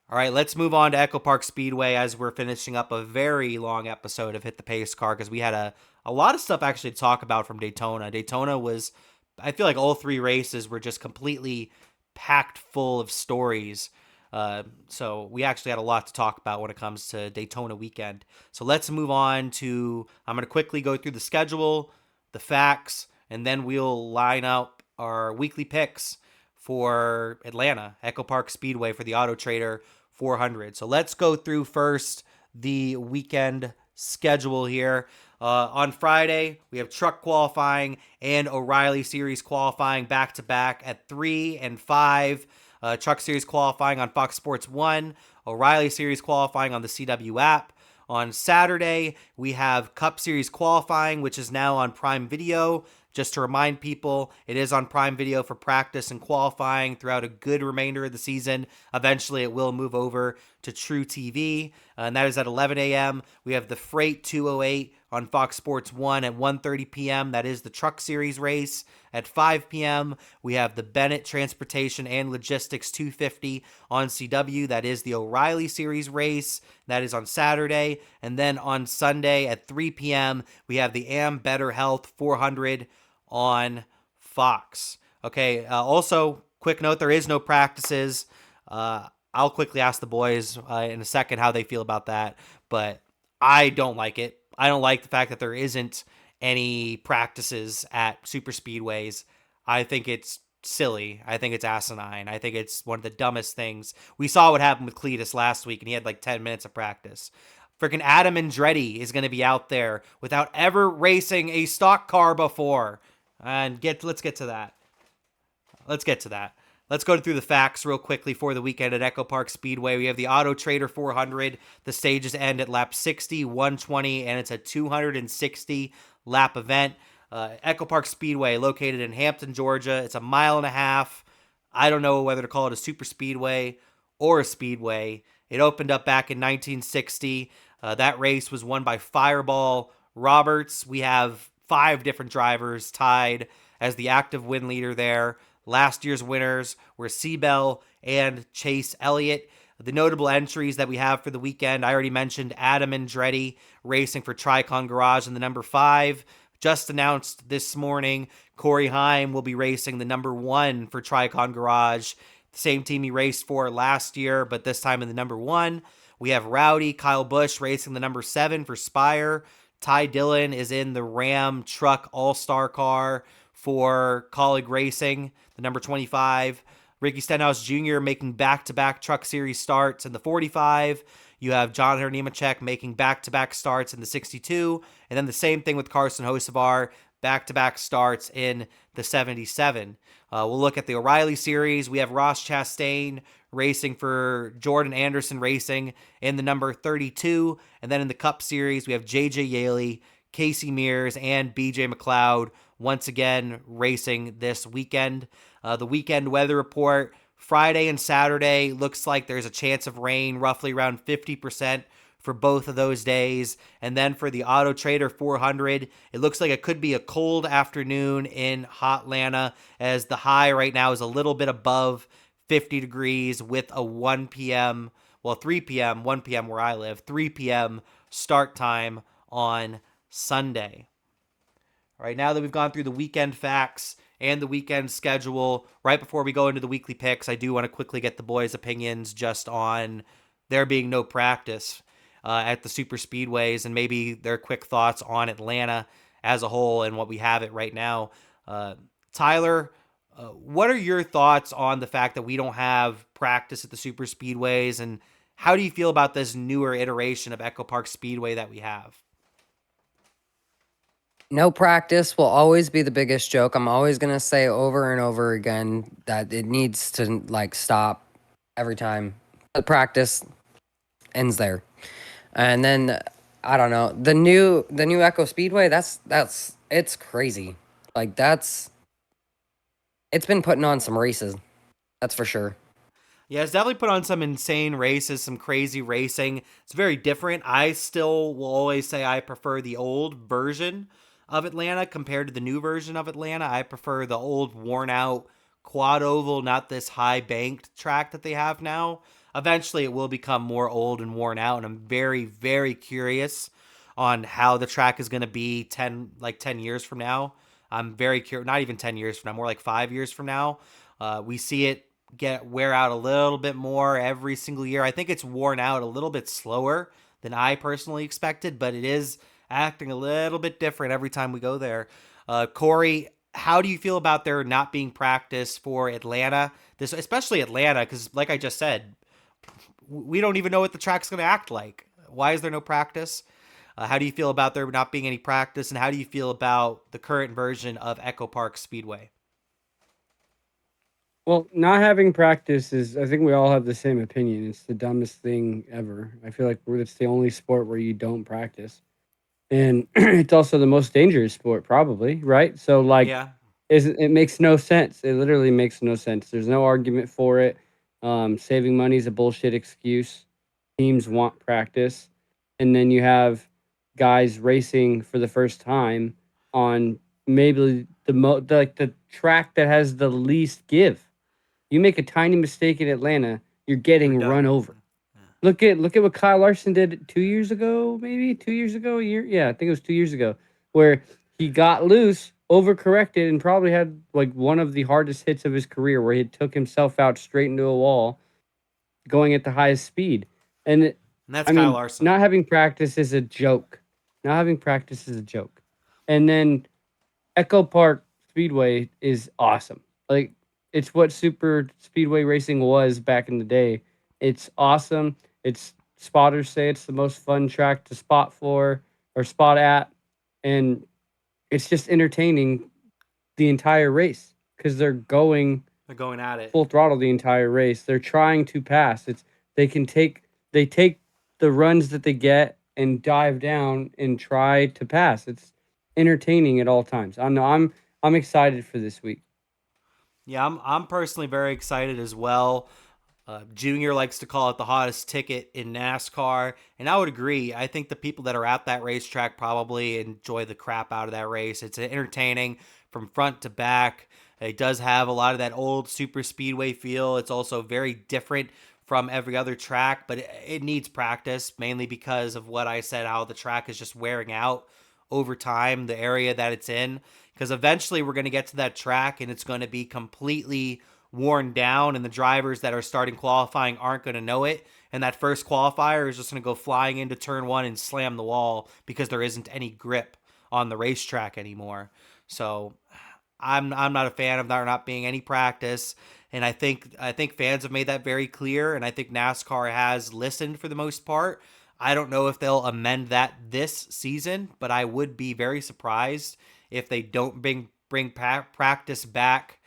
All right, let's move on to Echopark Speedway as we're finishing up a very long episode of Hit the Pacecar, because we had a lot of stuff actually to talk about from Daytona. Daytona was, I feel like all three races were just completely packed full of stories. So we actually had a lot to talk about when it comes to Daytona weekend. So let's move on to, I'm going to quickly go through the schedule, the facts, and then we'll line up our weekly picks for Atlanta, Echopark Speedway for the Auto Trader 400. So let's go through first the weekend schedule here. On Friday, we have truck qualifying and O'Reilly Series qualifying back to back at 3 and 5. Truck Series qualifying on Fox Sports 1, O'Reilly Series qualifying on the CW app. On Saturday, we have Cup Series qualifying, which is now on Prime Video. Just to remind people, it is on Prime Video for practice and qualifying throughout a good remainder of the season. Eventually, it will move over to True TV, and that is at 11 a.m. We have the Freight 208 on Fox Sports 1 at 1:30 p.m. That is the Truck Series race. At 5 p.m., we have the Bennett Transportation and Logistics 250 on CW. That is the O'Reilly Series race. That is on Saturday. And then on Sunday at 3 p.m., we have the Am Better Health 400 on Fox. Okay, also, quick note, there is no practices. I'll quickly ask the boys in a second how they feel about that, but I don't like it. I don't like the fact that there isn't any practices at super speedways. I think it's silly. I think it's asinine. I think it's one of the dumbest things. We saw what happened with Cleetus last week, and he had like 10 minutes of practice. Freaking Adam Andretti is going to be out there without ever racing a stock car before. And let's get to that. Let's go through the facts real quickly for the weekend at Echopark Speedway. We have the Auto Trader 400. The stages end at lap 60, 120, and it's a 260 lap event. Echopark Speedway, located in Hampton, Georgia. It's a 1.5 miles. I don't know whether to call it a super speedway or a speedway. It opened up back in 1960. That race was won by Fireball Roberts. We have 5 different drivers tied as the active win leader there. Last year's winners were Seabell and Chase Elliott. The notable entries that we have for the weekend, I already mentioned Adam Andretti racing for Tricon Garage in the number 5. Just announced this morning, Cory will be racing the number 1 for Tricon Garage. The same team he raced for last year, but this time in the number 1. We have Rowdy Kyle Busch racing the number 7 for Spire. Ty Dillon is in the Ram Truck All-Star car for Colleague Racing, the number 25. Ricky Stenhouse Jr. making back-to-back Truck Series starts in the 45. You have Jonathan Nemechek making back-to-back starts in the 62. And then the same thing with Carson Hocevar, back-to-back starts in the 77. We'll look at the O'Reilly Series. We have Ross Chastain racing for Jordan Anderson Racing in the number 32. And then in the Cup Series, we have J.J. Yaley, Casey Mears, and B.J. McLeod once again racing this weekend. The weekend weather report, Friday and Saturday, looks like there's a chance of rain, roughly around 50% for both of those days. And then for the Auto Trader 400, it looks like it could be a cold afternoon in Hotlanta, as the high right now is a little bit above 50 degrees with a 1 p.m., 3 p.m., 1 p.m. where I live, 3 p.m. start time on Sunday. All right, now that we've gone through the weekend facts and the weekend schedule, right before we go into the weekly picks, I do want to quickly get the boys' opinions just on there being no practice at the super speedways, and maybe their quick thoughts on Atlanta as a whole and what we have it right now. Tyler, what are your thoughts on the fact that we don't have practice at the super speedways, and how do you feel about this newer iteration of Echopark Speedway that we have? No practice will always be the biggest joke. I'm always going to say over and over again that it needs to stop every time the practice ends there. And then I don't know, the new Echo Speedway, it's crazy. It's been putting on some races. That's for sure. Yeah, it's definitely put on some insane races, some crazy racing. It's very different. I still will always say I prefer the old version of Atlanta compared to the new version of Atlanta. I prefer the old worn out quad oval, not this high banked track that they have now. Eventually it will become more old and worn out, and I'm very, very curious on how the track is going to be 10 years from now. I'm very curious, not even 10 years from now, more like 5 years from now. We see it wear out a little bit more every single year. I think it's worn out a little bit slower than I personally expected, but it is acting a little bit different every time we go there. Cory, how do you feel about there not being practice for Atlanta? This, especially Atlanta, because like I just said, we don't even know what the track's going to act like. Why is there no practice? How do you feel about there not being any practice, and how do you feel about the current version of Echopark Speedway? Well, not having practice is, I think we all have the same opinion. It's the dumbest thing ever. I feel like it's the only sport where you don't practice. And it's also the most dangerous sport, probably, right? So, like, Yeah, it makes no sense. It literally makes no sense. There's no argument for it. Saving money is a bullshit excuse. Teams want practice. And then you have guys racing for the first time on maybe the track that has the least give. You make a tiny mistake in Atlanta, you're you're getting run done. over. Look at what Kyle Larson did 2 years ago, maybe 2 years ago, a year. Yeah, I think it was 2 years ago, where he got loose, overcorrected, and probably had like one of the hardest hits of his career, where he took himself out straight into a wall, going at the highest speed. And And that's I Kyle mean, Larson. not having practice is a joke. Not having practice is a joke. And then Echo Park Speedway is awesome. Like, it's what super speedway racing was back in the day. It's awesome. It's spotters say it's the most fun track to spot for or spot at, and it's just entertaining the entire race because they're going They're going at it. full throttle the entire race. They're trying to pass. They take the runs that they get and dive down and try to pass. It's entertaining at all times. I'm excited for this week. Yeah, I'm personally very excited as well. Junior likes to call it the hottest ticket in NASCAR, and I would agree. I think the people that are at that racetrack probably enjoy the crap out of that race. It's entertaining from front to back. It does have a lot of that old super speedway feel. It's also very different from every other track, but it needs practice, mainly because of what I said, how the track is just wearing out over time, the area that it's in. Because eventually we're going to get to that track and it's going to be completely worn down, and the drivers that are starting qualifying aren't going to know it. And that first qualifier is just going to go flying into turn one and slam the wall because there isn't any grip on the racetrack anymore. So I'm not a fan of there not being any practice, and I think fans have made that very clear, and I think NASCAR has listened for the most part. I don't know if they'll amend that this season, but I would be very surprised if they don't bring practice back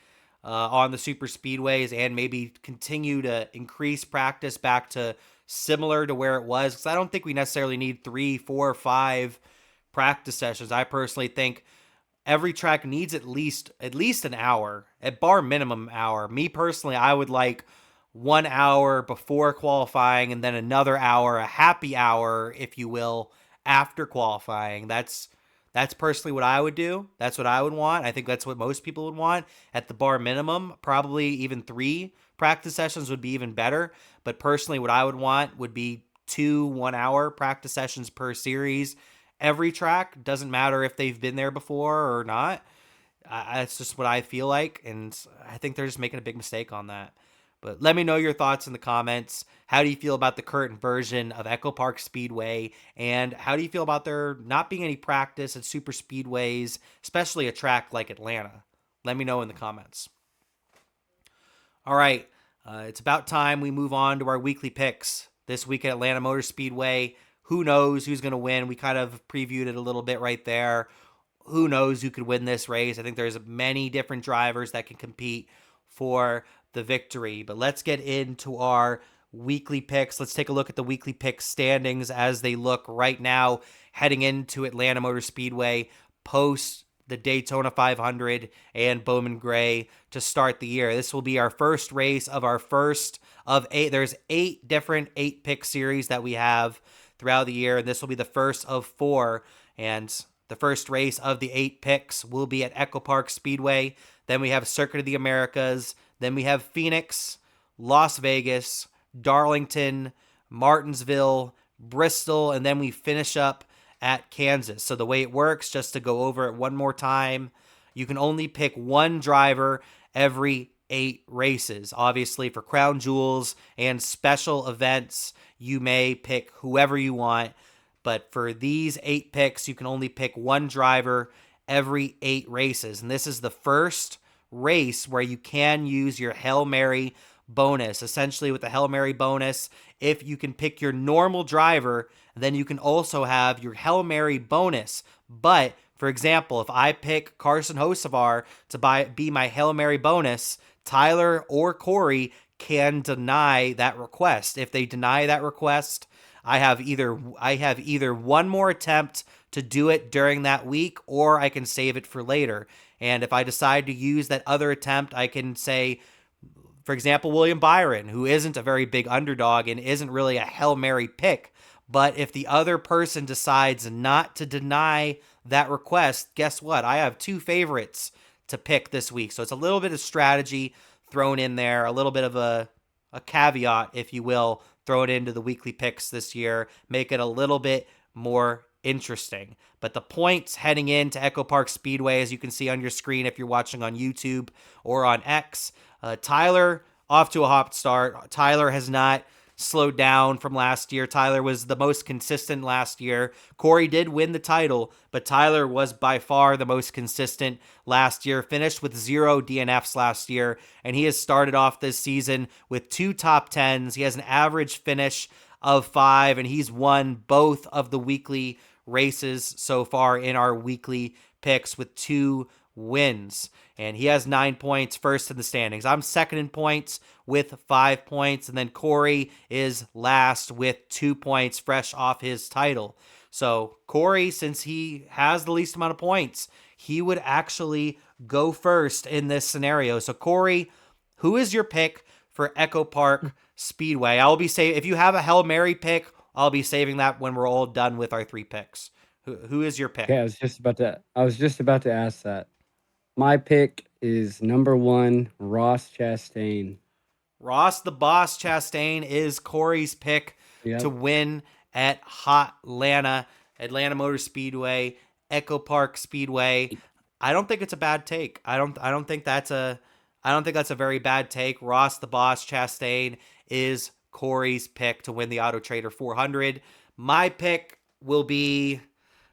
on the super speedways, and maybe continue to increase practice back to similar to where it was. Because I don't think we necessarily need 3, 4, 5 practice sessions. I personally think every track needs at least an hour, at bar minimum hour. Me personally, I would like 1 hour before qualifying, and then another hour, a happy hour, if you will, after qualifying. That's personally what I would do. That's what I would want. I think that's what most people would want at the bar minimum. Probably even 3 practice sessions would be even better. But personally, what I would want would be 2 1-hour practice sessions per series. Every track, doesn't matter if they've been there before or not. That's just what I feel like, and I think they're just making a big mistake on that. But let me know your thoughts in the comments. How do you feel about the current version of Echopark Speedway? And how do you feel about there not being any practice at super speedways, especially a track like Atlanta? Let me know in the comments. All right, it's about time we move on to our weekly picks. This week at Atlanta Motor Speedway, who knows who's going to win? We kind of previewed it a little bit right there. Who knows who could win this race? I think there's many different drivers that can compete for the victory. But let's get into our weekly picks. Let's take a look at the weekly pick standings as they look right now, heading into Atlanta Motor Speedway post the Daytona 500 and Bowman Gray to start the year. This will be our first race of our first of 8. There's 8 different 8-pick series that we have throughout the year, and this will be the first of 4. And the first race of the 8 picks will be at Echopark Speedway. Then we have Circuit of the Americas. Then we have Phoenix, Las Vegas, Darlington, Martinsville, Bristol, and then we finish up at Kansas. So the way it works, just to go over it one more time, you can only pick one driver every 8 races. Obviously, for crown jewels and special events, you may pick whoever you want. But for these 8 picks, you can only pick one driver every 8 races. And this is the first race where you can use your Hail Mary bonus. Essentially, with the Hail Mary bonus, if you can pick your normal driver, then you can also have your Hail Mary bonus. But for example, if I pick Carson Hocevar to be my Hail Mary bonus, Tyler or Cory can deny that request. If they deny that request, I have either one more attempt to do it during that week, or I can save it for later. And if I decide to use that other attempt, I can say, for example, William Byron, who isn't a very big underdog and isn't really a Hail Mary pick. But if the other person decides not to deny that request, guess what? I have 2 favorites to pick this week. So it's a little bit of strategy thrown in there, a little bit of a caveat, if you will, throw it into the weekly picks this year, make it a little bit more interesting. But the points heading into Echopark Speedway, as you can see on your screen if you're watching on YouTube or on X, Tyler off to a hot start. Tyler has not slowed down from last year. Tyler was the most consistent last year. Cory did win the title, but Tyler was by far the most consistent last year. Finished with 0 DNFs last year, and he has started off this season with 2 top 10s. He has an average finish of 5, and he's won both of the weekly races so far in our weekly picks with 2 wins. And he has 9 points, first in the standings. I'm second in points with 5 points. And then Cory is last with 2 points, fresh off his title. So Cory, since he has the least amount of points, he would actually go first in this scenario. So Cory, who is your pick for Echopark Speedway? If you have a Hail Mary pick, I'll be saving that when we're all done with our 3 picks. Who is your pick? Okay, I was just about to ask that. My pick is number 1, Ross Chastain. Ross the Boss Chastain is Cory's pick to win at Atlanta Motor Speedway, Echopark Speedway. I don't think it's a bad take. I don't think that's a very bad take. Ross the Boss Chastain is Cory's pick to win the Auto Trader 400. My pick will be,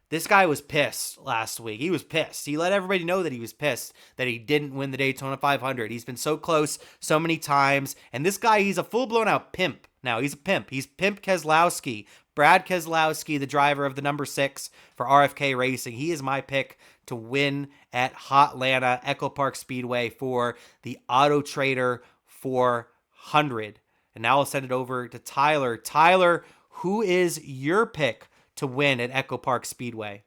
this guy was pissed last week. He was pissed. He let everybody know that he was pissed that he didn't win the Daytona 500. He's been so close so many times. And this guy, he's a full-blown out pimp. Now, he's a pimp. He's Pimp Keselowski. Brad Keselowski, the driver of the number 6 for RFK Racing. He is my pick to win at Atlanta Echopark Speedway for the Auto Trader 400. And now I'll send it over to Tyler. Tyler, who is your pick to win at Echopark Speedway?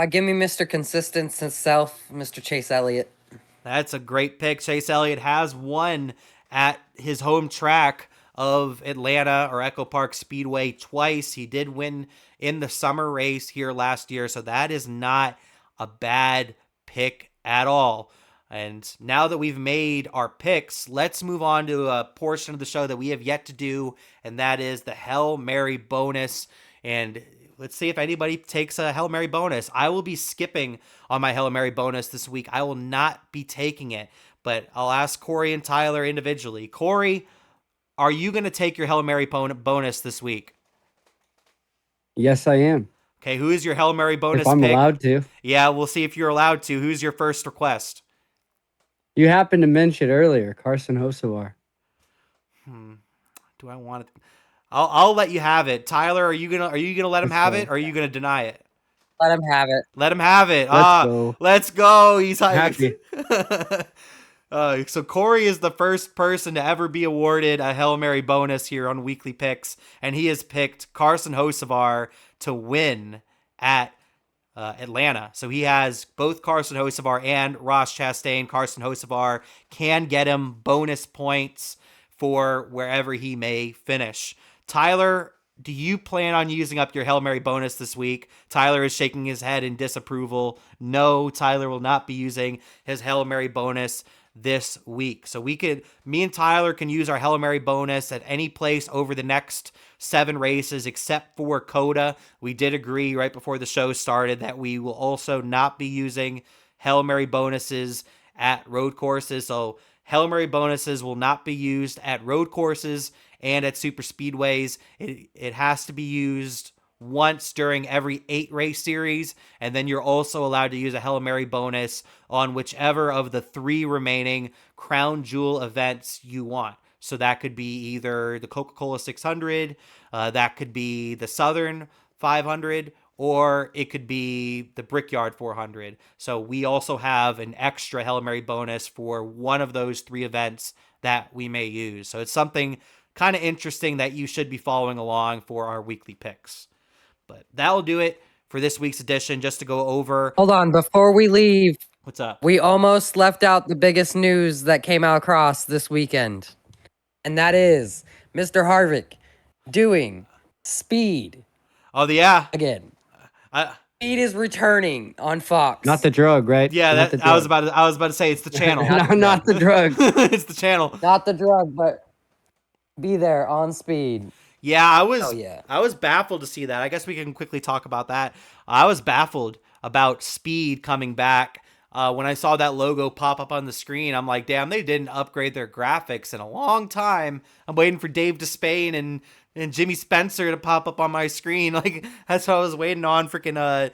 Give me Mr. Consistent himself, Mr. Chase Elliott. That's a great pick. Chase Elliott has won at his home track of Atlanta or Echopark Speedway twice. He did win in the summer race here last year, so that is not a bad pick at all. And now that we've made our picks, let's move on to a portion of the show that we have yet to do, and that is the Hail Mary bonus. And let's see if anybody takes a Hail Mary bonus. I will be skipping on my Hail Mary bonus this week. I will not be taking it, but I'll ask Cory and Tyler individually. Cory, are you going to take your Hail Mary bonus this week? Yes, I am. Okay, who is your Hail Mary bonus If I'm pick? allowed to. Yeah, we'll see if you're allowed to. Who's your first request? You happened to mention earlier, Carson Hocevar. Do I want it? I'll let you have it. Tyler, are you gonna let him have it, or are you gonna deny it? Let him have it. Let him have it. Go. Let's go. He's Happy. So Cory is the first person to ever be awarded a Hail Mary bonus here on Weekly Picks, and he has picked Carson Hocevar to win at Atlanta. So he has both Carson Hocevar and Ross Chastain. Carson Hocevar can get him bonus points for wherever he may finish. Tyler, do you plan on using up your Hail Mary bonus this week? Tyler is shaking his head in disapproval. No, Tyler will not be using his Hail Mary bonus this week. So me and Tyler can use our Hail Mary bonus at any place over the next 7 races except for COTA. We did agree right before the show started that we will also not be using Hail Mary bonuses at road courses. So Hail Mary bonuses will not be used at road courses and at super speedways. It has to be used once during every 8 race series, and then you're also allowed to use a Hail Mary bonus on whichever of the 3 remaining Crown Jewel events you want. So that could be either the Coca-Cola 600, that could be the Southern 500, or it could be the Brickyard 400. So we also have an extra Hail Mary bonus for one of those 3 events that we may use. So it's something kind of interesting that you should be following along for our weekly picks. But that'll do it for this week's edition. Just to go over. Hold on, before we leave, What's up? we almost left out the biggest news that came out across this weekend. And that is Mr. Harvick doing Speed Oh, yeah. again. I, Speed is returning on Fox. Not the drug, right? yeah, Not that, the I was drug. about to say it's the channel. Not the drug. It's the channel. Not the drug, but be there on Speed. Yeah, I was Hell yeah. I was baffled to see that. I guess we can quickly talk about that. I was baffled about Speed coming back. When I saw that logo pop up on the screen, I'm like, damn, they didn't upgrade their graphics in a long time. I'm waiting for Dave Despain and Jimmy Spencer to pop up on my screen. Like, that's what I was waiting on. Freaking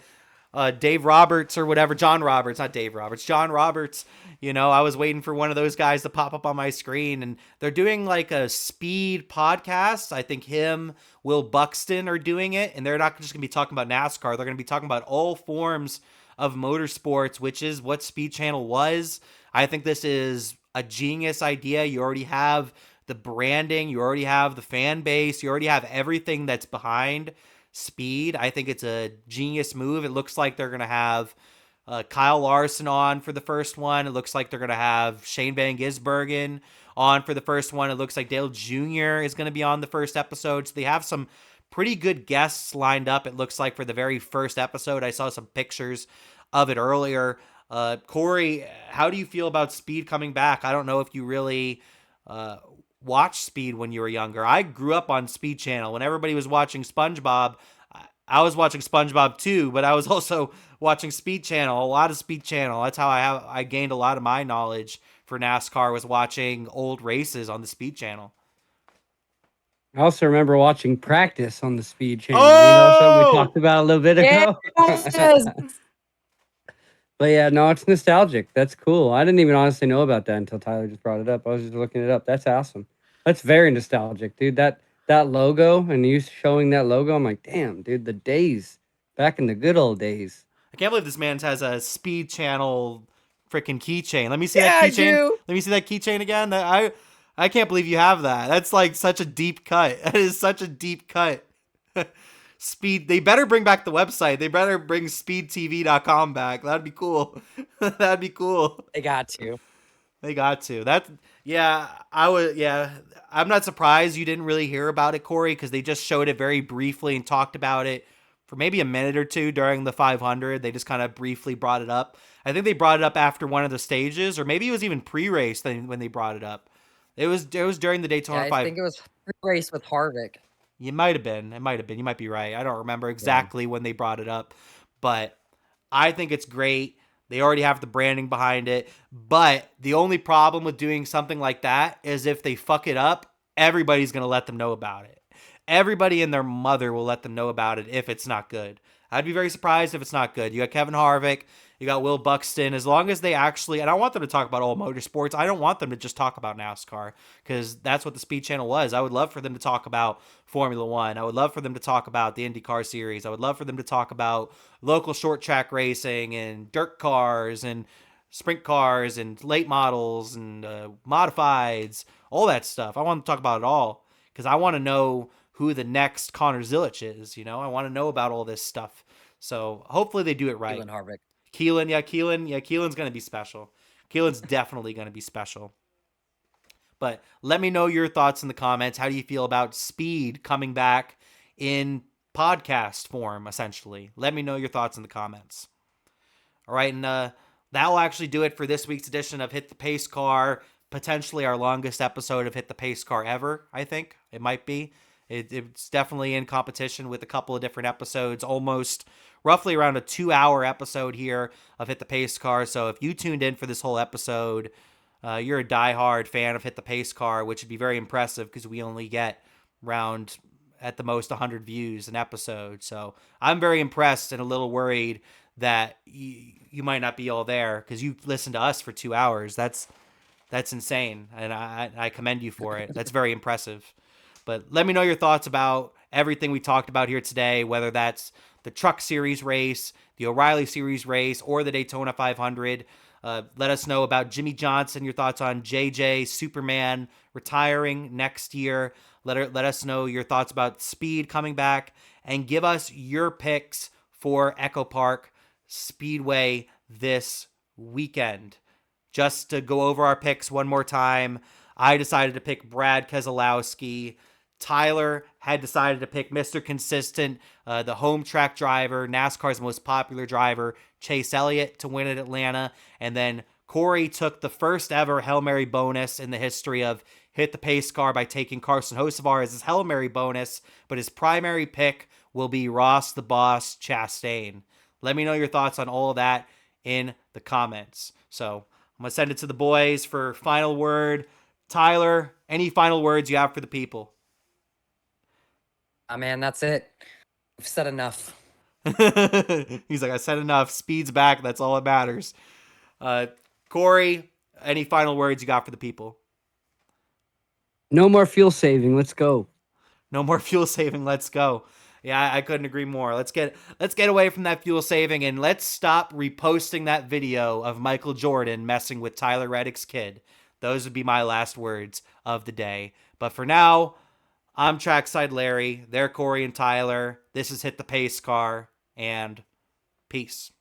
Dave Roberts or whatever. John Roberts, not Dave Roberts. John Roberts. You know, I was waiting for one of those guys to pop up on my screen. And they're doing like a Speed podcast. I think him, Will Buxton are doing it. And they're not just going to be talking about NASCAR. They're going to be talking about all forms of motorsports, which is what Speed Channel was. I think this is a genius idea. You already have the branding, you already have the fan base, you already have everything that's behind Speed. I think it's a genius move. It looks like they're going to have Kyle Larson on for the first one. It looks like they're going to have Shane Van Gisbergen on for the first one. It looks like Dale Jr. is going to be on the first episode. So they have some pretty good guests lined up, it looks like, for the very first episode. I saw some pictures of it earlier. Cory, how do you feel about Speed coming back? I don't know if you really watched Speed when you were younger. I grew up on Speed Channel. When everybody was watching SpongeBob, I was watching SpongeBob too, but I was also watching Speed Channel, a lot of Speed Channel. That's how I gained a lot of my knowledge for NASCAR, was watching old races on the Speed Channel. I also remember watching practice on the Speed Channel. Oh! Something we talked about a little bit ago. Yes! But yeah, no, it's nostalgic. That's cool. I didn't even honestly know about that until Tyler just brought it up. I was just looking it up. That's awesome. That's very nostalgic, dude. That logo and you showing that logo, I'm like, damn, dude, the days back in the good old days. I can't believe this man has a Speed Channel freaking keychain. Let me see Yeah, that I keychain. do. Let me see that keychain again. I can't believe you have that. That's like such a deep cut. That is such a deep cut. Speed. They better bring back the website. They better bring speedtv.com back. That'd be cool. That'd be cool. They got to. They got to. I'm not surprised you didn't really hear about it, Cory, because they just showed it very briefly and talked about it for maybe a minute or two during the 500. They just kind of briefly brought it up. I think they brought it up after one of the stages, or maybe it was even pre-race when they brought it up. It was during the Daytona 500. I think it was race with Harvick. You might have been. It might have been. You might be right. I don't remember exactly when they brought it up, but I think it's great. They already have the branding behind it, but the only problem with doing something like that is if they fuck it up, everybody's going to let them know about it. Everybody and their mother will let them know about it if it's not good. I'd be very surprised if it's not good. You got Kevin Harvick, you got Will Buxton. As long as they actually, and I want them to talk about all motorsports. I don't want them to just talk about NASCAR, because that's what the Speed Channel was. I would love for them to talk about Formula One. I would love for them to talk about the IndyCar series. I would love for them to talk about local short track racing and dirt cars and sprint cars and late models and modifieds, all that stuff. I want to talk about it all, because I want to know who the next Connor Zilic is. You know, I want to know about all this stuff. So hopefully they do it right. Keelan Harvick. Keelan's going to be special. Keelan's definitely going to be special. But let me know your thoughts in the comments. How do you feel about Speed coming back in podcast form, essentially? Let me know your thoughts in the comments. All right, and that will actually do it for this week's edition of Hit the Pace Car. Potentially our longest episode of Hit the Pace Car ever, I think. It might be. It's definitely in competition with a couple of different episodes, almost roughly around a 2-hour episode here of Hit the Pace Car. So if you tuned in for this whole episode, you're a diehard fan of Hit the Pace Car, which would be very impressive, because we only get around at the most 100 views an episode. So I'm very impressed and a little worried that you might not be all there because you listened to us for 2 hours. That's insane, and I commend you for it. That's very impressive. But let me know your thoughts about everything we talked about here today, whether that's the Truck Series race, the O'Reilly Series race, or the Daytona 500. Let us know about Jimmie Johnson, your thoughts on JJ Superman retiring next year. Let us know your thoughts about Speed coming back, and give us your picks for Echopark Speedway this weekend. Just to go over our picks one more time, I decided to pick Brad Keselowski. Tyler had decided to pick Mr. Consistent, the home track driver, NASCAR's most popular driver, Chase Elliott, to win at Atlanta. And then Cory took the first ever Hail Mary bonus in the history of Hit the Pacecar by taking Carson Hocevar as his Hail Mary bonus, but his primary pick will be Ross the Boss Chastain. Let me know your thoughts on all of that in the comments. So I'm going to send it to the boys for final word. Tyler, any final words you have for the people? Man, that's it. We've said enough. He's like, I said enough. Speed's back. That's all that matters. Cory, any final words you got for the people? No more fuel saving. Let's go. No more fuel saving. Let's go. Yeah, I couldn't agree more. Let's get away from that fuel saving, and let's stop reposting that video of Michael Jordan messing with Tyler Reddick's kid. Those would be my last words of the day. But for now, I'm Trackside Larry. They're Cory and Tyler. This is Hit the Pacecar, and peace.